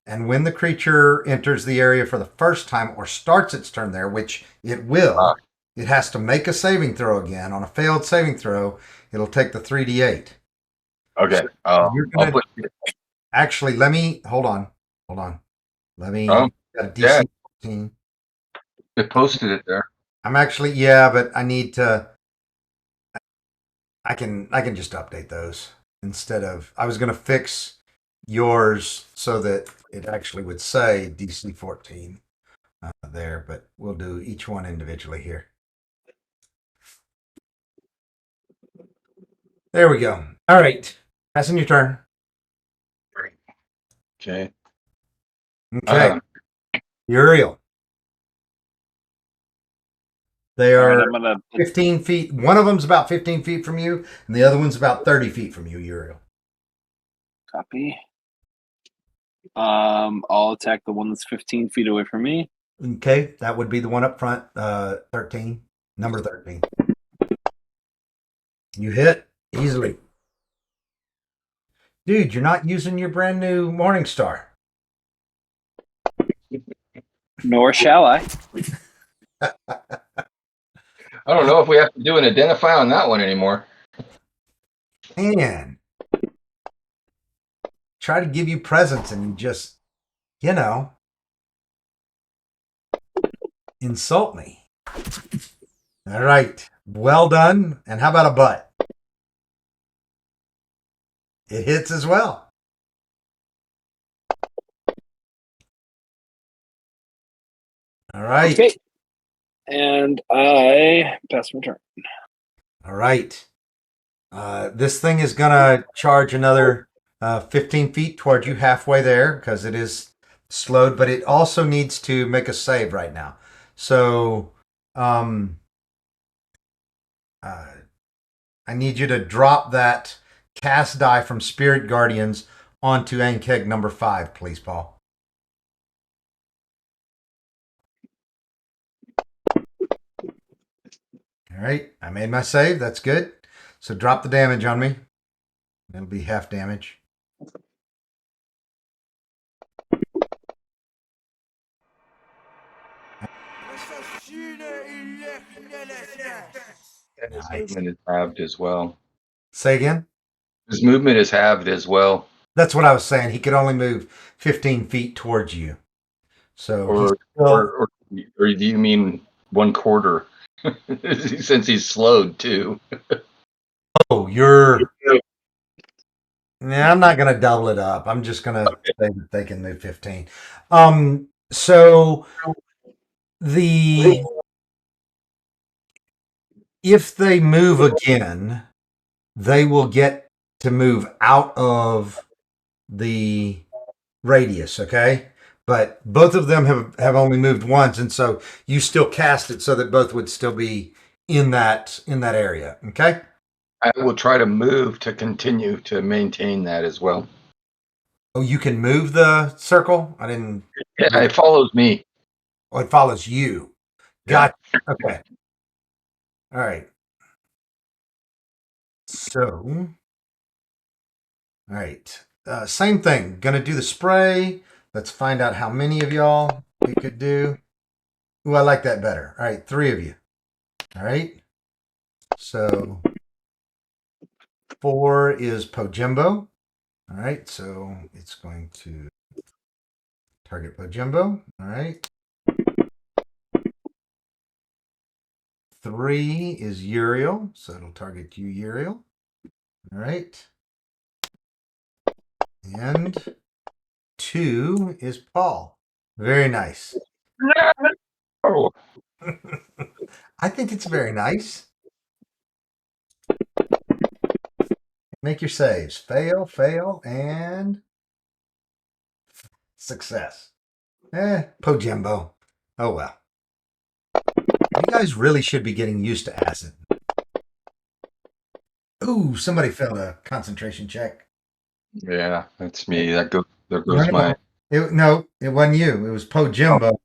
[SPEAKER 2] and when the creature enters the area for the first time or starts its turn there, which it will, it has to make a saving throw again. On a failed saving throw, it'll take the 3d8.
[SPEAKER 3] Okay.
[SPEAKER 2] So
[SPEAKER 3] I'll put.
[SPEAKER 2] actually, let me hold on. Let me
[SPEAKER 3] Oh,
[SPEAKER 2] got a DC
[SPEAKER 3] yeah.
[SPEAKER 2] 14.
[SPEAKER 3] It posted it there.
[SPEAKER 2] I'm actually but I need to. I can just update those instead of. I was going to fix yours so that it actually would say DC 14 there, but we'll do each one individually here. There we go. All right, passing your turn.
[SPEAKER 3] Okay.
[SPEAKER 2] Okay, Uriel. They
[SPEAKER 4] All
[SPEAKER 2] are
[SPEAKER 4] right, I'm gonna
[SPEAKER 2] 15 feet. One of them's about 15 feet from you, and the other one's about 30 feet from you, Uriel.
[SPEAKER 4] copy. I'll attack the one that's 15 feet away from me.
[SPEAKER 2] Okay, that would be the one up front, 13, number 13. You hit easily. Dude, you're not using your brand new Morning Star.
[SPEAKER 4] Nor shall I.
[SPEAKER 3] I don't know if we have to do an identify on that one anymore.
[SPEAKER 2] Man, try to give you presents and you just, insult me. All right, well done. And how about a butt? It hits as well. All right.
[SPEAKER 4] Okay. And I pass my turn.
[SPEAKER 2] All right. This thing is going to charge another 15 feet towards you halfway there because it is slowed, but it also needs to make a save right now. So I need you to drop that cast die from Spirit Guardians onto Ankeg number 5, please, Paul. All right, I made my save. That's good. So drop the damage on me. It'll be half damage.
[SPEAKER 3] His movement is halved as well.
[SPEAKER 2] Say again?
[SPEAKER 3] His movement is halved as well.
[SPEAKER 2] That's what I was saying. He could only move 15 feet towards you. So
[SPEAKER 3] Or do you mean 1/4? Since he's slowed too.
[SPEAKER 2] you're. Yeah, I'm not going to double it up. I'm just going to say that they can move 15. So if they move again, they will get to move out of the radius, okay? But both of them have only moved once, and so you still cast it so that both would still be in that area, okay?
[SPEAKER 3] I will try to move to continue to maintain that as well.
[SPEAKER 2] Oh, you can move the circle? I didn't.
[SPEAKER 3] Yeah, it follows me.
[SPEAKER 2] Oh, it follows you.
[SPEAKER 3] Yeah.
[SPEAKER 2] Gotcha. Okay. All right. So, all right. Same thing. Gonna do the spray. Let's find out how many of y'all we could do. Ooh, I like that better. All right, 3 of you. All right. So 4 is Pojimbo. All right, so it's going to target Pojimbo. All right. 3 is Uriel, so it'll target you, Uriel. All right. And 2 is Paul. Very nice.
[SPEAKER 3] Oh.
[SPEAKER 2] I think it's very nice. Make your saves. Fail, and success. Pojimbo. Oh well. You guys really should be getting used to acid. Ooh, somebody failed a concentration check.
[SPEAKER 3] Yeah, that's me. There goes my.
[SPEAKER 2] No, it wasn't you. It was Pojimbo,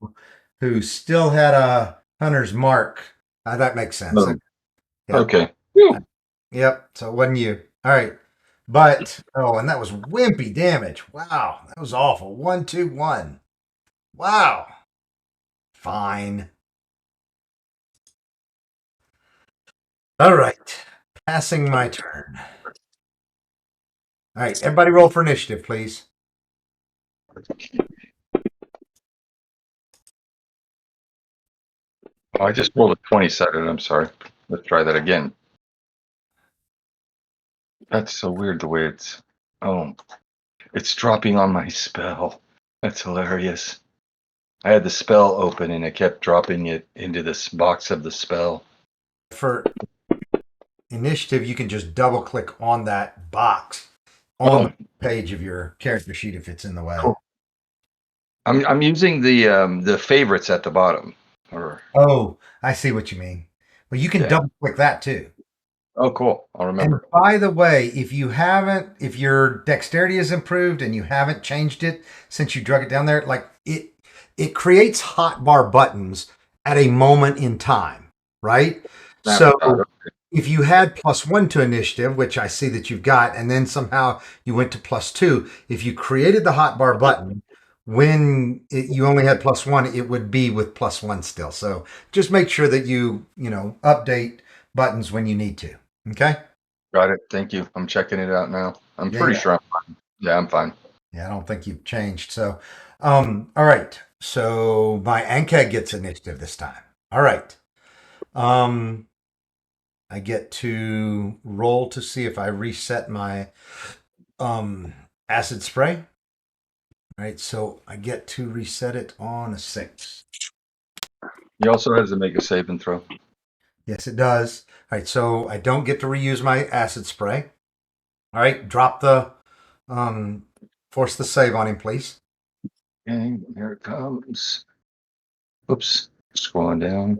[SPEAKER 2] who still had a hunter's mark. That makes sense.
[SPEAKER 3] Oh.
[SPEAKER 2] Yeah.
[SPEAKER 3] Okay.
[SPEAKER 2] Yep. So it wasn't you. All right. But and that was wimpy damage. Wow, that was awful. 1, 2, 1. Wow. Fine. All right. Passing my turn. All right. Everybody roll for initiative, please.
[SPEAKER 3] Oh, I just rolled a 27. I'm sorry. Let's try that again. That's so weird the way it's. Oh, it's dropping on my spell. That's hilarious. I had the spell open and it kept dropping it into this box of the spell.
[SPEAKER 2] For initiative, you can just double click on that box on the page of your character sheet if it's in the way.
[SPEAKER 3] Cool. I'm using the favorites at the bottom.
[SPEAKER 2] Oh, I see what you mean. Well, you can double click that too.
[SPEAKER 3] Oh, cool. I'll remember.
[SPEAKER 2] And by the way, if your dexterity is improved and you haven't changed it since you drug it down there, like it creates hotbar buttons at a moment in time, right? So if you had +1 to initiative, which I see that you've got, and then somehow you went to +2, if you created the hotbar button when you only had +1, it would be with +1 still. So just make sure that you update buttons when you need to. Okay.
[SPEAKER 3] Got it. Thank you. I'm checking it out now. I'm pretty sure I'm fine. Yeah, I'm fine.
[SPEAKER 2] Yeah, I don't think you've changed. So, all right. So my Ankeg gets initiative this time. All right. I get to roll to see if I reset my acid spray. All right. So I get to reset it on a 6.
[SPEAKER 3] He also has to make a save and throw.
[SPEAKER 2] Yes, it does. All right. So I don't get to reuse my acid spray. All right. Drop the force the save on him, please.
[SPEAKER 3] Okay, here it comes. Oops, scrolling down.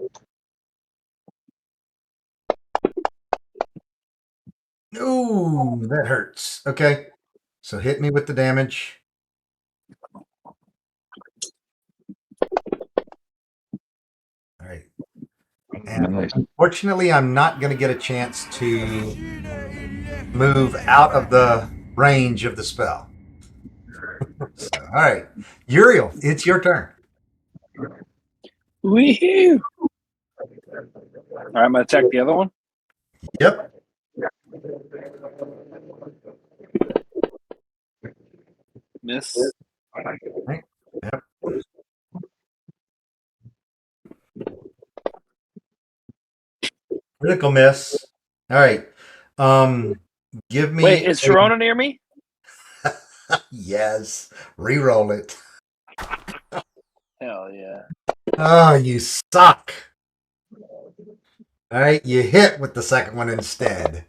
[SPEAKER 2] Ooh, that hurts. Okay. So hit me with the damage. All right. And
[SPEAKER 3] Nice.
[SPEAKER 2] unfortunately, I'm not going to get a chance to move out of the range of the spell. So, all right. Uriel, it's your turn.
[SPEAKER 4] Woohoo! All right, I'm gonna attack the other one.
[SPEAKER 2] Yep.
[SPEAKER 4] Miss.
[SPEAKER 2] Right. Yep. Critical miss. All right. Give me.
[SPEAKER 4] Wait, is Sharona near me?
[SPEAKER 2] Yes. Reroll it.
[SPEAKER 4] Hell yeah!
[SPEAKER 2] Oh, you suck. All right. You hit with the second one instead.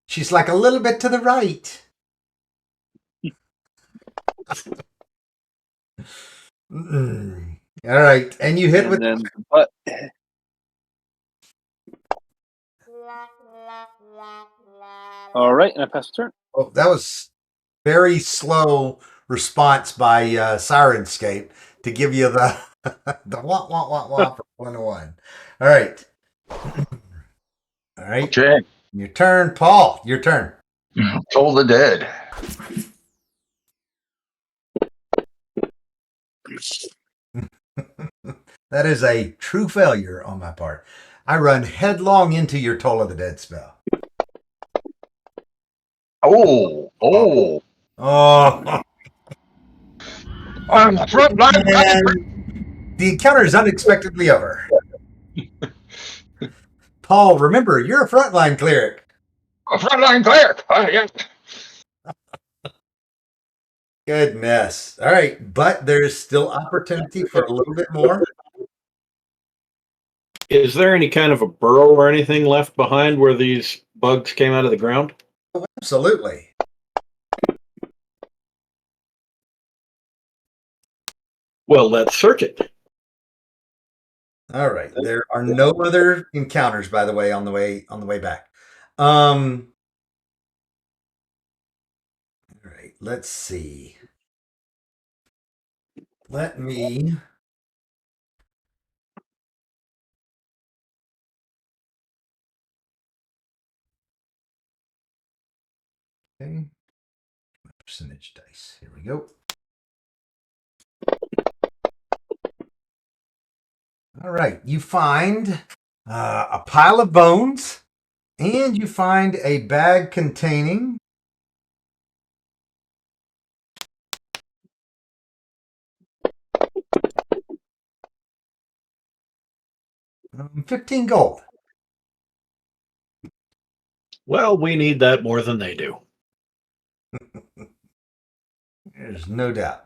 [SPEAKER 2] She's like a little bit to the right. All right. And you hit
[SPEAKER 4] And
[SPEAKER 2] with.
[SPEAKER 4] then, but all right, and I pass the turn.
[SPEAKER 2] Oh, that was very slow response by Sirenscape to give you the the wah for 1-1. All right. All right.
[SPEAKER 3] Okay.
[SPEAKER 2] Your turn, Paul. Your turn.
[SPEAKER 3] Toll the Dead.
[SPEAKER 2] That is a true failure on my part. I run headlong into your Toll of the Dead spell.
[SPEAKER 3] Oh.
[SPEAKER 2] Oh.
[SPEAKER 3] I'm frontline.
[SPEAKER 2] And the encounter is unexpectedly over. Paul, remember, you're a frontline cleric.
[SPEAKER 3] Frontline cleric. Yeah.
[SPEAKER 2] Goodness. All right. But there's still opportunity for a little bit more.
[SPEAKER 1] Is there any kind of a burrow or anything left behind where these bugs came out of the ground?
[SPEAKER 2] Oh, absolutely.
[SPEAKER 1] Well, let's search it.
[SPEAKER 2] All right. There are no other encounters, by the way, on the way back. All right. Let's see. Let me. Okay. Percentage dice. Here we go. All right. You find a pile of bones And you find a bag containing 15 gold.
[SPEAKER 1] Well, we need that more than they do.
[SPEAKER 2] There's no doubt.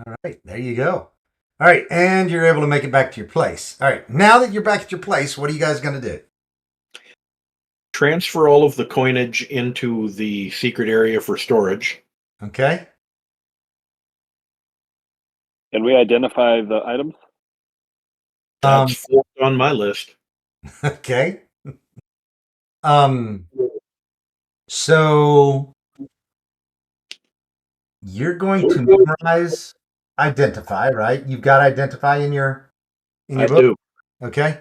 [SPEAKER 2] All right, there you go. All right, and you're able to make it back to your place. All right, now that you're back at your place, what are you guys going to do?
[SPEAKER 1] Transfer all of the coinage into the secret area for storage.
[SPEAKER 2] Okay.
[SPEAKER 4] Can we identify the items?
[SPEAKER 1] That's fourth on my list.
[SPEAKER 2] Okay. So you're going to memorize identify, right? You've got identify in your
[SPEAKER 1] I
[SPEAKER 2] book.
[SPEAKER 1] do.
[SPEAKER 2] Okay.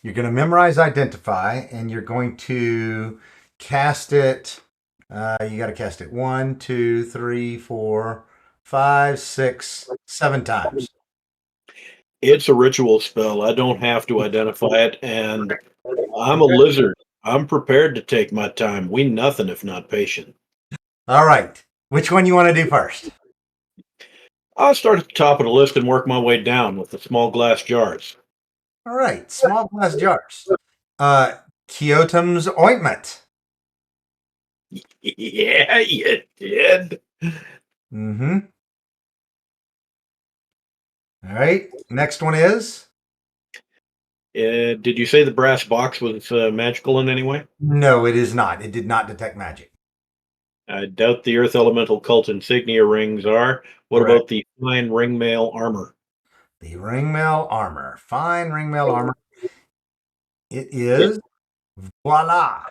[SPEAKER 2] You're going to memorize identify, and you're going to cast it. You got to cast it 1, 2, 3, 4, 5, 6, 7 times.
[SPEAKER 1] It's a ritual spell. I don't have to identify it, and I'm a lizard. I'm prepared to take my time. We nothing if not patient.
[SPEAKER 2] All right. Which one you want to do first?
[SPEAKER 1] I'll start at the top of the list and work my way down with the small glass jars.
[SPEAKER 2] All right. Small glass jars. Kyotum's ointment.
[SPEAKER 1] Yeah, you did.
[SPEAKER 2] Mm-hmm. All right. Next one is?
[SPEAKER 1] Did you say the brass box was magical in any way?
[SPEAKER 2] No, it is not. It did not detect magic.
[SPEAKER 1] I doubt the Earth Elemental Cult insignia rings are. What
[SPEAKER 2] Correct.
[SPEAKER 1] about the fine ringmail armor?
[SPEAKER 2] The ringmail armor. Fine ringmail armor. It is, voila,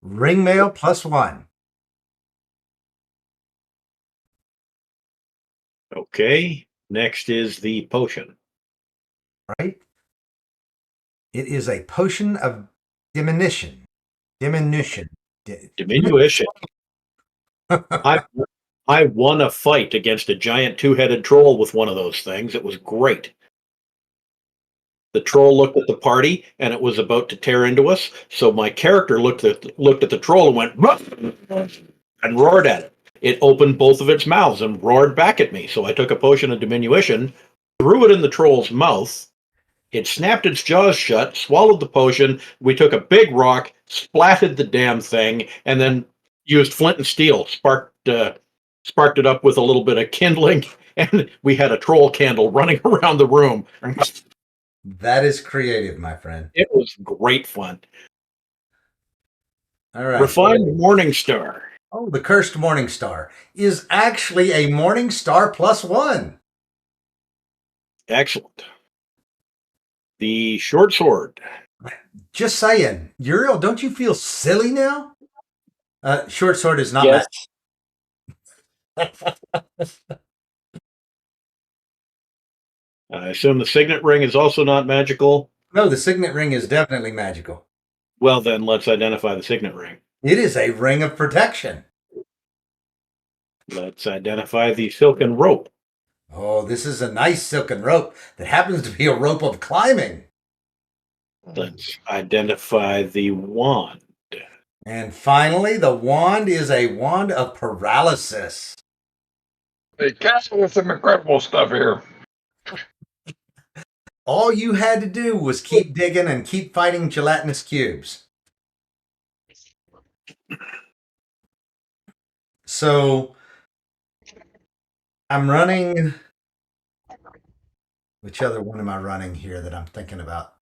[SPEAKER 2] ringmail +1.
[SPEAKER 1] Okay. Next is the potion.
[SPEAKER 2] Right? It is a potion of diminution. Diminution.
[SPEAKER 1] Diminution. I won a fight against a giant two-headed troll with one of those things. It was great. The troll looked at the party and it was about to tear into us. So my character looked at the troll and went "Ruff!" and roared at it. It opened both of its mouths and roared back at me. So I took a potion of diminution, threw it in the troll's mouth. It snapped its jaws shut, swallowed the potion. We took a big rock, splatted the damn thing, and then used flint and steel, sparked it up with a little bit of kindling, and we had a troll candle running around the room.
[SPEAKER 2] That is creative, my friend.
[SPEAKER 1] It was great fun.
[SPEAKER 2] All right.
[SPEAKER 1] Refined Morning Star.
[SPEAKER 2] Oh, the cursed Morning Star is actually a Morning Star +1.
[SPEAKER 1] Excellent. The short sword.
[SPEAKER 2] Just saying, Uriel, don't you feel silly now? Short sword is not
[SPEAKER 4] Yes.
[SPEAKER 1] I assume the signet ring is also not magical.
[SPEAKER 2] No, the signet ring is definitely magical.
[SPEAKER 1] Well, then let's identify the signet ring.
[SPEAKER 2] It is a ring of protection.
[SPEAKER 1] Let's identify the silken rope.
[SPEAKER 2] Oh, this is a nice silken rope that happens to be a rope of climbing.
[SPEAKER 1] Let's identify the wand.
[SPEAKER 2] And finally, the wand is a wand of paralysis.
[SPEAKER 3] Hey, Castle with some incredible stuff here.
[SPEAKER 2] All you had to do was keep digging and keep fighting gelatinous cubes. So I'm running. Which other one am I running here that I'm thinking about?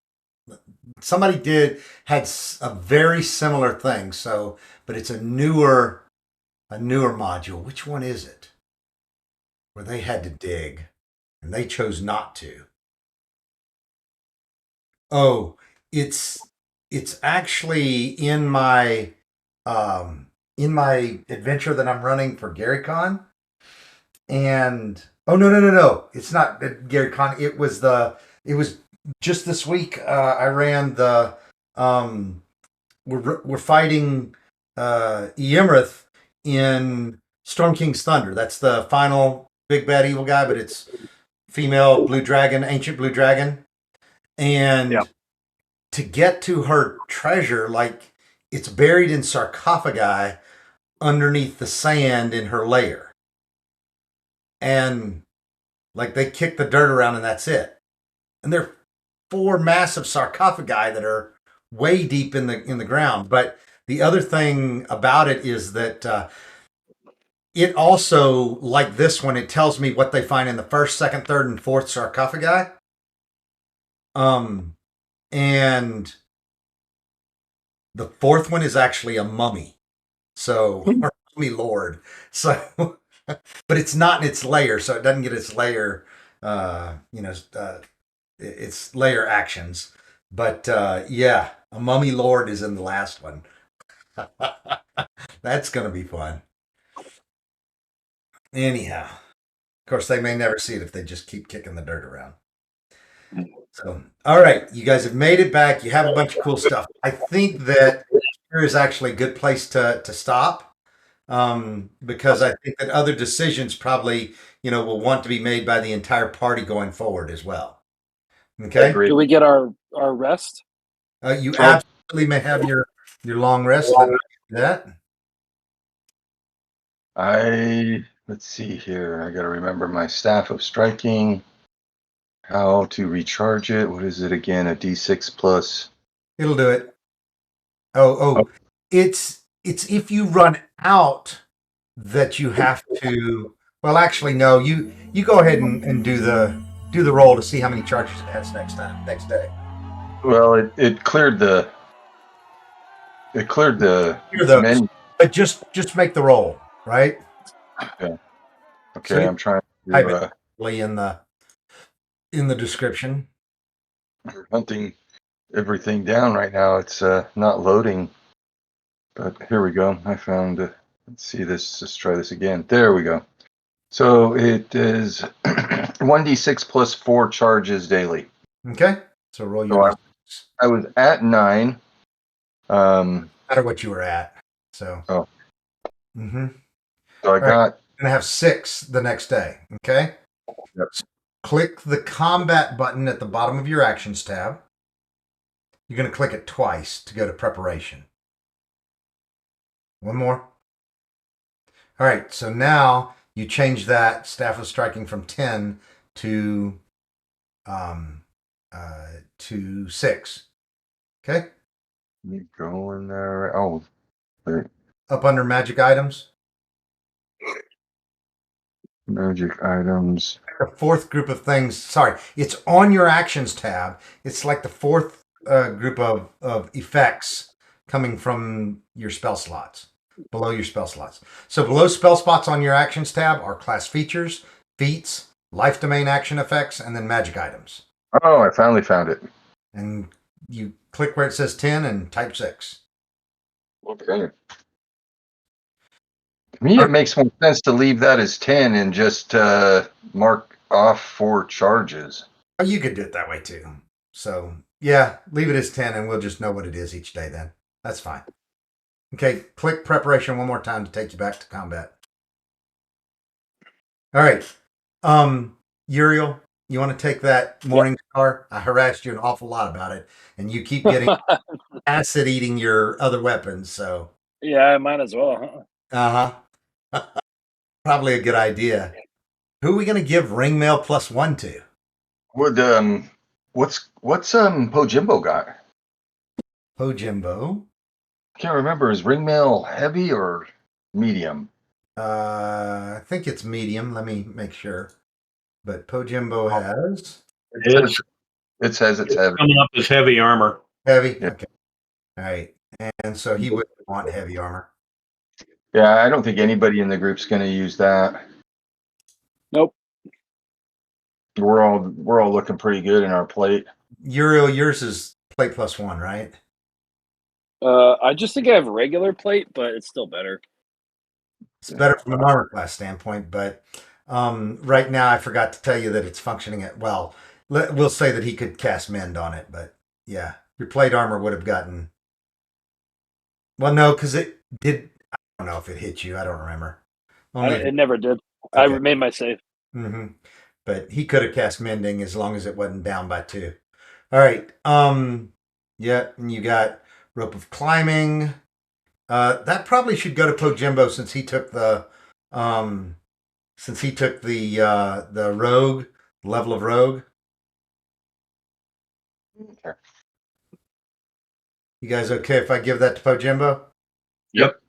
[SPEAKER 2] Somebody had a very similar thing. So, but it's a newer module. Which one is it? Where they had to dig, and they chose not to. Oh, it's actually in my adventure that I'm running for GaryCon. And no, it's not GaryCon. It was just this week. I ran the we're fighting Emerith in Storm King's Thunder. That's the final big bad evil guy, but it's female blue dragon, ancient blue dragon. And to get to her treasure, like it's buried in sarcophagi underneath the sand in her lair. And like they kick the dirt around and that's it. And they're 4 massive sarcophagi that are way deep in the ground. But the other thing about it is that it also, like this one, it tells me what they find in the first, second, third, and fourth sarcophagi. And the fourth one is actually a mummy. So, or mummy lord. So, but it's not in its layer, so it doesn't get its layer, its layer actions. But yeah, a mummy lord is in the last one. That's going to be fun. Anyhow, of course, they may never see it if they just keep kicking the dirt around. So, all right, you guys have made it back. You have a bunch of cool stuff. I think that here is actually a good place to stop, because I think that other decisions probably, will want to be made by the entire party going forward as well. Okay.
[SPEAKER 4] Do we get our rest?
[SPEAKER 2] You absolutely may have your long rest. Let me do that.
[SPEAKER 3] Let's see here. I got to remember my staff of striking. How to recharge it? What is it again? A D6 plus.
[SPEAKER 2] It'll do it. Oh. It's if you run out that you have to. Well, actually, no. You go ahead and do the roll to see how many charges it has next day.
[SPEAKER 3] Well, it cleared the. It cleared the menu.
[SPEAKER 2] But just make the roll, right?
[SPEAKER 3] Okay.
[SPEAKER 2] So
[SPEAKER 3] I'm trying to
[SPEAKER 2] type it in the description.
[SPEAKER 3] We're hunting everything down right now. It's not loading. But here we go. I found. Let's see this. Let's try this again. There we go. So it is 1d6 plus 4 charges daily.
[SPEAKER 2] Okay. So roll your.
[SPEAKER 3] I was at 9.
[SPEAKER 2] No matter what you were at. So.
[SPEAKER 3] Oh.
[SPEAKER 2] Mm-hmm.
[SPEAKER 3] So I got.
[SPEAKER 2] You're gonna have 6 the next day. Okay.
[SPEAKER 3] Yep.
[SPEAKER 2] So click the combat button at the bottom of your actions tab. You're gonna click it twice to go to preparation. One more. All right. So now you change that staff of striking from 10 to 6. Okay.
[SPEAKER 3] You go in there. Oh, there.
[SPEAKER 2] Up under magic items.
[SPEAKER 3] Magic items.
[SPEAKER 2] The 4th group of things. Sorry, it's on your actions tab. It's like the 4th group of effects coming from your spell slots, below your spell slots. So below spell spots on your actions tab are class features, feats, life domain action effects, and then magic items.
[SPEAKER 3] Oh, I finally found it.
[SPEAKER 2] And you click where it says 10 and type 6.
[SPEAKER 3] Okay. To me, it makes more sense to leave that as 10 and just mark off 4 charges.
[SPEAKER 2] Oh, you could do it that way too. So yeah, leave it as 10 and we'll just know what it is each day then. That's fine. Okay, click preparation one more time to take you back to combat. All right. Uriel, you want to take that morning star? I harassed you an awful lot about it, and you keep getting acid eating your other weapons, so.
[SPEAKER 4] Yeah, I might as well, huh?
[SPEAKER 2] Probably a good idea. Who are we going to give ring mail +1 to?
[SPEAKER 3] Would what's Pojimbo got?
[SPEAKER 2] Pojimbo?
[SPEAKER 3] I can't remember. Is ring mail heavy or medium?
[SPEAKER 2] I think it's medium. Let me make sure. But Pojimbo has.
[SPEAKER 3] It says it's heavy.
[SPEAKER 1] Coming up as heavy armor.
[SPEAKER 2] Heavy?
[SPEAKER 3] Yeah.
[SPEAKER 2] Okay. All right. And so he would want heavy armor.
[SPEAKER 3] Yeah, I don't think anybody in the group's going to use that.
[SPEAKER 4] Nope.
[SPEAKER 3] We're all looking pretty good in our plate.
[SPEAKER 2] Uriel, yours is plate +1, right?
[SPEAKER 4] I just think I have regular plate, but it's still better.
[SPEAKER 2] It's better from an armor class standpoint, but right now I forgot to tell you that it's functioning at, well, we'll say that he could cast mend on it, but yeah, your plate armor would have gotten, well, no, because it did, I don't know if it hit you, I don't remember.
[SPEAKER 4] It never did. I
[SPEAKER 2] Okay.
[SPEAKER 4] made my save.
[SPEAKER 2] Mm-hmm. But he could have cast Mending as long as it wasn't down by 2. All right. Yeah, and you got Rope of Climbing. That probably should go to Pojimbo since he took the rogue level of rogue.
[SPEAKER 3] Okay.
[SPEAKER 2] You guys okay if I give that to Pojimbo?
[SPEAKER 3] Yep.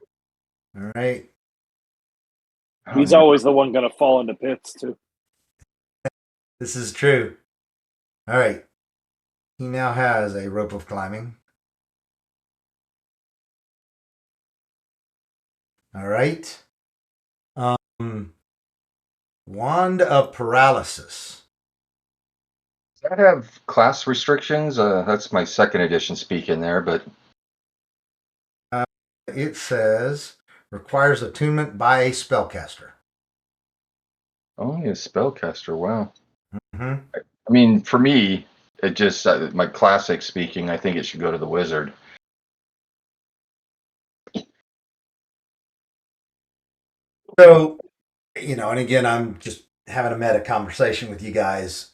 [SPEAKER 2] All right.
[SPEAKER 4] He's always the one going to fall into pits too.
[SPEAKER 2] This is true. All right. He now has a Rope of Climbing. All right. Wand of Paralysis.
[SPEAKER 3] Does that have class restrictions? That's my second edition speaking there, but
[SPEAKER 2] It says requires attunement by a spellcaster.
[SPEAKER 3] only a spellcaster. Wow.
[SPEAKER 2] Mm-hmm.
[SPEAKER 3] I mean, for me, it just my classic speaking. I think it should go to the wizard.
[SPEAKER 2] So, and again, I'm just having a meta conversation with you guys.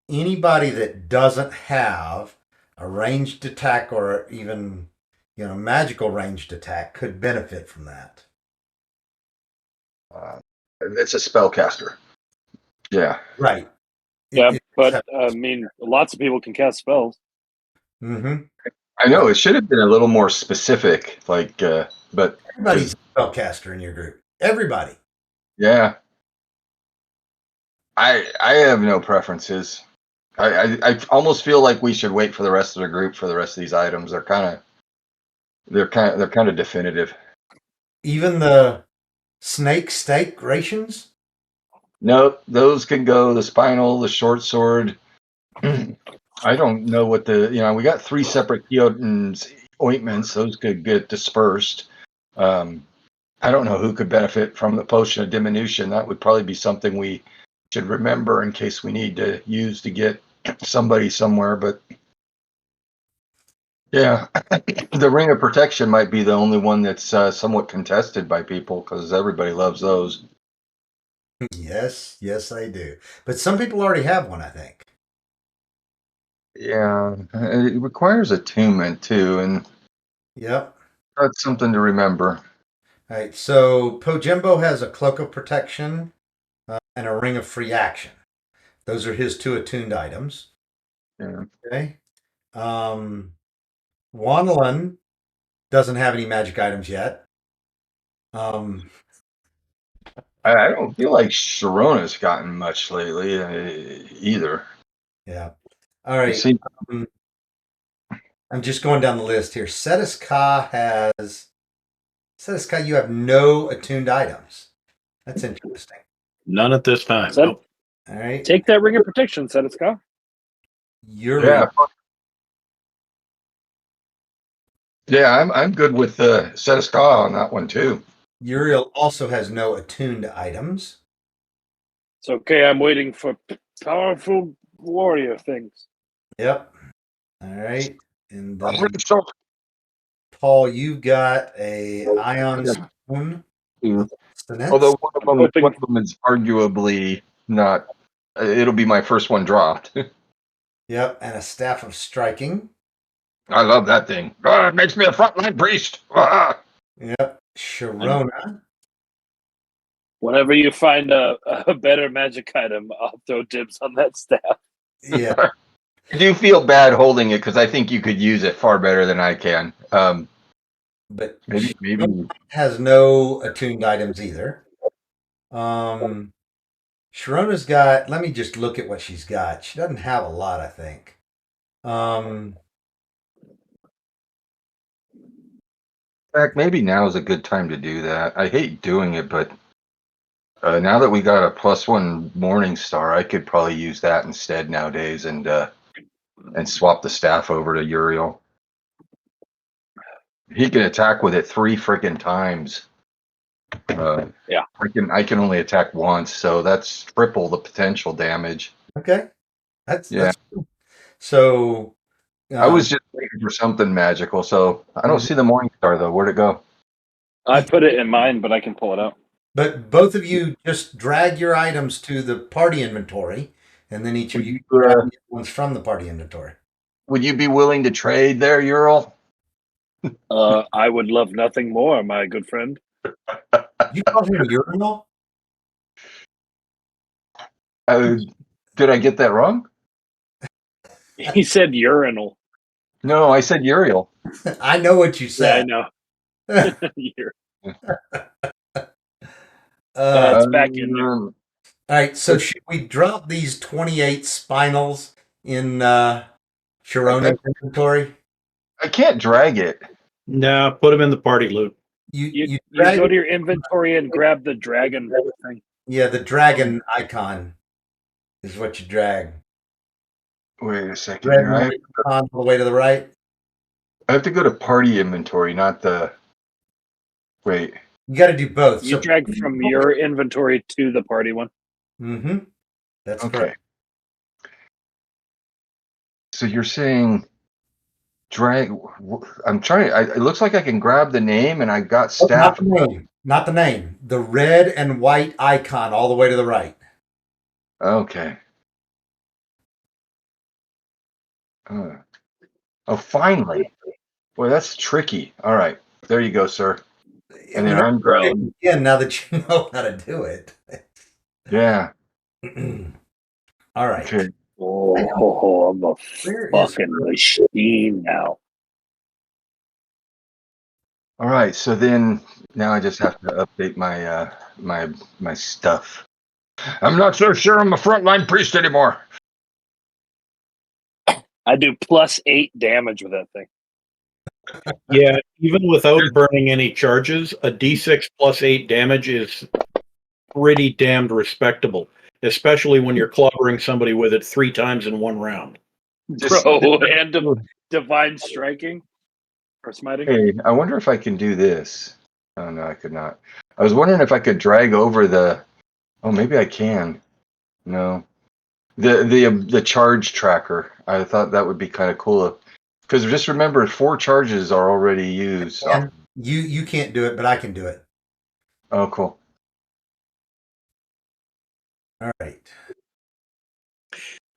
[SPEAKER 2] Anybody that doesn't have a ranged attack or even, magical ranged attack could benefit from that.
[SPEAKER 3] It's a spellcaster. Yeah.
[SPEAKER 2] Right.
[SPEAKER 4] But I mean, lots of people can cast spells.
[SPEAKER 2] Mm-hmm.
[SPEAKER 3] I know it should have been a little more specific, but
[SPEAKER 2] Everybody's a spellcaster in your group. Everybody.
[SPEAKER 3] yeah. I have no preferences. I almost feel like we should wait for the rest of the group for the rest of these items. They're kind of definitive.
[SPEAKER 2] Even the snake steak rations?
[SPEAKER 3] Nope, those can go. The spinal, the short sword. I don't know what we got 3 separate Keotan's ointments. Those could get dispersed. I don't know who could benefit from the potion of diminution. That would probably be something we should remember in case we need to use to get somebody somewhere. But yeah, the ring of protection might be the only one that's somewhat contested by people because everybody loves those.
[SPEAKER 2] Yes, I do. But some people already have one, I think.
[SPEAKER 3] Yeah, it requires attunement too, and
[SPEAKER 2] Yep.
[SPEAKER 3] that's something to remember.
[SPEAKER 2] All right, so Pojimbo has a Cloak of Protection and a Ring of Free Action. Those are his 2 attuned items.
[SPEAKER 3] Yeah.
[SPEAKER 2] Okay. Wanlin doesn't have any magic items yet.
[SPEAKER 3] I don't feel like Sharona's gotten much lately either.
[SPEAKER 2] Yeah. All right. I'm just going down the list here. Setis Ka, you have no attuned items. That's interesting.
[SPEAKER 1] None at this time.
[SPEAKER 4] Nope.
[SPEAKER 2] All right.
[SPEAKER 4] Take that ring of protection, Setis.
[SPEAKER 2] Yuri.
[SPEAKER 3] Yeah, I'm good with Setis on that one too.
[SPEAKER 2] Uriel also has no attuned items.
[SPEAKER 4] It's okay. I'm waiting for powerful warrior things.
[SPEAKER 2] Yep. All right. And Paul, you've got a ion stone.
[SPEAKER 3] Although one of them is arguably not. It'll be my first one dropped.
[SPEAKER 2] Yep, and a staff of striking.
[SPEAKER 3] I love that thing. It makes me a frontline priest.
[SPEAKER 2] Yep, Sharona.
[SPEAKER 4] Whenever you find a better magic item, I'll throw dibs on that staff.
[SPEAKER 2] Yeah.
[SPEAKER 3] I do feel bad holding it because I think you could use it far better than I can.
[SPEAKER 2] But
[SPEAKER 3] maybe
[SPEAKER 2] has no attuned items either. Sharona's got. Let me just look at what she's got. She doesn't have a lot, I think.
[SPEAKER 3] In fact, maybe now is a good time to do that. I hate doing it, but now that we got a +1 Morning Star, I could probably use that instead nowadays and swap the staff over to Uriel. He can attack with it 3 freaking times.
[SPEAKER 4] Yeah,
[SPEAKER 3] I can only attack once, so that's triple the potential damage.
[SPEAKER 2] Okay, that's cool. So
[SPEAKER 3] I was just waiting for something magical, so I don't see the Morning Star though. Where'd it go?
[SPEAKER 4] I put it in mine, but I can pull it out.
[SPEAKER 2] But both of you just drag your items to the party inventory, and then each of
[SPEAKER 3] Would
[SPEAKER 2] you
[SPEAKER 3] you,
[SPEAKER 2] grab the ones from the party inventory.
[SPEAKER 3] would you be willing to trade there, Ural?
[SPEAKER 4] I would love nothing more, my good friend.
[SPEAKER 2] You call him urinal?
[SPEAKER 3] Did I get that wrong?
[SPEAKER 4] He said urinal.
[SPEAKER 3] No, I said Uriel.
[SPEAKER 2] I know what you
[SPEAKER 4] Yeah, I
[SPEAKER 2] said.
[SPEAKER 4] know.
[SPEAKER 2] Uh,
[SPEAKER 4] It's back in there.
[SPEAKER 2] all right, so should we drop these 28 spinals in Sharona's inventory?
[SPEAKER 3] I can't drag it.
[SPEAKER 1] Nah, put them in the party loot.
[SPEAKER 4] You
[SPEAKER 2] drag
[SPEAKER 4] go to your inventory and grab the dragon thing.
[SPEAKER 2] Yeah, the dragon icon is what you drag.
[SPEAKER 3] Wait a second
[SPEAKER 2] Red
[SPEAKER 3] here.
[SPEAKER 2] and white icon all the way to the right.
[SPEAKER 3] I have to go to party inventory, not the. Wait.
[SPEAKER 2] You got to do both.
[SPEAKER 4] You drag from your inventory to the party one.
[SPEAKER 2] Mm-hmm. That's
[SPEAKER 3] Okay.
[SPEAKER 2] correct.
[SPEAKER 3] So you're saying drag. I'm trying. It looks like I can grab the name, and I got staff.
[SPEAKER 2] Not the name. Not the name. The red and white icon all the way to the right.
[SPEAKER 3] Okay. Oh, finally. Boy, that's tricky. All right. There you go, sir. And then I'm grabbing.
[SPEAKER 2] Again, now that you know how to do it.
[SPEAKER 3] Yeah.
[SPEAKER 2] All right.
[SPEAKER 3] Okay.
[SPEAKER 4] Oh, I'm a fucking machine now.
[SPEAKER 3] All right. So then now I just have to update my my stuff. I'm not so sure I'm a frontline priest anymore.
[SPEAKER 4] I do +8 damage with that thing.
[SPEAKER 1] Yeah, even without burning any charges, a D6 +8 damage is pretty damned respectable, especially when you're clobbering somebody with it 3 times in one round.
[SPEAKER 4] Bro, and divine striking or smiting.
[SPEAKER 3] Hey, I wonder if I can do this. Oh no, I could not. I was wondering if I could drag over the. Oh, maybe I can. No, the charge tracker. I thought that would be kind of cool. Because just remember, 4 charges are already used.
[SPEAKER 2] And you can't do it, but I can do it.
[SPEAKER 3] Oh, cool.
[SPEAKER 2] All right.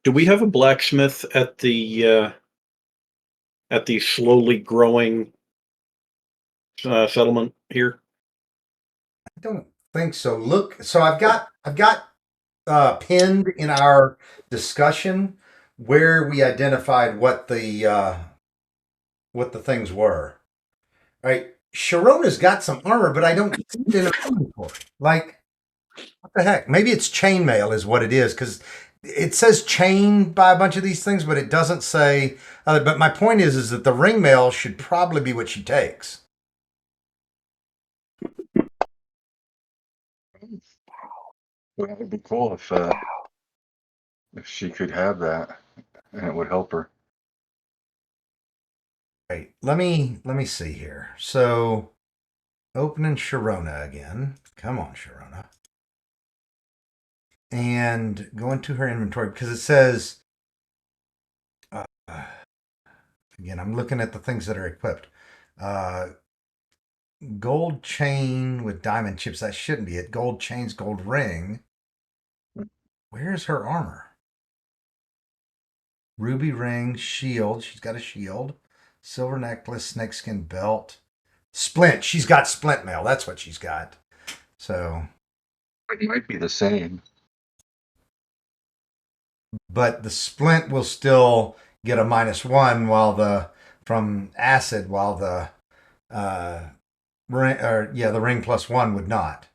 [SPEAKER 1] Do we have a blacksmith at the slowly growing settlement here?
[SPEAKER 2] I don't think so. Look, so I've got pinned in our discussion where we identified what the things were. All right. Sharona's got some armor, but I don't see it in her inventory. Like, what the heck? Maybe it's chainmail is what it is, because it says chain by a bunch of these things, but it doesn't say. But my point is that the ringmail should probably be what she takes.
[SPEAKER 3] Well, it'd be cool if she could have that, and it would help her.
[SPEAKER 2] Right. Let me see here. So, opening Sharona again. Come on, Sharona. And go into her inventory because it says. Again, I'm looking at the things that are equipped. Gold chain with diamond chips. That shouldn't be it. Gold chains, gold ring. Where's her armor? Ruby ring, shield. She's got a shield. Silver necklace, snakeskin belt. Splint. She's got splint mail. That's what she's got. So.
[SPEAKER 3] It might be the same.
[SPEAKER 2] But the splint will still get a -1 while from acid, while the the ring +1 would not.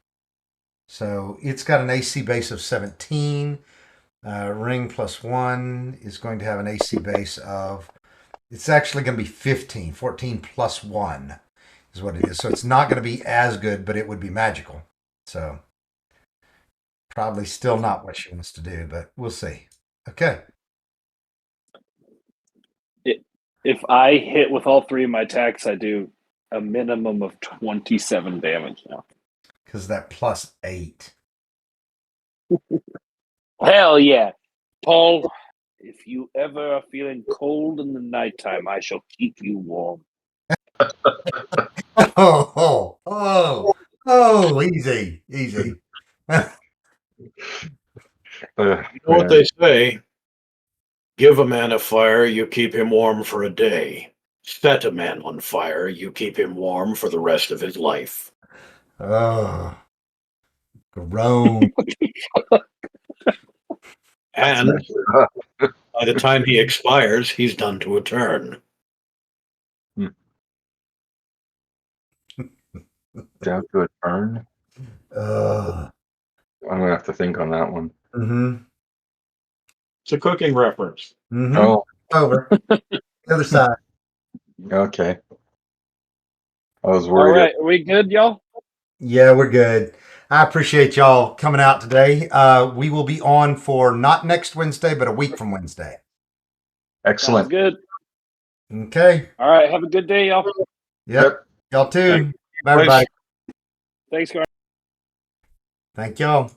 [SPEAKER 2] So it's got an AC base of 17. Ring +1 is going to have an AC base of. It's actually going to be 15. 14 + 1 is what it is. So it's not going to be as good, but it would be magical. So probably still not what she wants to do, but we'll see. Okay.
[SPEAKER 4] If I hit with all 3 of my attacks, I do a minimum of 27 damage now.
[SPEAKER 2] Because that +8.
[SPEAKER 4] Hell yeah. Paul, if you ever are feeling cold in the nighttime, I shall keep you warm.
[SPEAKER 2] Oh. Oh, easy, easy.
[SPEAKER 1] You know what they say? Give a man a fire, you keep him warm for a day. Set a man on fire, you keep him warm for the rest of his life.
[SPEAKER 2] Oh, grown.
[SPEAKER 1] And by the time he expires, he's done to a turn.
[SPEAKER 3] Down to a turn.
[SPEAKER 2] Uh,
[SPEAKER 3] I'm gonna have to think on that one.
[SPEAKER 2] mm-hmm.
[SPEAKER 1] It's a cooking reference.
[SPEAKER 2] Mm-hmm.
[SPEAKER 3] Oh,
[SPEAKER 2] Over. The other side.
[SPEAKER 3] okay. I was
[SPEAKER 4] All
[SPEAKER 3] worried.
[SPEAKER 4] right, are we good, y'all?
[SPEAKER 2] Yeah, we're good. I appreciate y'all coming out today. We will be on for not next Wednesday, but a week from Wednesday.
[SPEAKER 4] Sounds
[SPEAKER 3] Excellent.
[SPEAKER 4] good.
[SPEAKER 2] Okay.
[SPEAKER 4] All right, have a good day, y'all.
[SPEAKER 2] Yep. Y'all too.
[SPEAKER 1] Thank-
[SPEAKER 2] Bye, everybody.
[SPEAKER 4] Thanks, guys.
[SPEAKER 2] Thank y'all.